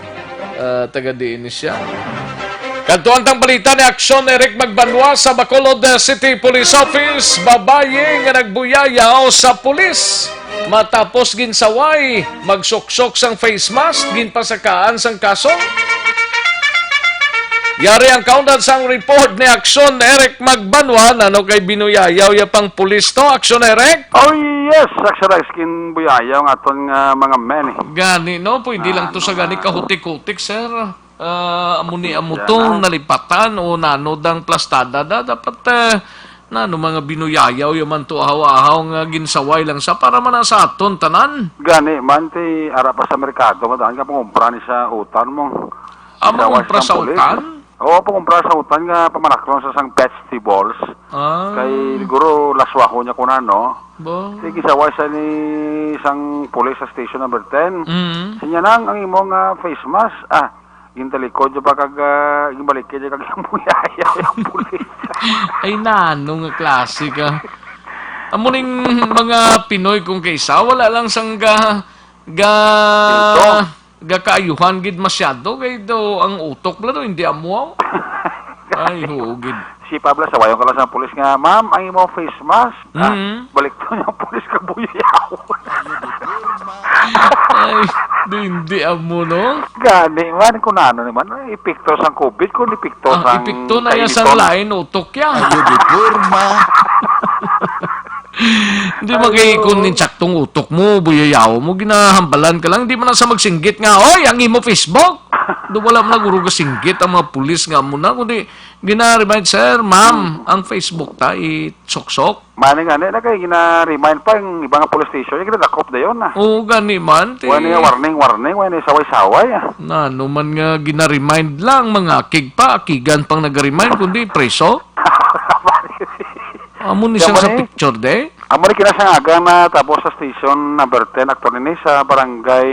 Taga diin siya. Kantuan tang balita ni Aksyon Eric Magbanwa sa Bacolod City Police Office. Babaye nga nagbuyayaw sa pulis. Matapos ginsaway, magsuksok sang face mask, ginpasakaan sang kaso. Yari ang countdown sang report ni Aksyon Eric Magbanwa nano kay binuyayaw ya pang pulis to. Aksyon Eric? Oh yes, Aksyon Eric kin buyayaw nga atong mga men. Gani no, pwede lang to sa gani kahutik-hutik sir. Amuni amutong nalipatan o nanodang plastada da dapat nano mga binuyayaw yaman to ahaw-ahaw nga ginsaway lang sa para man sa aton tanan. Gani man ti ara pa sa merkado madaan ka pangumpra ni sa utan mo. Mangumpra sa utan? Oo, pangumpra sa utan nga pamanakron sa sang vegetables. Kay siguro laswaho niya kunan no. Sige saway sa ni isang pulis sa station number 10. Sinya nang ang imong face mask. Gintalikod yung pa kag gibalik kay kag yung buyayaw yung pulis. Ay nano nga klase ka. Amuning mga Pinoy kung kaysa wala lang sang kaayuhan gid masyado kay do ang utok bla do hindi amuaw. Ay hugid. Si Pablo sawayon ka lang sa pulis nga, ma'am, ang imong face mask. Balik to yung pulis kag buyayaw. Ay, hindi amo no. Gani man kun ano naman epekto sang COVID kun epekto sang epekto na ya sang lain utok ya. Ayo di forma. Hindi magkikon ni saktong utok mo, buyayaw mo, ginahambalan ka lang, hindi mo na sa magsinggit nga, oy, ang imo Facebook! Doon wala mo na guro kasinggit ang mga pulis nga muna, kundi gina-remind, sir, ma'am, ang Facebook ta, itsok-sok. Mani nga, na kayo gina-remind pa yung ibang police station, yung ginadakop na yun. Oo, gani man. Wala warning, wala saway-saway. Ano man nga gina-remind lang, mga akig pa, akigan pang nag-remind, kundi preso. Amo ni sa picture de? Amo ni kinasangaga na tabo sa station number 10 aktor ni sa barangay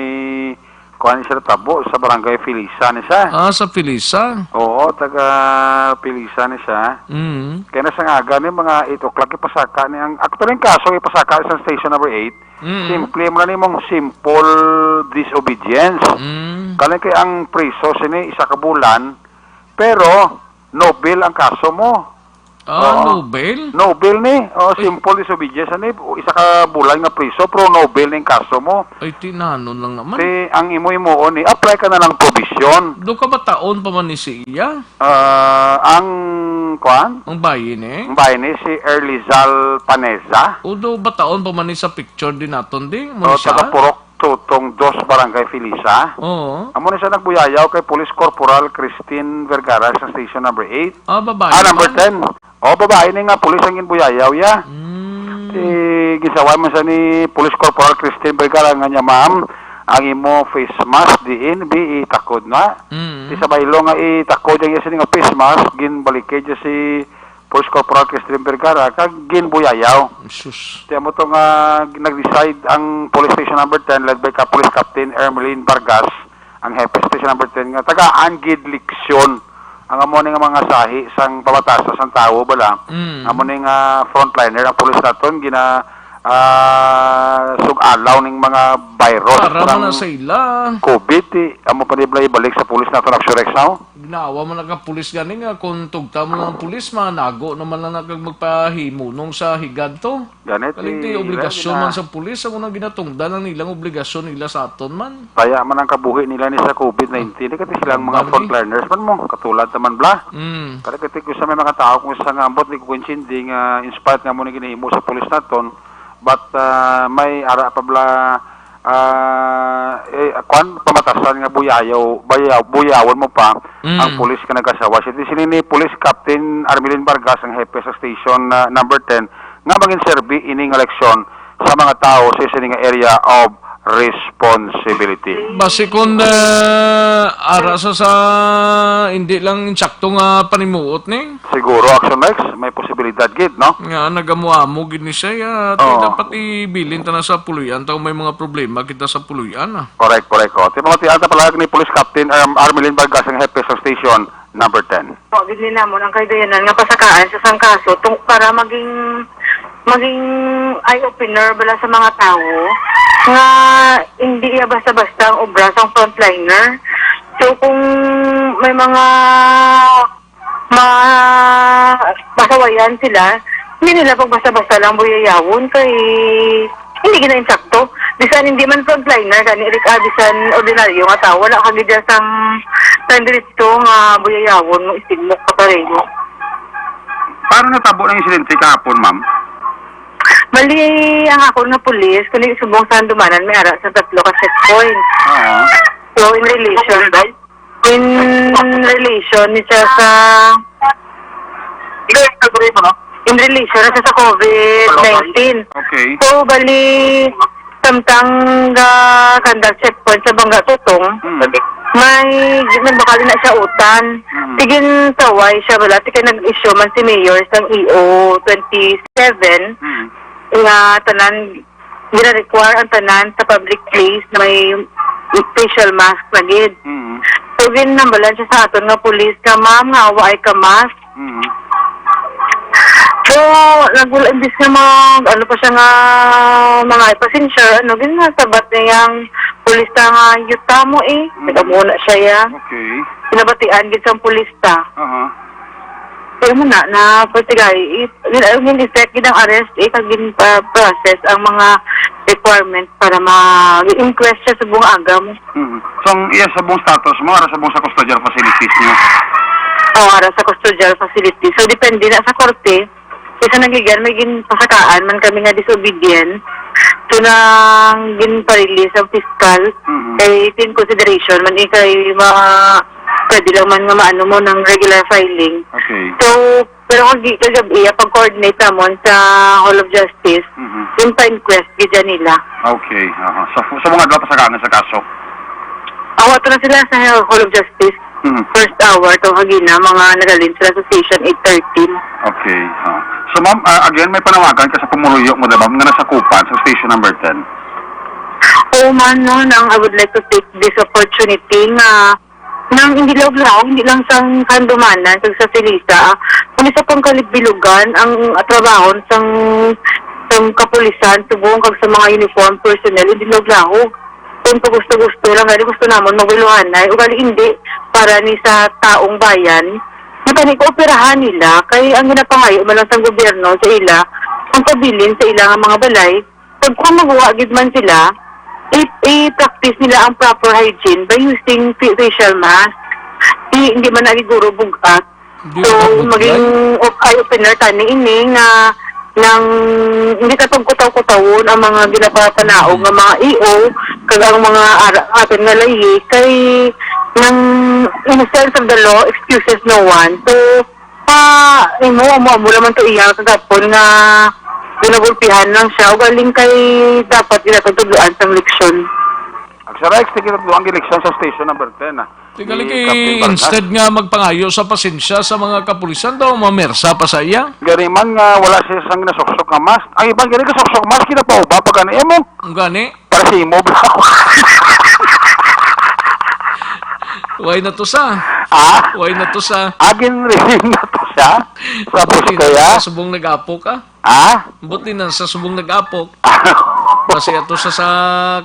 kuan siya tabo sa barangay Felisa ni siya. Sa Felisa? Oo, taga Felisa ni siya. Kaya nasangaga ni mga 8 o'clock ipasaka ni ang aktor ng kaso ipasaka sa station number 8. Simple mo na ni mong simple disobedience. Kaya kay ang preso sini isa ka bulan pero Nobel ang kaso mo. Nobel? Nobel ni. Simple disobedience ni. Isa ka bulan nga priso, pero Nobel ni kaso mo. Ay, tinanon lang naman. Ang imo-imo ni, apply ka na ng provision. Do ka ba taon pa man ni siya? Ang, kuan? Ang bayin eh? Ang bayin ni, si Erlizal Paneza. O do ba taon pa man ni sa picture din naton din? Taga Purok Tutong 2 Barangay Felisa. Oo. Amo ni siya nagbuyayaw kay Police Corporal Christine Vergara sa station number 8. Babae. Number 10. Babae ni nga pulis ang ginbuyayaw ya. Gisaway mo sa ni Police Corporal Christine Vergara nga niya, ma'am, ang imo face mask diin itakod na. Ti sa baylo nga itakod yang isa nga face mask ginbalikay siya si Police Corporal Christine Vergara kag ginbuyayaw. Sus. Tiyan mo to nga nag-decide ang Police Station number 10 led by Police Captain Ermeline Vargas, ang hepe Station number 10 nga taga Angid Liksyon. Ang amo ni nga mga sahi sang pabatasa sang tao bala. Amo ni nga frontliner ang pulis naton sug-alaw ning mga virus. Para man na sa ila. COVID, amo pa nila ibalik sa pulis na ito nagsureksaw? Ginawa mo na ka pulis gani nga kung tugta mo ng pulis, manago naman lang magpahimo nung sa higad to. Ganit. Kaligti, obligasyon man sa pulis. Ang unang ginatungdan ang nilang obligasyon nila sa aton man. Kaya man ang kabuhi nila ni sa COVID-19. Kasi silang mga frontliners man mo. Katulad naman bla. Kada kati ko sa may mga tao kung sa ngambot, di ko kunsindi nga inspired nga mo na ginihimo sa pulis naton. But may ara pa bla pamatasan nga buyawon mo pa ang pulis ka nagasawa. Sini ni Police Captain Armelin Vargas ang hepe sa station number 10 nga maging serbi ining eleksyon sa mga tao sa sining area of responsibility. Base kung ara sa hindi lang insakto nga panimuot ni. Siguro Action Lex may posibilidad gid, no? Nga nagamuamo gid ni siya. Dapat ibilin ta na sa puluyan taw may mga problema kita sa puluyan. Correct. Ti mga tianta palag ni Police Captain Armelin Vargas ang hepe sa station number 10. Bigli namon ang kaydayanan nga pasakaan sa sang kaso para maging eye-opener bala sa mga tao nga hindi basta-basta ang obra sa frontliner. So kung may mga masawayan sila, hindi nila pag basta-basta lang buyayawon kay hindi gina-insakto. Bisan hindi man frontliner, kani bisan ordinaryo nga tao, wala kagid sang diretso nga buyayawon mo istigmok ka pareho. Paano natabo ng insidente kahapon, ma'am? Mali ang ako na pulis, kung subong sa Andumanan, may ara sa 3 ka checkpoint. So, in relation niya sa COVID-19. Okay. So, bali, samtang kandag checkpoint sa Bangga Tutong, may bakali na siya utan. Tigin saway siya bala, tigin nag-issue man si Mayor sa EO 27, nga tanan gina-require ang tanan sa public place na may facial mask na gid. So ginambalan siya sa aton nga pulis ka, ma'am, nga awa ay ka mask. So imbis na pa siya nga mga passenger, ginasabat niyang pulis ta nga yuta mo nagamuna siya ya. Okay. Pinabatian gid sa pulis ta. Pero na patigay, yung effect gid ang arrest, kag process ang mga requirements para ma-inquest siya sa buong agam. So, iya sa buong status mo, ara sa buong sa custodial facilities niyo? Ara sa custodial facilities. So, depende na sa korte. Isa nagigan, may ginpasakaan man kami nga disobedient. So, nang ginparelease ang fiscal, kay in consideration, man ikay pwede lang man nga maano mo ng regular filing. Okay. So, pero kagabi, pag-coordinate namon sa Hall of Justice, yung pa-inquest gidya nila. Okay. So mga dapat pasakangan sa kaso? Awato na sila sa Hall of Justice. First hour, to hagina, mga nagalin sila sa station 813. Okay. So ma'am, again, may panawagan ka sa pumuluyo mo, diba? Nga nasa Kupan, sa station number 10. Oo man, no, I would like to take this opportunity nga nang hindi lang sa Kandumanan, sa Silisa, kung isa pang kalibbilugan ang trabahon sa kapulisan, tubong kag sa mga uniform personnel, hindi laglaw. Kung gusto lang, gusto namon magwiluhanay, ugali hindi, para ni sa taong bayan, matani ko operahan nila, kay ang ginapangayo man lang sa gobyerno sa ila, ang pabilin sa ila nga mga balay, pag kung magwagid man sila, i-practice nila ang proper hygiene by using facial mask. Hindi man nagiguro bugat. So, maging eye-opener tani ini nga nang hindi katong kutaw-kutawon ang mga ginapatanaog nga mga EO kag ang mga atin nga layi kay nang in the sense of the law, excuses no one. So, mo naman to iya kagapon nga ginagulpihan lang siya o galing kay dapat ginatutuluan sa leksyon. Sa Rex, ginatuluan ang eleksyon sa station number 10. Tigali instead nga magpangayo sa pasensya sa mga kapulisan daw, mamersa pa sa iya. Gani man nga wala siya sang nasuksok nga mask. Ang ibang gani kasuksok mask, kinapauba pa gani. Mo? Gani? Para si Imo. Why na to sa? Why na to sa? Agin rin na to siya. Tapos kaya? Subong nag-apo ka? Ha? Buti na sa subong nag-apok. Kasi ato sa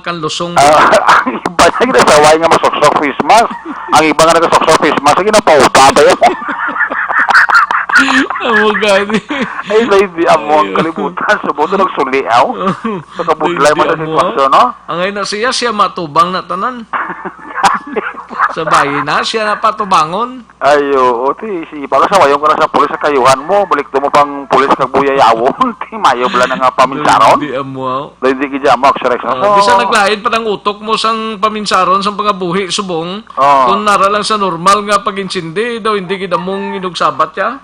kanlusong. Ang iba na ginasaway nga masoksok face mask. Ang iba nga nagasoksok face mask, ang ginapaupa ba yun? Amo gani. Ay, lady, amo ang kalibutan. Subuto nagsuliaw. Sa kabudlay mo na sitwasyon, no? Ang ngayon na siya matubang na tanan. Sa bayi na, siya na patubangon. Ay, oo, ti. Si Ibaga sa wayong ka na sa pulis sa kayuhan mo. Balik mo pang pulis kag buyayawon. Ti, mayo bala na nga paminsaron. Hindi amo. Hindi gidya mo, Rex. Bisa naglain pa ng utok mo sang paminsaron sang pangabuhi subong. Oh. Kung nara lang sa normal nga pag-insindi, daw hindi kita mong inugsabat ya.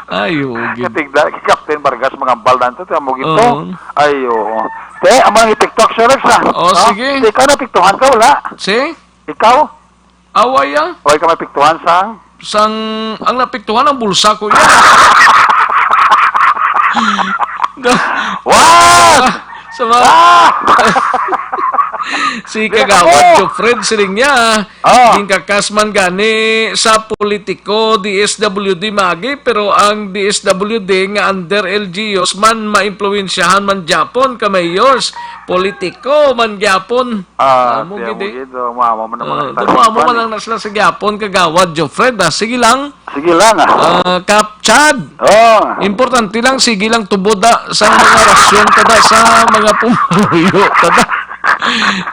Ayo, Katigda, ki Captain Vargas mga baldan to, mo gito. Oo. Ayo. Te, amang i-TikTok si Rex, ha? Oh, sige. Ikaw na piktuhan ka, wala? Si? Ikaw? Away ya? Huwag ka may piktuhan sang? Ang napiktuhan ang bulsa ko yan. What? Sa mga... Si Kagawad Jofred siling niya. Ginkakasman gani sa politiko DSWD magi, pero ang DSWD nga under LGUs man maimpluwensyahan man Japon ka mayors. Politiko man Japon. Amo gidi. Mama mo naman. Dumamo man lang na sila sa Japon, Kagawad Jofred. Sige lang. Sige lang, Kapchad. Importante lang, sige lang tuboda sa mga rasyon kada sa mga pumuyo kada.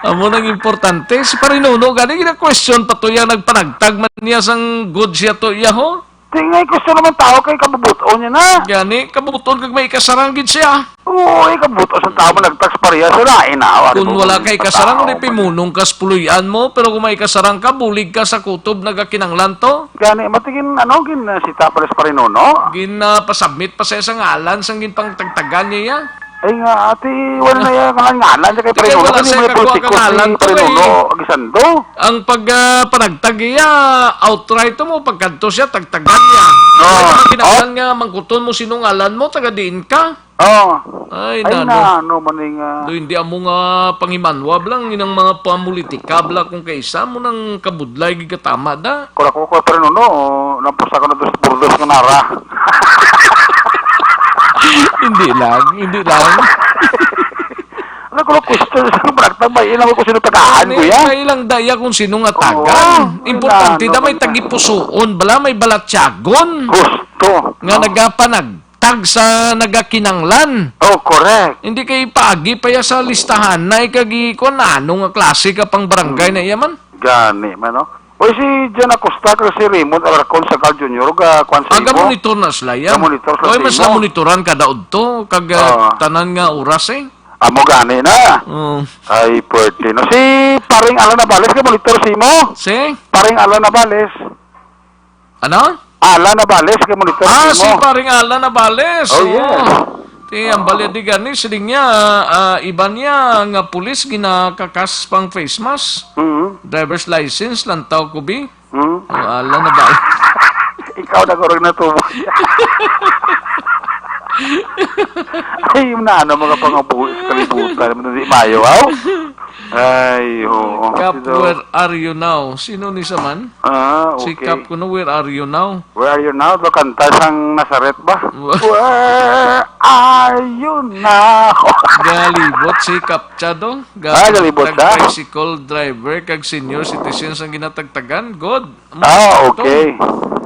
Amo nang importante si Parinuno gani gina-question pa to ya nagpanagtag man niya sang good siya to iya ho. Tingay question naman tao kay kabubuton niya na. Gani kabubuton kag may kasarang gid siya. Oo, kabubuton sa tao nagtax pareha sa lain na. Kung wala kay kasarang uri pimunong kas puluyan mo, pero kung may kasarang ka bulig ka sa kutob nagakinanglan to. Gani matigin gin sita pa sa Parinuno. Pasubmit pa sa isang ngalan sang ginpangtagtagan niya. Ay nga, ati, wala na yan ngalan kay Parinuno. Kasi may politiko si Parinuno, agisando. Ang pagpanagtag iya, outright mo, pagkanto siya, tagtagan niya. Kinakailan nga, mangkuton mo sinong ngalan mo, taga-diin ka. Ay, nano. Maning... hindi amo nga pangimanwab lang, inang mga pamulitika, bla kung kaisa mo ng kabudlay, gigatama da. Kura ko Parinuno, nampusa ko na dos burdos ng nara. Hindi lang. Ano ko question sa bragtag ba ilang ko sino tagaan ko ya? May ilang daya kung sino nga tagan. Importante da may tagipusoon, bala may balatyagon. Gusto. Nga nagapanagtag sa nagakinanglan. Oh, correct. Hindi kay paagi pa ya sa listahan na ikagi ko na nga klase ka pang barangay na yaman. Gani man no. Oy si Jan Acosta kag si Raymond Alarcon sa Carl Jr. ga kwan sa Aga monitor na sila yan. Oy mas na monitoran kada udto kag tanan nga oras eh. Amo gani na. Ay pwede no. Si paring Alan Navales ka monitor si mo? Si? Paring Alan Navales. Ano? Alan Navales ka monitor si mo. Si paring Alan Navales. Oh yeah. Ang balya di gani siling niya iba niya nga pulis ginakakas pang face mask. Driver's license lang tao ko bi. Alan Navales. Ikaw na korog na tumo. Ay, yung na mga pangabuhi sa kalibutan. Di mayo, Ay, oo. Kap, where are you now? Sino ni Saman? Okay. Si Kap ko na, where are you now? Where are you now? Do kanta sang Nazaret ba? Where are you now? Galibot si Kap Chado. Galibot sa? Tricycle driver kag senior citizens ang ginatagtagan. God. Okay.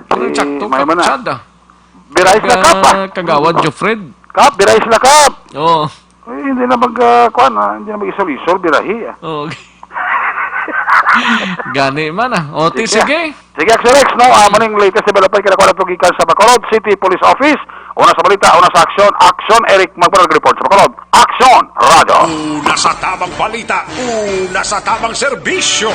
Pero sakto Kap Chada. Birais na Kap, Kagawad Jofred. Kap, birais na Kap. Oo. Hindi na hindi na mag-isol-isol, birahi. Okay. Gani man sige. Sige, Rex, no? Maning latest development kinakuha na tugikan sa Bacolod City Police Office. Una sa balita, una sa aksyon. Aksyon, Eric Magbarag report sa Bacolod. Aksyon, radyo. Una sa tamang balita, una sa tamang serbisyo.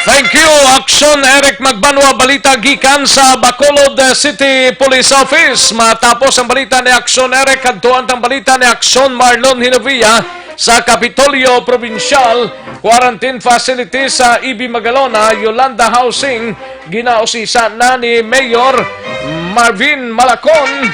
Thank you, Aksyon Eric Magbanwa, balita gikan sa Bacolod City Police Office. Matapos ang balita ni Aksyon Eric, kantuan ang balita ni Aksyon Marlon Hinovia sa Kapitolyo Provincial Quarantine Facility sa EB Magalona, Yolanda Housing. Ginausisa na ni Mayor Marvin Malacon.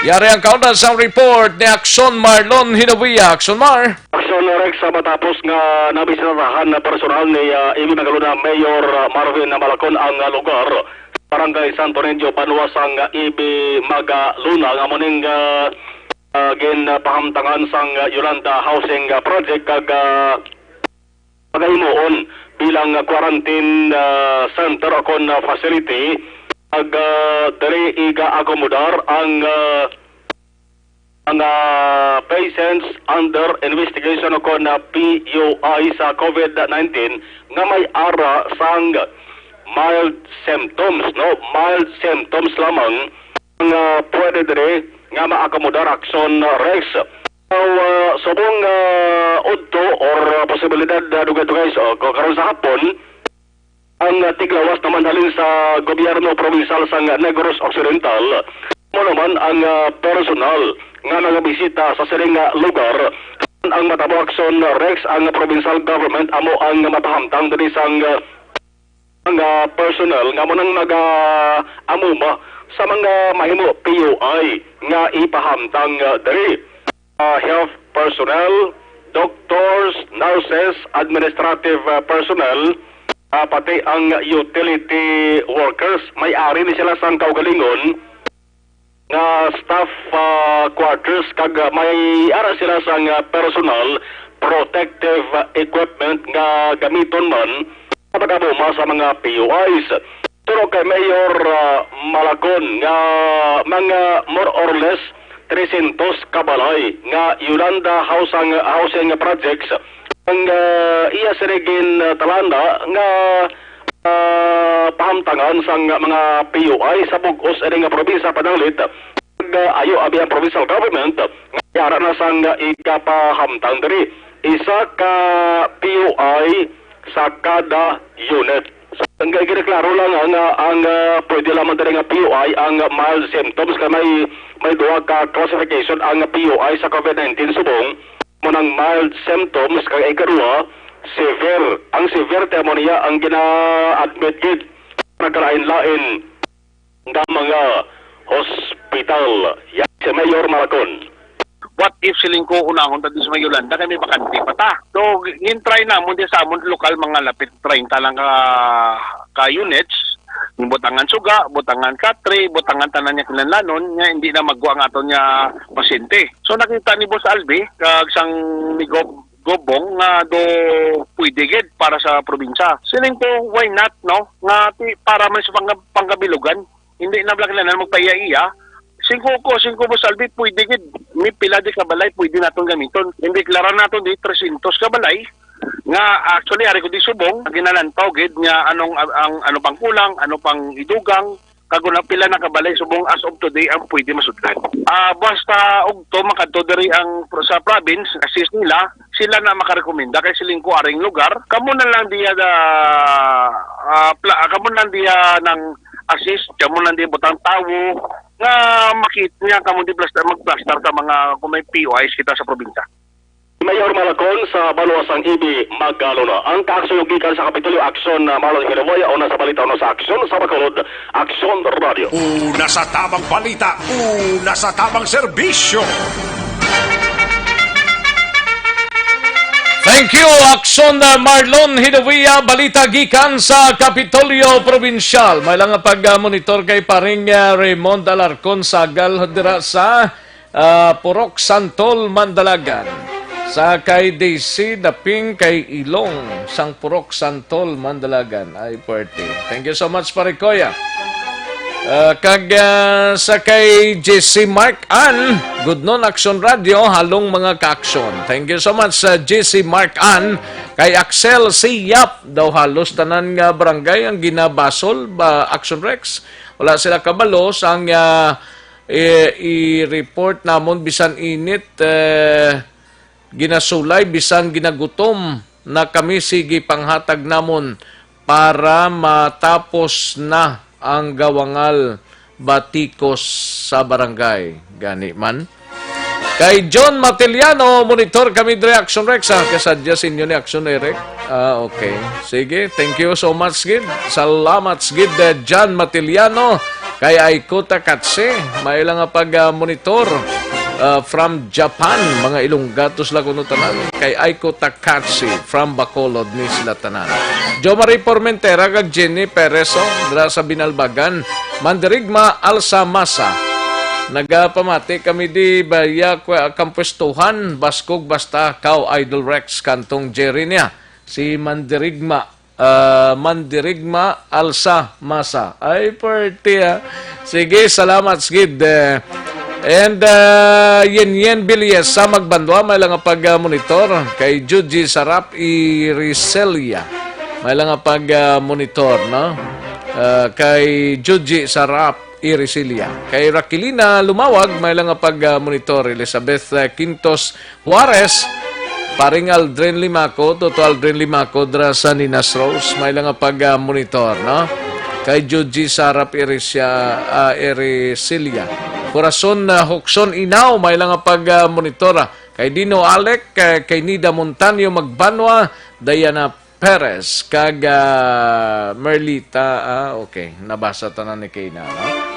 Yari ang kaunang sa report ni Aksyon Marlon Hinovia. Aksyon Mar. Aksyon Eric, Rex, matapos nga nabisitahan na personal ni Ibi Magaluna Mayor Marvin Malacon ang lugar Barangay Santo Niño, panuwasang Ibi Magaluna nga muning pahamtangan sang Yolanda Housing Project kag pagahimuon bilang quarantine center o kon facility ag diri iga akomodar ang patients under investigation o kon PUI sa COVID-19 nga may ara sang mild symptoms, no? Mild symptoms lamang ang pwede diri nga maakomodar action Rex. So, subong udto or posibilidad dugay-dugay karon sa hapon ang tiglawas naman halin sa gobyerno provincial sa Negros Occidental mo naman ang personal nga nagabisita sa siring lugar ang matabo action Rex ang provincial government amo ang mapahamtang diri sang mga personal nga mo nang nag-amuma sa mga mahimo PUI nga ipahamtang diri health personnel, doctors, nurses, administrative personnel, pati ang utility workers. May-ari ni sila sang kaugalingon nga staff quarters kag may ara sila sang personal protective equipment nga gamiton man pagabuma sa mga PUIs. Pero kay Mayor Malacon nga mga more or less 300 kabalay nga Yolanda Housing Projects ang iya sirigin talanda nga pahamtangan sang mga PUI sa bugos nga probinsya Padanglit ayo abi ang provincial government nga ara na sang ikapahamtang diri isa ka PUI sa kada unit. Ang gireklaro lang ang pwede lamang diri nga PUI ang mild symptoms kay may duha ka classification ang PUI sa COVID-19 subong munang mild symptoms kay ikaduha severe. Ang severe mo niya ang gina-admit gid nagkalain-lain nga mga hospital. Yan si Mayor Malacon. What if siling ko unahon tadi sa Yolanda kay may bakante pa ta. So gin-try namon di sa amon lokal mga lapit 30 lang ka units. Butangan suga, butangan katre, butangan tanan niya kinanlanon nga hindi na magwa ang aton niya pasyente. So nakita ni Boss Albi kag sang ni Gobong nga do pwede gid para sa probinsya. Siling ko why not no? Nga para man sa panggabilugan, hindi na blaglanan magpaya-iya. Singko Boss Albi pwede gid may pila di kabalay pwede naton gamiton. Hindi klaran naton di 300 kabalay nga actually ari ko di subong ginalantaw gid nga ano pang kulang, ano pang idugang kaguna pila na kabalay subong as of today ang pwede masudlan. Basta ugto makadto diri ang sa province assist nila sila na makarekomenda kay siling ko aring lugar kamo na lang diya kamo lang diya ng assist kamo lang diya butang tawo nga makita niya kamo di mag-plaster sa mga kung may POIs kita sa probinsya. Mayor Malacon sa Baluasang Ibi Magalona. Ang kaaksyon gikan sa Kapitolyo Aksyon na Malon Hinaboy o nasa balita o sa aksyon sa Bacolod Aksyon Radio. Una sa tamang balita, una sa tamang serbisyo. Thank you, Aksyon Marlon Hidovia, balita gikan sa Kapitolyo Provincial. May lang pag-monitor kay paring Raymond Alarcon sa Galhodira sa Purok Santol, Mandalagan. Sa kay Daisy Daping kay Ilong sang Purok Santol, Mandalagan. Ay, puwerte. Thank you so much, Parikoya. Sa kay JC Mark Ann, good noon, Aksyon Radio, halong mga ka-aksyon. Thank you so much, JC Mark Ann. Kay Axel Siyap, daw halos tanan nga barangay ang ginabasol ba Aksyon Rex. Wala sila kabalos ang i-report namon bisan init ginasulay bisan ginagutom na kami sige panghatag namon para matapos na ang gawangal batikos sa barangay. Gani man. Kay John Matiliano, monitor kami dire Action Rex. Kasadya sa inyo ni Action Eric. Okay. Sige, thank you so much, Gid. Salamat, Gid, John Matiliano. Kay Aiko Takatse, may lang pag-monitor. from Japan, mga Ilonggatos la kuno tanan. Kay Aiko Takashi from Bacolod ni sila tanan. Jo Marie Formentera kag Jenny Perez dra sa Binalbagan. Mandirigma Alsa Masa. Nagapamati kami di baya kampustuhan baskog basta kaw Idol Rex kantong Jerry niya. Si Mandirigma Alsa Masa. Ay, party Sige, salamat, Skid. And Yen Bilies sa Magbandwa, may lang pag-monitor. Kay Juji Sarap Iriselia. May lang pag-monitor, no? Kay Juji Sarap Iriselia. Kay Raquelina Lumawag, may lang pag-monitor. Elizabeth Quintos Juarez, paring Aldrin Limaco, Toto Aldrin Limaco, dra sa Ninas Rose, may lang pag-monitor, no? Kay Juji Sarap Iriselia. Corazon Hokson Inaw, may lang pag-monitor. Kay Dino Alec, kay Nida Montaño Magbanwa, Diana Perez, kag Merlita, okay, nabasa tanan ni Kayna, no?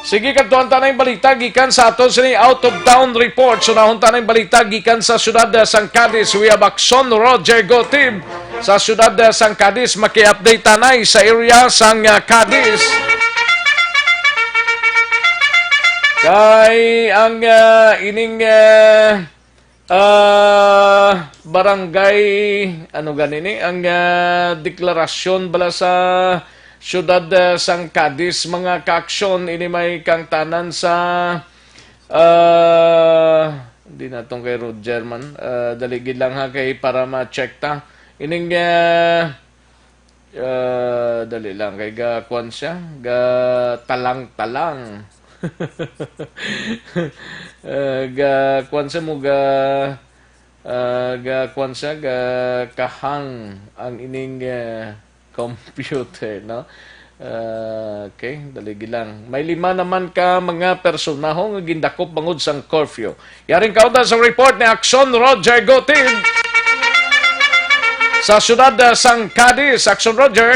Sige, katuan tanay balita, gikan sa aton sa out-of-town report. Sunahon tanay balita, gikan sa syudad San Cadiz, we have Akson Roger Gotib. Sa syudad San Cadiz, maki-update tanay sa area sang Cadiz. Kay ang ining barangay, ano ganini, ang deklarasyon bala sa syudad San Cadiz, mga kaaksyon, ini may kang tanan sa, hindi na itong kay Roger man, daligid lang ha kay para ma-check ta. Ining, dali lang, kay gakuan siya, talang-talang. Kuan sa mo kuan sa kahang ang ining computer, no? Okay, daligi lang. May 5 naman ka mga personahong gindakop bangod sang curfew. Yaring kauda sa report ni Akson Roger Gotib sa syudad San Cadiz. Akson Roger.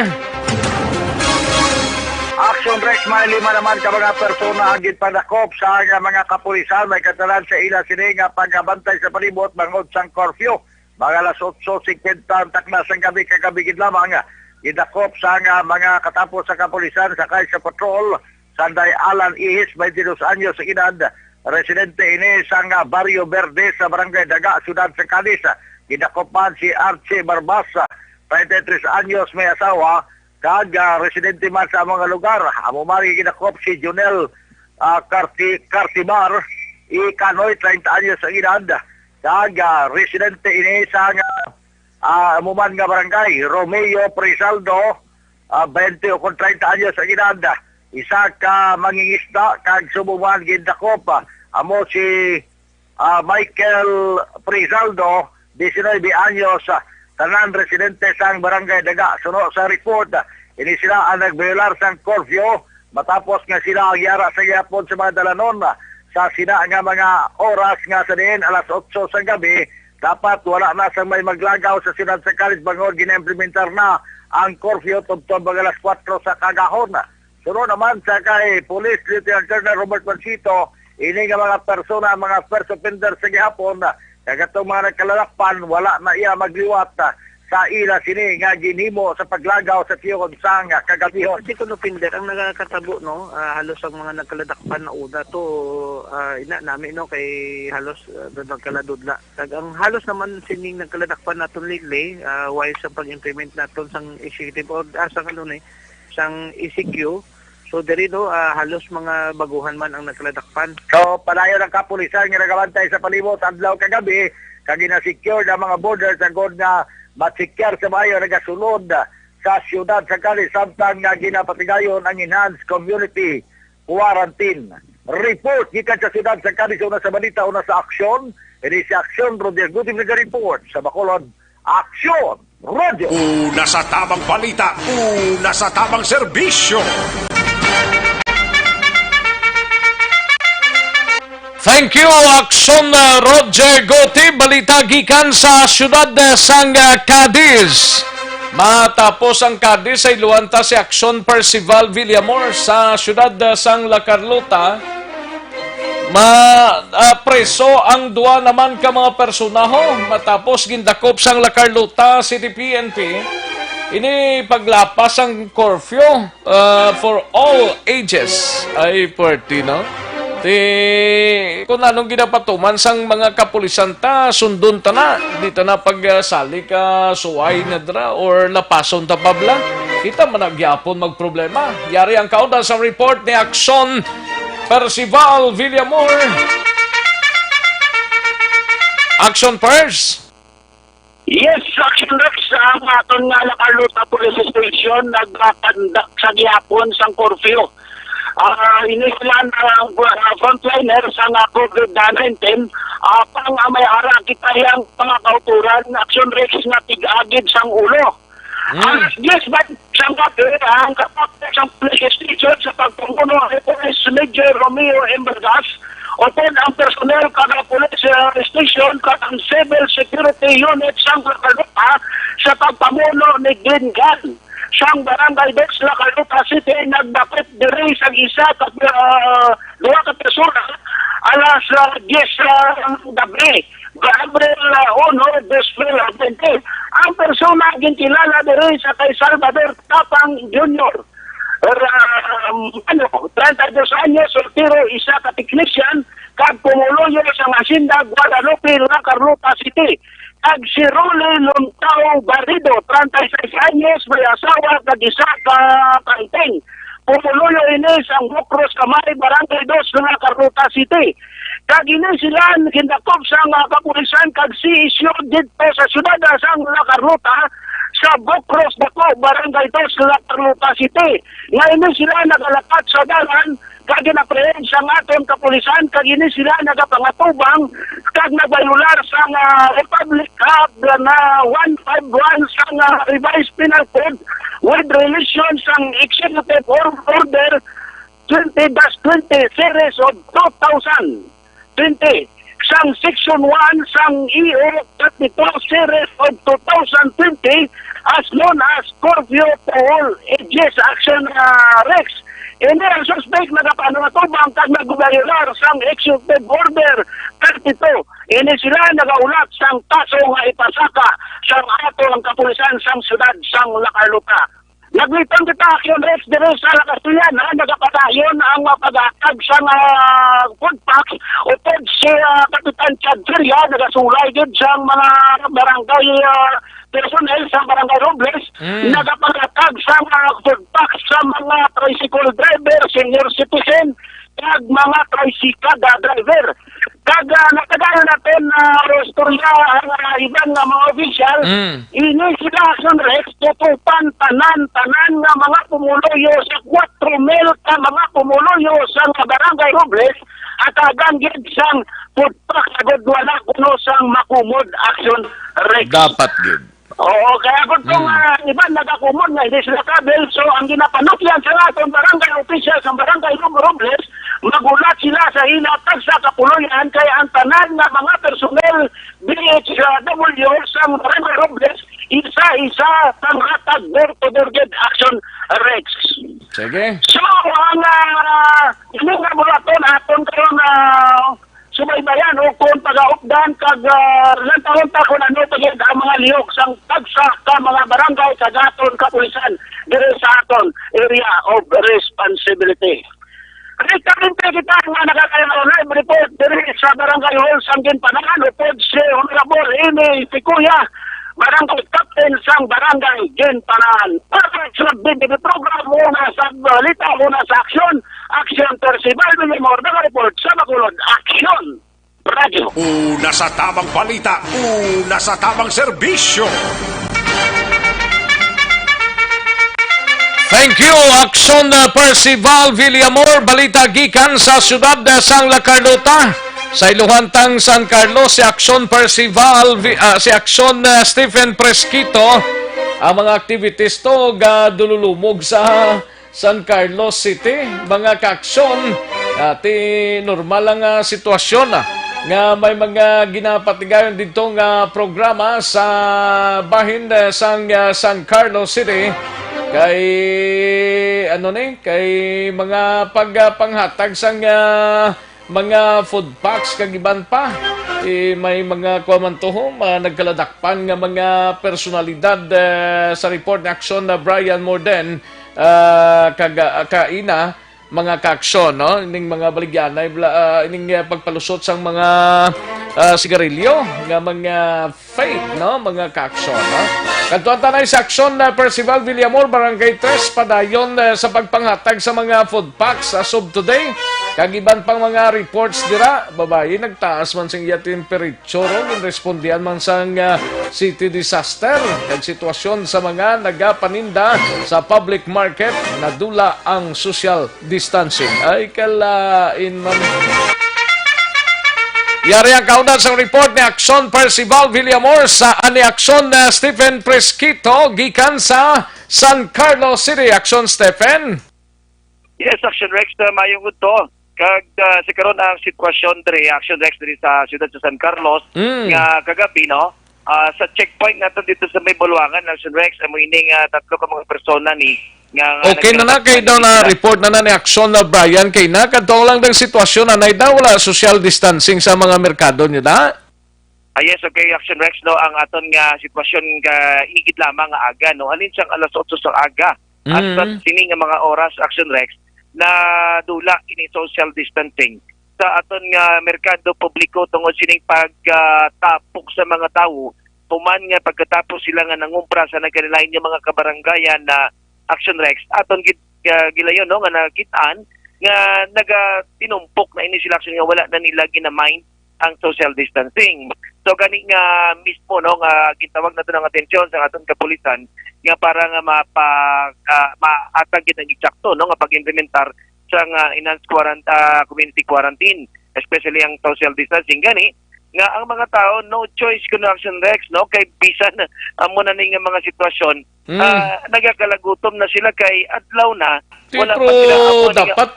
Action Rex, may 5 naman ka mga persona ang ginpadakop sa mga kapulisan. May katalan sa ila sini nga pagbantay sa palibot bangod sang curfew. Mga alas 8:50 takna sang gabi kakabigid lamang. Gidakop sa mga katapos sa kapulisan sakay sa patrol. Sanday Alan Ihis, 22 anyos sa edad. Residente ini sang Barrio Verde sa Barangay Daga, Ciudad San Cadiz. Gidakopan si Archie Barbasa, 23 anyos, may asawa. Kag residente man sa mga lugar. Amo mari ginakop si Junel Cartimar, ikanoy 30 anyos ang edad. Kag residente ini sa amuman nga barangay, Romeo Presaldo, 20 o 30 anyos ang edad. Isa ka mangingisda kag sumuman ginakop. Amo si Michael Presaldo, 19 anyos, tanan residente sang Barangay Daga. Suno sa report, ini sila ang nagbelar sang curfew matapos nga sila ang yara sa yapon sa mga dalanon sa sina nga mga oras nga sa diin alas 8 sa gabi. Dapat wala na sa may maglagaw sa Ciudad San Cadiz bangod gina-implementar na ang curfew tubtod bang alas 4 sa kagahon. Suno naman sa kay Police Lieutenant Colonel Robert Mancito, ini nga mga persona, mga first offender sa gihapon, kagatong mga nagkalalakpan, wala na iya magliwat sa ila sini nga ginhimo sa paglagaw sa tiyod sang kagabihon. Hindi ko nupinder ang nagkatabo, no? Halos ang mga nagkaladakpan na una to, ina namin, no? Kay halos nagkaladudla. Ang halos naman sining nagkaladakpan natin lately, while sa pag-implement natin sang executive or sang ano ni, sang ECQ. So derito halos mga baguhan man ang nagkaladakpan. So palayo ng kapulisan nga nagabantay sa palibot adlaw kagabi kag gina-secure na mga borders agod nga matsikyer sa mayo nagasulod sa siyudad sa Cadiz samtang nga ginapatigayon ang enhanced community quarantine. Report gikan sa siyudad sa Cadiz una sa balita una sa aksyon. Ini si Aksyon Roger Gutib nag-report sa Bacolod. Aksyon Roger. Una sa tamang balita, una sa tamang serbisyo. Thank you, Akson Roger Gotib. Balita gikan sa syudad sang Cadiz. Matapos ang Cadiz ay luwanta si Akson Percival Villamor sa syudad sang La Carlota. preso ang duwa naman ka mga personaho matapos gindakop sang La Carlota City PNP. Ini paglapas ang curfew for all ages. Ay, party, no? Kung anong ginapatuman sang mga kapulisan ta, sundon ta na. Dito na pagsali ka suway na dra or lapason ta pabla. Kita managyapon magproblema. Yari ang kaudan sa report ni Action Percival Villamor. Action Pers. Yes, Action Rex, ang aton nga La Carlota Police Station nagpapandak sa gihapon sang curfew. Inilan ang frontliner sa COVID-19 pang may-ara kita yang mga kauturan Action Rex na tig-agid sang ulo. Yes, but sang kapit ang kapatid sang police station sa pagpumuno ni Police Major Romeo Embargas open ang personel kada police station kadang civil security unit sang La Carlota sa pagpamuno ni Glenn Gunn. Siyang barangay Dex La Carlota City nagdakip diri sa isa duwa ka persona alas 10 gabi. Gabriel 1, Desfil 20. Ang persona gintilala diri sa kay Salvador Tapang Jr. 32 anyos, soltero, isa ka technician, kag pumuloyo sa Hacienda Guadalupe, La Carlota City. Kag si Role Luntao Barrido, 36 anyos, may asawa, kag isa ka kanteng. Pumuloyo ini sa Bukros Kamay, Barangay 2, La Carlota City. Kag ini sila gindakop sa kapulisan kag si isyo dito sa syudad sa La Carlota sa Bukros Dako, Barangay 2, La Carlota City. Ngayon sila nagalakat sa dalan kag ginaprehen sa aton kapulisan kag ini sila nagapangatubang kag nagbayular sa Republic Act na 151 sa Revised Penal Code with relation sa Executive Order 20-20 Series of 2020 sang Section 1 sang EO 32 Series of 2020 as known as Curfew to All Ages Action Rex. Ini ang suspect nagapanatubang kag nagbayular sang Executive Order 32. Ini sila nagaulat sang kaso nga ipasaka sang ato ang kapulisan sang syudad sang La Carlota. Naglitang kita Action Rex dire sa La Castellana, nagapadayon ang pag-atag sa food packs upod si Kapitan Chad Feria, nagasulay din sa mga barangay personnel sa barangay Robles, nagapagatag sa food packs sa mga tricycle driver, senior citizen, kag mga tricycle driver. Kag nakadaan natin rostorya ang ibang mga official, ini sila Action Rex, tutupan tanan nga mga pumuloyo sa 4 mil ka mga pumuloyo sa barangay Robles at aganggid sang putpak agad wala kuno sang makumod Action Rex. Dapat gid. Oo, kaya kung iba nagakumod nga, hindi sila kabel. So, ang ginapanukyan sa atong barangay official sa barangay Robles, magulat sila sa hinatag sa kapuloyan kaya ang tanan nga mga personel DHW sa barangay Robles, isa-isa sang hatag door-to-door Action Rex. Sige. So, ang ilang nga mula aton kayo na sumaybayan o kung taga-updan kag lantaon-ta kung ano tagid ang mga lihok sang tagsa ka mga barangay kag aton kapulisan dire sa aton area of responsibility. Rekamente kita nga live report dire sa barangay hall sang Ginpanahan upod si Honorable Amy Picuya, barangay captain sang barangay Ginpanahan. Para sa BBB program muna sa balita muna sa Action Percival Villamor, nag-report sa Bacolod, Action Radio. Una sa tamang balita, una sa tamang serbisyo. Thank you, Action Percival Villamor. Balita gikan sa siyudad sang La Carlota. Sa Iluhantang San Carlos, si Action Percival, si Action Stephen Presquito, ang mga activities to dululumog sa San Carlos City. Mga ka-aksyon, normal lang sitwasyon nga may mga ginapatigayon dito nga programa sa bahin sang San Carlos City kay kay mga pagpanghatag sang mga food packs kagiban pa. May mga kwamantuhom, nagkaladakpan nga mga personalidad sa report ni Aksyon na Brian Morden kaina mga kaaksyon, no? Ining mga baligyanay, ining pagpalusot sang mga sigarilyo, nga mga fake, no? Mga kaaksyon, no? Kantuan tanay sa aksyon na Percival Villamor, Barangay 3, padayon sa pagpanghatag sa mga food packs as of today. Kagiban pang mga reports dira, babae, nagtaas man sing iya temperature, respondihan man sang city disaster, kag sitwasyon sa mga nagapaninda sa public market, nadula ang social distancing. Ay, kalain man. Yari ang kaunat sa report ni Aksyon Percival Villamor sa ani Aksyon na Stephen Presquito, gikan sa San Carlos City. Aksyon, Stephen? Yes, Action Rex, mayong to. Kag sa karon ang sitwasyon diri Action Rex diri sa siyudad sa San Carlos nga kagabi, no, sa checkpoint nato dito sa may Bulwangan, Action Rex, amo ining tatlo ka mga persona ni nga okay na kay daw na report na ni Action na Brian kay na kadtong lang dang sitwasyon anay daw wala social distancing sa mga merkado niyo na. Yes, okay, Action Rex, no, ang aton nga sitwasyon nga igid lamang nga aga, no, alin siyang alas 8 sa aga at sini nga mga oras, Action Rex, na dula ini social distancing sa aton nga merkado publiko tungod sining pagtapok sa mga tawo tuman nga pagkatapos sila nga nangumpra sa nagkanilain nga mga kabaranggayan na Action Rex aton gilayon, no, nga nakitaan nga nagatinumpok na ini sila action nga wala na nila ginamind ang social distancing. So gani nga mismo, no, nga gitawag nato ng atensyon sa aton kapulisan nga para nga maatag gid ang eksakto, no, nga pag-implementar sa enhanced community quarantine, especially ang social distancing gani nga ang mga tao no choice kuno Action Rex, no, kay bisan amo na ning mga sitwasyon nagakalagutom na sila kay adlaw na wala pa sila dapat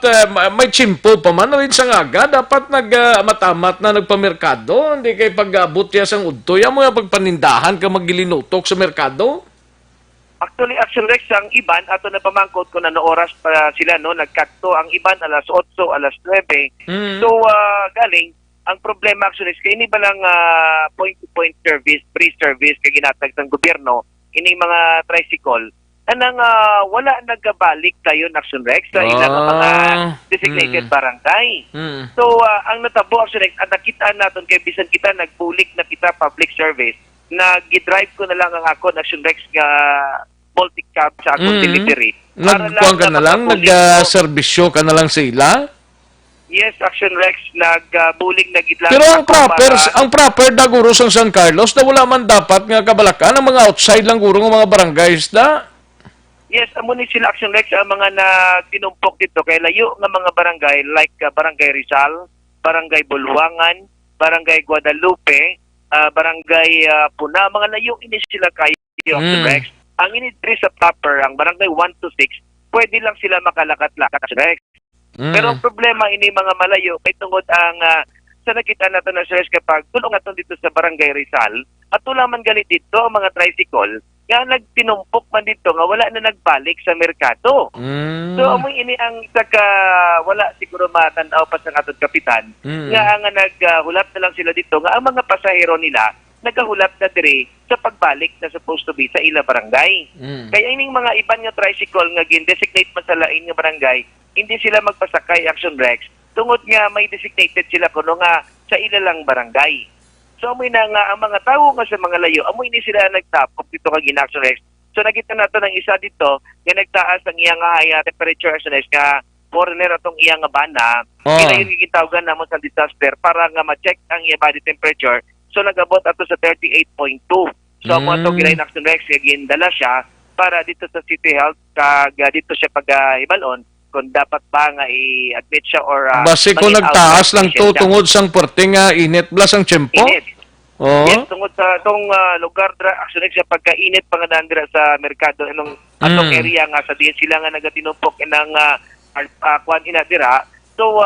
may chimpo pa man rin sa ngaga, dapat matamat na nagpamerkado, hindi kay pag-abot ya sang udtoy mo nga pagpanindahan ka maggilinutok sa merkado. Actually, Action Rex, ang iban, ato na pamangkot ko na oras pa sila, no, nagkakto ang iban alas 8, alas 9. So, galing, ang problema, Action Rex, kaya ini ba lang point-to-point service, free service, kaya ginatag ng gobyerno, ini mga tricycle, anang wala nagabalik tayo, Action Rex, sa ilang mga designated barangay. So, ang natabo, Action Rex, at nakitaan natin, kaya bisan kita, nagbulik na kita public service, nag-drive ko na lang ang ako, Action Rex, nga Baltic Cab sa akong delivery. Nagkuhan ka na lang? Nag-servisyo ka na lang sila? Yes, Action Rex, nag-buling nag-idlang. Pero ang proper da guro sa San Carlos na wala man dapat nga kabalakan ang mga outside lang guro ng mga barangays da? Yes, amo ni sila Action Rex ang mga nagtinumpok dito kay layo nga mga barangay like Barangay Rizal, Barangay Bulwangan, Barangay Guadalupe, Barangay Puna, mga layo ini sila kayo, Action Rex. Ang inidri sa proper, ang barangay 1 to 6, pwede lang sila makalakat-lakat, Action Rex. Pero ang problema ini mga malayo, may tungod ang sa nakita natin na Rex kapag tulong natin dito sa Barangay Rizal, at tulaman galit dito ang mga tricycle, nga nagtinumpok man dito nga wala na nagbalik sa merkado. So amoy ini ang saka wala siguro matanaw pa sa atong kapitan nga ang naghulap na lang sila dito nga ang mga pasahero nila nagahulap na dire sa pagbalik na supposed to be sa ila barangay. Kaya ining mga iban nga tricycle nga gin-designate man sa lain nga barangay, hindi sila magpasakay, Action Rex, tungod nga may designated sila kuno nga sa ila lang barangay. So amoy na nga ang mga tao nga sa mga layo, amoy ni sila nagtapok dito kag Action Rex. So nakita nato ng isa dito nga nagtaas ang iyang temperature, Action Rex, nga foreigner atong iyang bana. Kaya yung gitawgan namo sa disaster para nga ma-check ang iyang body temperature. So nagabot ato sa 38.2. So mo ato gilay Action Rex gindala siya para dito sa City Health kag dito siya pag-ibalon kung dapat ba nga i-admit siya or base kung nagtaas lang to tungod sang perting init blas ang tiyempo. Yes, tungod sa itong lugar Action Rex sa pagkainit panganan dira sa merkado anong atong area nga sa diyan sila nga nagatinumpok inang kuan ina dira. So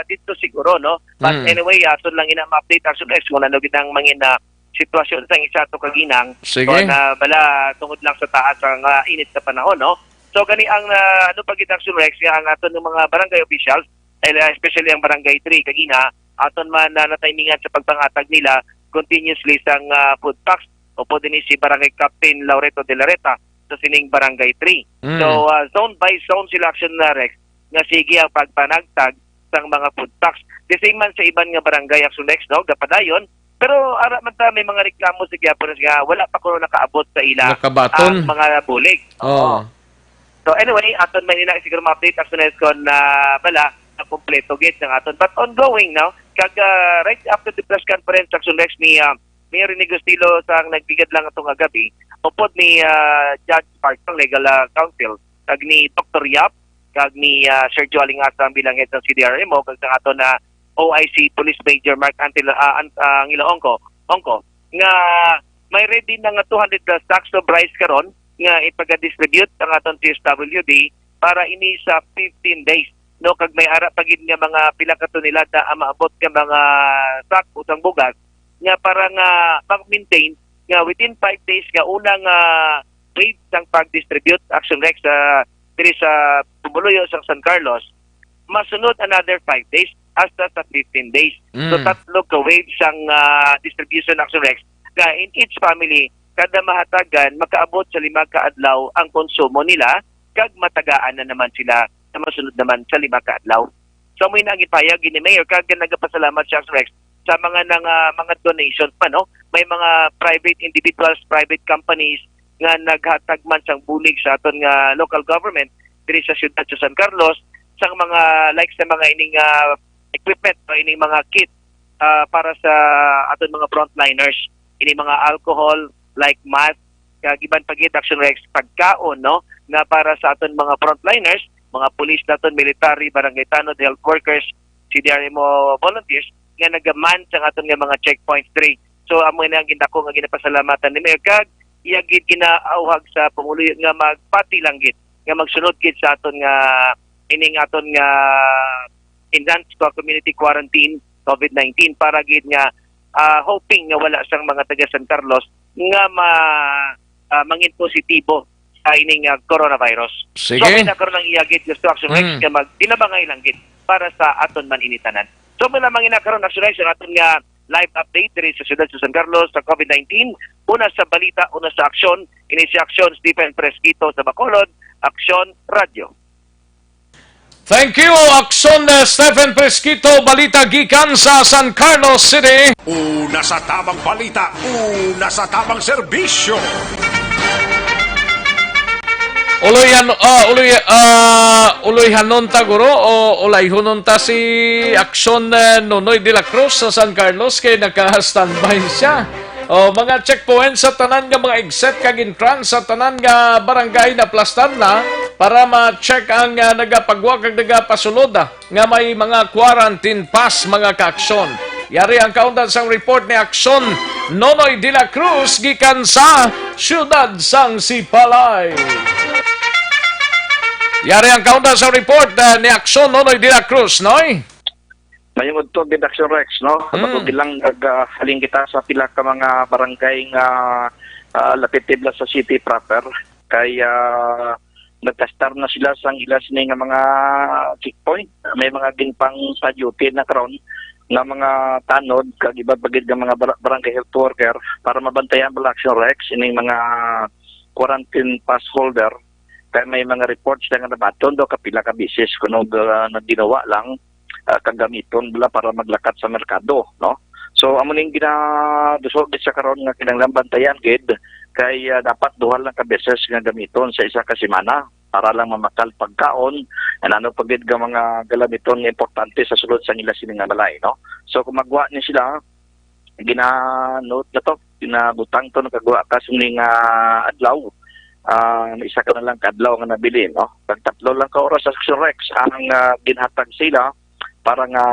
dito siguro, no, but anyway ato lang ina ma-update Action Rex kung ano gitang mangin na sitwasyon sa isa to kaginang so na bala tungod lang sa taas ang init sa panahon, no. So gani ang ano pagit Action Rex nga ang aton ng mga barangay officials especially ang Barangay 3 kagina aton man natimingan sa pagpangatag nila continuously sang food packs upo din si Barangay Captain Laureto de la Reta sa sining Barangay 3. So zone by zone sila action na Rex nga sige ang pagpanagtag sang mga food packs. The same man sa iban nga barangay action Rex no gapadayon pero ara man ta may mga reklamo sa gyapon nga wala pa kuno nakaabot sa ila Nakabaton. ang mga bulig. Oh. So anyway, aton man ina siguro ma-update as soon as kon na bala na kompleto gate ng aton. But ongoing now, kag right after the press conference action next ni Mayor Negostilo sang nagbigad lang atong gabi, upod ni Judge Parkong Legal Counsel, kag ni Dr. Yap, kag ni Sergio Alingasa bilang head ng CDRMO, kag sa aton na OIC Police Major Mark Angelo Ongko, nga may ready na nga 200 stacks of rice karon nga ipaga-distribute ang aton CSWD para ini sa 15 days. No, kag may ara pagid nga mga pila ka tonelada maabot nga mga sack utang bugas nga para nga mag-maintain nga within 5 days nga unang wave sang pag-distribute action Rex diri sa Tumuluyo sa San Carlos, masunod another 5 days hasta sa 15 days. So tatlo ka wave sang distribution action Rex nga in each family kada mahatagan makaabot sa 5 ka adlaw ang konsumo nila kag matagaan na naman sila na masunod naman sa 5 ka adlaw. So may nagipayag ni Mayor kag nagapasalamat siya Rex sa mga mga donations pa no. May mga private individuals, private companies nga naghatag man sang bulig sa aton nga local government diri sa siyudad sa San Carlos sang mga like sa mga ining equipment o ining mga kit para sa aton mga frontliners, ini mga alcohol like mask, kag iban pagit action Rex pagkaon no nga para sa aton mga frontliners, mga pulis naton, military, barangay tanod, health workers, CDRMO volunteers nga nagaman sa aton nga mga checkpoints 3. So amo na ang gindako nga ginapasalamatan ni Mayor kag iya gid ginaauhag sa pumuluyo nga magpati lang gid nga magsunod gid sa aton nga ining aton nga enhanced community quarantine COVID-19 para gid nga hoping nga wala sang mga taga San Carlos nga mangin positibo sa ining coronavirus. Sige. So may nakaroon ng iyagid gusto action Rex nga magtinabangay lang gid para sa aton man initanan. So may lamang nakaroon action Rex ang aton nga live update diri sa siyudad sa San Carlos sa COVID-19. Una sa balita, una sa aksyon, ini si Aksyon Stephen Fresquito sa Bacolod, Aksyon Radio. Thank you, Akson Stephen Fresquito, balita gikan sa San Carlos City. Una sa tamang balita, una sa tamang serbisyo. Uloyhanon ta guro o ulayhonon ta si Akson Nonoy de la Cruz sa San Carlos kay naka-standby siya. O mga checkpoint sa tanan nga mga exit kag entrance sa tanan nga barangay na plastan na para ma-check ang nagapagwa kag nagapasulod nga may mga quarantine pass mga kaaksyon. Yari ang kaundan sang report ni Akson Nonoy de la Cruz gikan sa siyudad sang Sipalay. Yari ang kaundan sang report ni Akson Nonoy de la Cruz, Noy? Mayungod to gid Action Rex no. Kapag bilang haling kita sa pila ka mga barangay nga lapitib sa city proper kay nagka-start na sila sang ila sini nga mga checkpoint. May mga ginpang sa duty na karon nga mga tanod kag iba bagid nga mga barangay health worker para mabantayan bala Action Rex ining mga quarantine pass holder kay may mga reports nga nabaton do kapila ka bisis kuno na ginawa lang kagamiton bala para maglakat sa merkado no. So amo ning ginadusog sa karon nga kinahanglan bantayan gid kay dapat duha lang ka beses nga gamiton sa isa ka semana para lang mamakal pagkaon ano pagid nga mga galamiton nga importante sa sulod sa nila sini nga balay no. So kung magwa ni sila gina-note na to, ginabutang to nakagawa ka suni nga adlaw. Isa ka na lang kadlaw nga nabili no. Pag tatlo lang ka oras sa Action Rex ang ginhatag sila para nga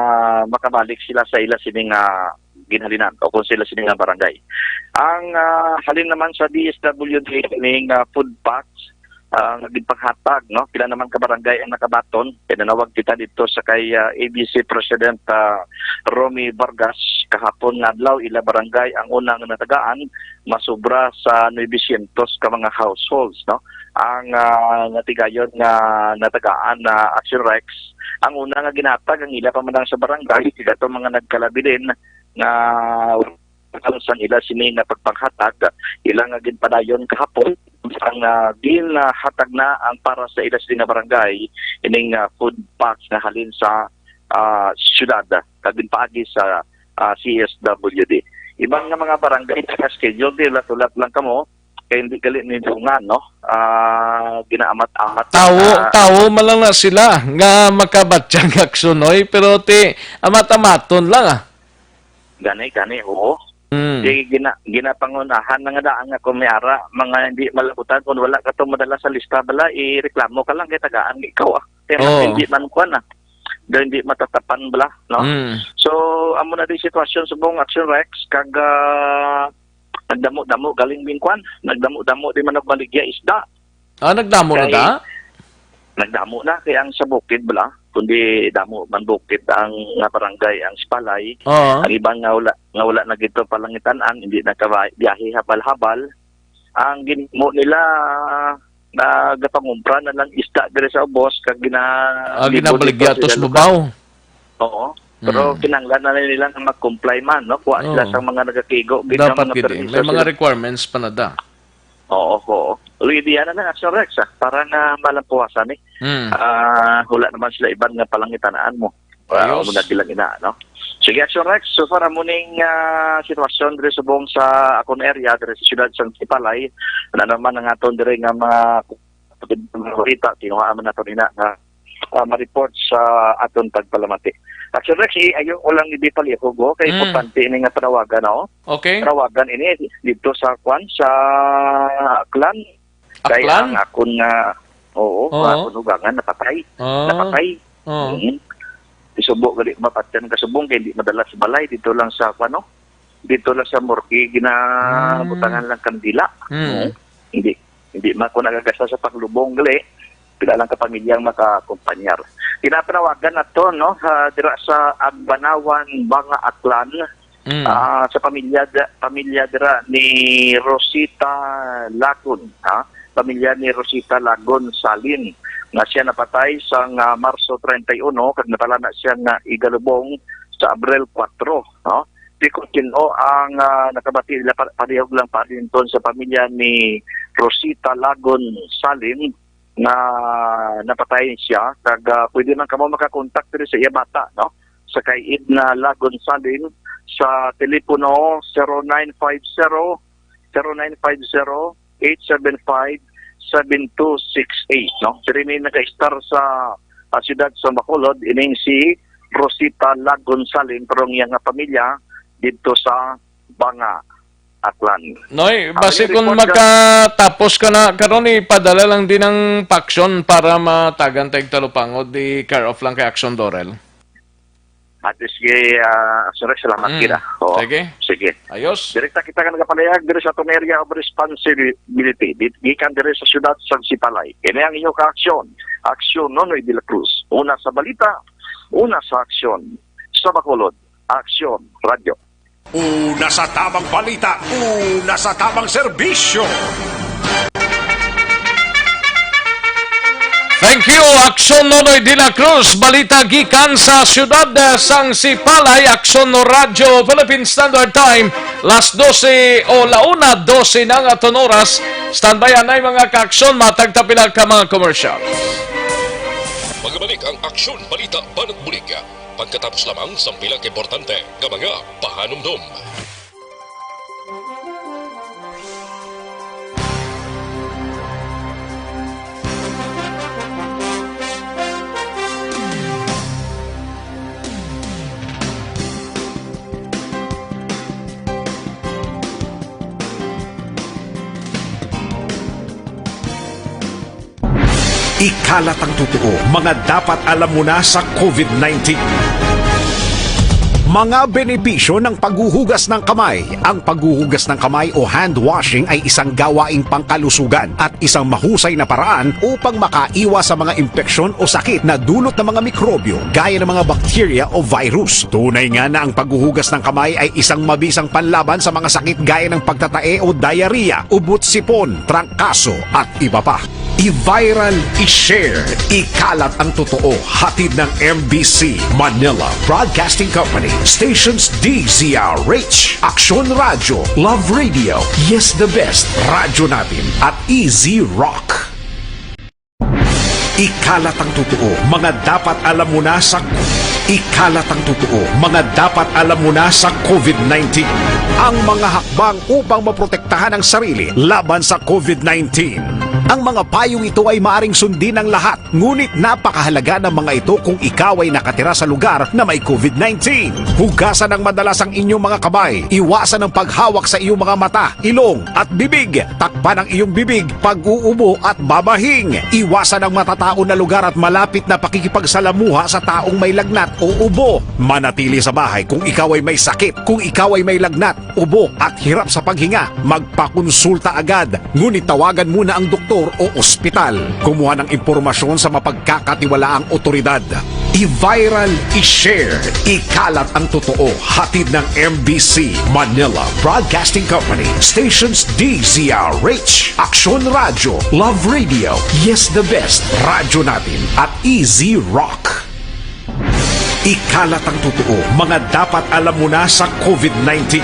makabalik sila sa ila sining ginhalinan o kung sila sining barangay. Ang halin naman sa DSWD ning food packs nagpanghatag, no? Pila naman ka barangay ang nakabaton. Pinanawag kita dito sa kay ABC President Romy Vargas kahapon nga adlaw ila barangay ang unang natagaan masubra sa 900 ka mga households, no? Ang natigayon nga natagaan na Action Rex. Ang una nga ginatag ang ila pamanang sa barangay, sila to mga nagkalabilin nga sang ila sini nga pagpanghatag, ila nga ginpadayon kahapon ang ginhatag na ang para sa ila sini nga barangay ining food packs na halin sa syudad kagin paagi sa CSWD. Ibang nga mga barangay naka-schedule di lat-ulat lang kamo kay hindi gali ni dungan, no? Ginaamat-amat. Tawo malang na sila nga makabatsyang aksunoy pero ti amat-amaton lang Gani, oo. Di ginapangunahan na nga daan nga kumiyara, mga hindi malabutan kung wala ka to madala sa lista bala, ireklamo ka lang kay tagaan ikaw Kaya hindi man kuan dahil hindi matatapan bala, no? So, amo na di sitwasyon sa buong Action Rex kag nagdamo-damo galing bingkwan, nagdamo-damo di man nagbaligya isda. Nagdamo na da? Nagdamo na kaya ang sa bukid bala, kundi damo man bukid ang nga barangay ang Spalay. Ang ibang nga wala na gito palangitanan, hindi nakabiyahe habal-habal. Ang ginimo nila nagapangumpra na lang isda dire sa ubos kag ginabaligya tos babaw. Oo. Pero kinanglan na nila na mag-comply man, no? Kuha sila sa mga nagakigo. Dapat gini. May mga requirements pa na da. Oo. Ready na Action Rex, para na malampuasan wala naman sila ibang nga palangitanaan mo. Ayos. Muna bilang ina, no? Sige, Action Rex, so para muning sitwasyon dire sa buong sa akong area, dire sa siyudad sa Sipalay, na naman ang aton dire nga mga balita, kinuhaan man nato nina na ma-report sa aton pagpalamati. Action Rex, ayaw ko lang hindi palihugo, kaya importante ini nga panawagan, no? Okay. Panawagan ini dito sa sa Aklan. Kaya ang akong akong ugangan napatay. Isubo gali mapatyan kasubong kay hindi madala sa balay dito lang sa dito lang sa Morki ginabutangan lang kandila. Hindi man ko nagagasta sa paglubong gali pila lang ka pamilyang makakumpanyar. Pinapanawagan nato, no, dira sa Agbanawan, Banga, Aklan, sa pamilya dira ni Rosita Lagon, pamilya ni Rosita Lagon Salin, nga siya napatay sa Marso 31, kag natala na siya nga igalubong sa Abril 4, no? Di kontino ang nakabati nila parehog lang pa din sa pamilya ni Rosita Lagon Salin na napatayin siya kag pwede man kamo makakontak diri sa iya bata, no, sa kay Edna Lagon Salin sa telepono 0950-875-7268, no. Diri ni naka-star sa siyudad sa Bacolod ining si Rosita Lagon Salin pero ang iyang pamilya dito sa Banga, Aklan. Noy, base kung makatapos ka na karon ipadala lang din ng paksyon para matagan tayong talupangod di care off lang kay Action Dorel. At sige, salamat kita. Sige. Ayos. Direkta kita ka nagapalayag dire sa itong area of responsibility. Gikan dire sa siyudad sa Sipalay. Kini ang iyong ka-aksyon. Aksyon Nonoy de la Cruz. Una sa balita, una sa aksyon. Sa Bacolod, Aksyon Radio. Una sa tamang balita, una sa tamang serbisyo. Thank you, Aksyon Nonoy de la Cruz. Balita gikan sa siyudad sang Sipalay. Aksyon no Radio, Philippine Standard Time. Las 12 o launa 12 ng aton oras. Standby anay mga ka-aksyon. Matagtapilag ka mga commercial. Magbalik ang Aksyon Balita Banat Bulig. Pagkatapos lamang sa pilang importante ng mga pahanumdum. Ikalat ang totoo, mga dapat alam mo na sa COVID-19. Mga benepisyo ng paghuhugas ng kamay. Ang paghuhugas ng kamay o hand washing ay isang gawaing pangkalusugan at isang mahusay na paraan upang makaiwas sa mga impeksyon o sakit na dulot ng mga mikrobyo gaya ng mga bakterya o virus. Tunay nga na ang paghuhugas ng kamay ay isang mabisang panlaban sa mga sakit gaya ng pagtatae o diarrhea, ubot-sipon, trangkaso at iba pa. I-viral, i-share, ikalat ang totoo. Hatid ng MBC Manila Broadcasting Company, stations DZRH, Action Radio, Love Radio, Yes the Best, Radyo Natin at Easy Rock. Ikalat ang totoo, mga dapat alam mo na sa Ikalat ang totoo, mga dapat alam mo na sa COVID-19. Ang mga hakbang upang maprotektahan ang sarili laban sa COVID-19. Ang mga payong ito ay maaring sundin ng lahat, ngunit napakahalaga ng mga ito kung ikaw ay nakatira sa lugar na may COVID-19. Hugasan ng madalas ang inyong mga kamay, iwasan ang paghawak sa iyong mga mata, ilong at bibig, takpan ang iyong bibig, pag-uubo at babahing, iwasan ang matatao na lugar at malapit na pakikipagsalamuha sa taong may lagnat o ubo. Manatili sa bahay kung ikaw ay may sakit, kung ikaw ay may lagnat, ubo at hirap sa paghinga, magpakonsulta agad, ngunit tawagan muna ang doktor o ospital. Kumuha ng impormasyon sa mapagkakatiwalaang otoridad. I-viral, i-share, ikalat ang totoo. Hatid ng MBC Manila Broadcasting Company, stations DZRH, Action Radio, Love Radio, Yes the Best, Radyo Natin at Easy Rock. Ikalat ang totoo, mga dapat alam mo na sa COVID-19.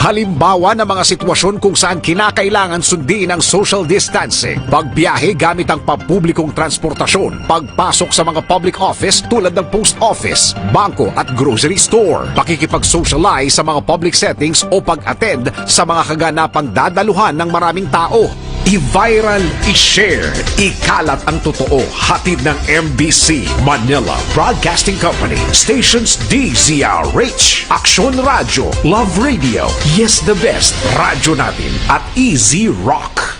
Halimbawa ng mga sitwasyon kung saan kinakailangan sundin ang social distancing, pagbiyahe gamit ang pampublikong transportasyon, pagpasok sa mga public office tulad ng post office, bangko at grocery store, pakikipag-socialize sa mga public settings o pag-attend sa mga kaganapang dadaluhan ng maraming tao. I-viral, i-share, ikalat ang totoo. Hatid ng MBC Manila Broadcasting Company, stations DZRH, Action Radio, Love Radio, Yes the Best, Radyo Natin at Easy Rock.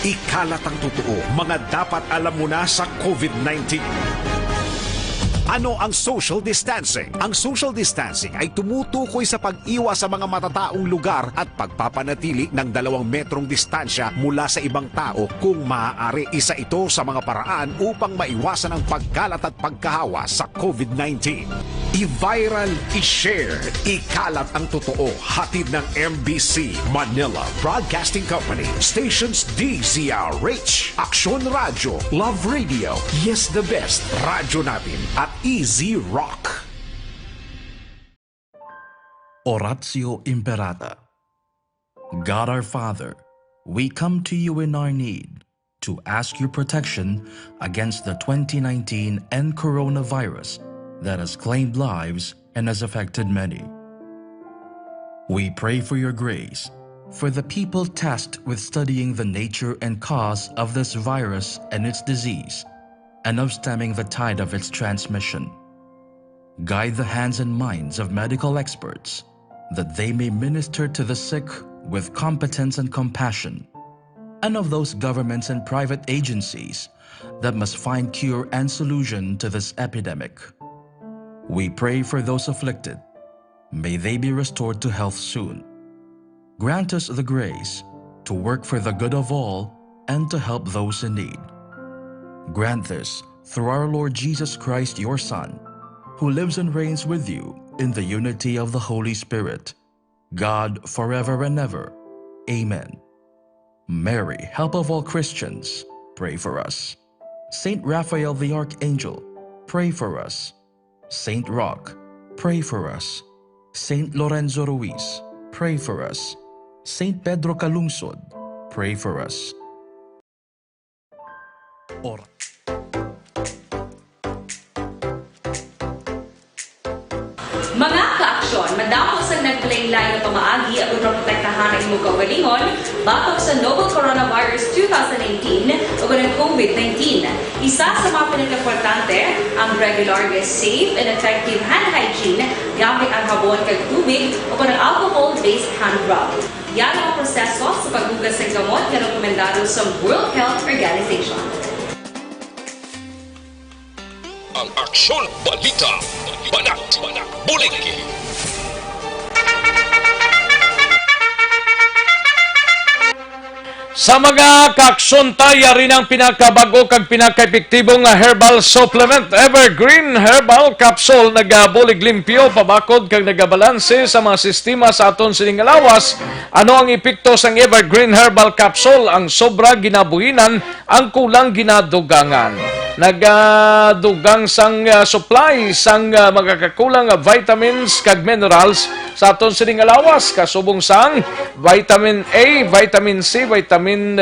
Ikalat ang totoo, mga dapat alam mo na sa COVID-19. Ano ang social distancing? Ang social distancing ay tumutukoy sa pag-iwas sa mga matataong lugar at pagpapanatili ng 2 metrong distansya mula sa ibang tao kung maaari. Isa ito sa mga paraan upang maiwasan ang pagkalat at pagkahawa sa COVID-19. I-viral, i-share, ikalat ang totoo. Hatid ng MBC Manila Broadcasting Company, stations DZRH, Action Radio, Love Radio, Yes the Best, Radyo Natin at Easy Rock. Oratio Imperata. God our Father, we come to you in our need to ask your protection against the 2019 and coronavirus that has claimed lives and has affected many. We pray for your grace for the people tasked with studying the nature and cause of this virus and its disease, and of stemming the tide of its transmission. Guide the hands and minds of medical experts that they may minister to the sick with competence and compassion, and of those governments and private agencies that must find cure and solution to this epidemic. We pray for those afflicted. May they be restored to health soon. Grant us the grace to work for the good of all and to help those in need. Grant this through our Lord Jesus Christ, your Son, who lives and reigns with you in the unity of the Holy Spirit, God forever and ever. Amen. Mary, help of all Christians, pray for us. Saint Raphael the Archangel, pray for us. Saint Roch, pray for us. Saint Lorenzo Ruiz, pray for us. Saint Pedro Calungsod, pray for us. Mga ka-aksyon, madamo sa naglaylay na pamaagi at protektahan ang imong kaugalingon batok sa novel coronavirus 2018 o ng COVID-19. Isa sa mga pinaka-importante ang regular, safe, and effective hand hygiene gamit ang habon kag tubig o ng alcohol-based hand rub. Yan ang proseso sa paghugas ng gamot na rekomendado sa World Health Organization. Ang ang Aksyon Balita. Banat, Bulig. Sa mga kaaksyon tayo rin ang pinakabago kag pinaka-epektibong herbal supplement Evergreen Herbal Capsule nagabulig limpyo pabakod kag nagabalanse sa mga sistema sa aton sining lawas. Ano ang epekto sang Evergreen Herbal Capsule? Ang sobra ginabuhinan, ang kulang ginadugangan. Nagadugang sang supply sang mga kakulang vitamins kag minerals sa aton sining lawas kasubong sang vitamin A, vitamin C, vitamin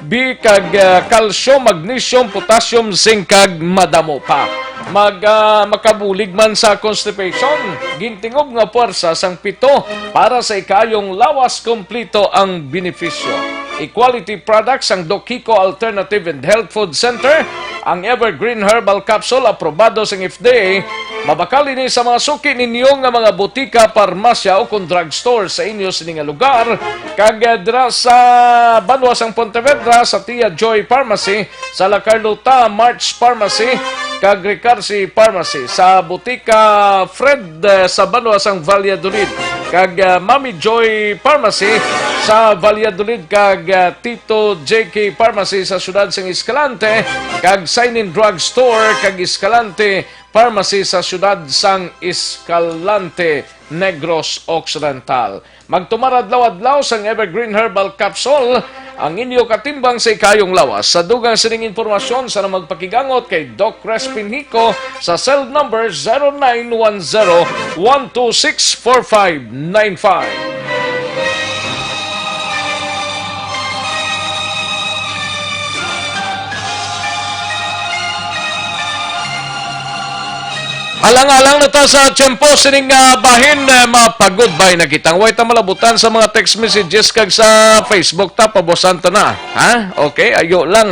B kag calcium, magnesium, potassium, zinc kag madamo pa. Makabulig man sa constipation, gintingog nga puwersa sang pito para sa ikayong lawas kompleto ang benepisyo. Equality products ang Dokiko Alternative and Health Food Center. Ang Evergreen Herbal Capsule aprobado sa FDA. Mabakal ini sa mga suki ninyo nga mga butika, parmasya o kung drugstore sa inyo sining lugar. Kag dira sa Banwasang Pontevedra sa Tia Joy Pharmacy, sa La Carlota March Pharmacy, kag Ricarsi Pharmacy, sa butika Fred sa Banwasang Valladolid, kag Mami Joy Pharmacy sa Valladolid, kag Tito JK Pharmacy sa siyudad sang Escalante, kag Sign-in Drug Store kag Escalante Pharmacy sa siyudad sang Escalante, Negros Occidental. Magtumaradlaw-adlaw sang Evergreen Herbal Capsule ang inyo katimbang sa ikayong lawas. Sa dugang sining informasyon sa magpakigangot kay Doc Crespin Hico sa cell number 0910-126-4595. Alang-alang na ta sa tiyempo sining bahin, mapag-goodbye na kitang. Huwag ta malabutan sa mga text messages kag sa Facebook ta, pabosan ta na. Ha? Okay, ayo lang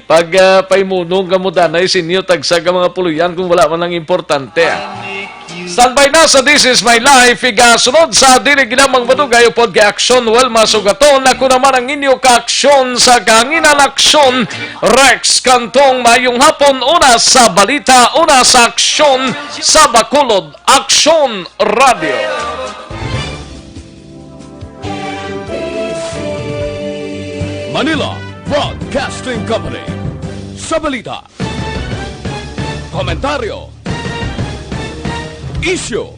Pag paimunong ka mo danay, sinyo tagsag ang mga puluyan kung wala man lang importante. Standby na sa This Is My Life. Sunod sa dili ginamang madugay upod kay Aksyon Well Masugaton. Ako naman ang inyo ka-aksyon sa Kahanginan Aksyon Rex Kantong. Mayong hapon, una sa balita, una sa aksyon sa Bacolod Aksyon Radio. Manila Broadcasting Company. Sa balita, komentaryo, isyu,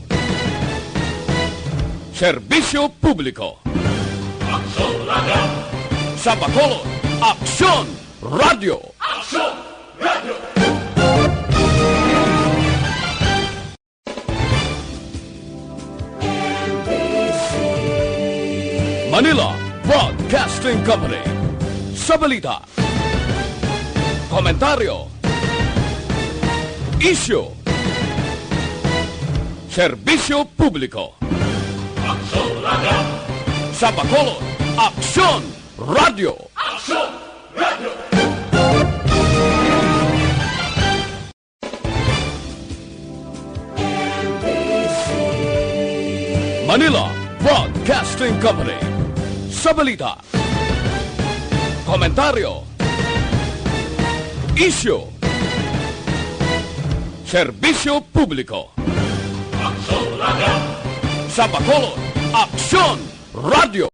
serbisyo publiko. Aksyon Radio. Sa Bacolod, Aksyon Radio. Aksyon Radio. Manila Broadcasting Company. Sa balita, komentaryo, isyu, serbisyo publiko. Aksyon Radio. Sa Bacolod, Aksyon Radio. Aksyon Radio. Manila Broadcasting Company. Sa balita, komentaryo, isyu, serbisyo publiko. Aksyon Radio. Sa Bacolod, Aksyon Radio.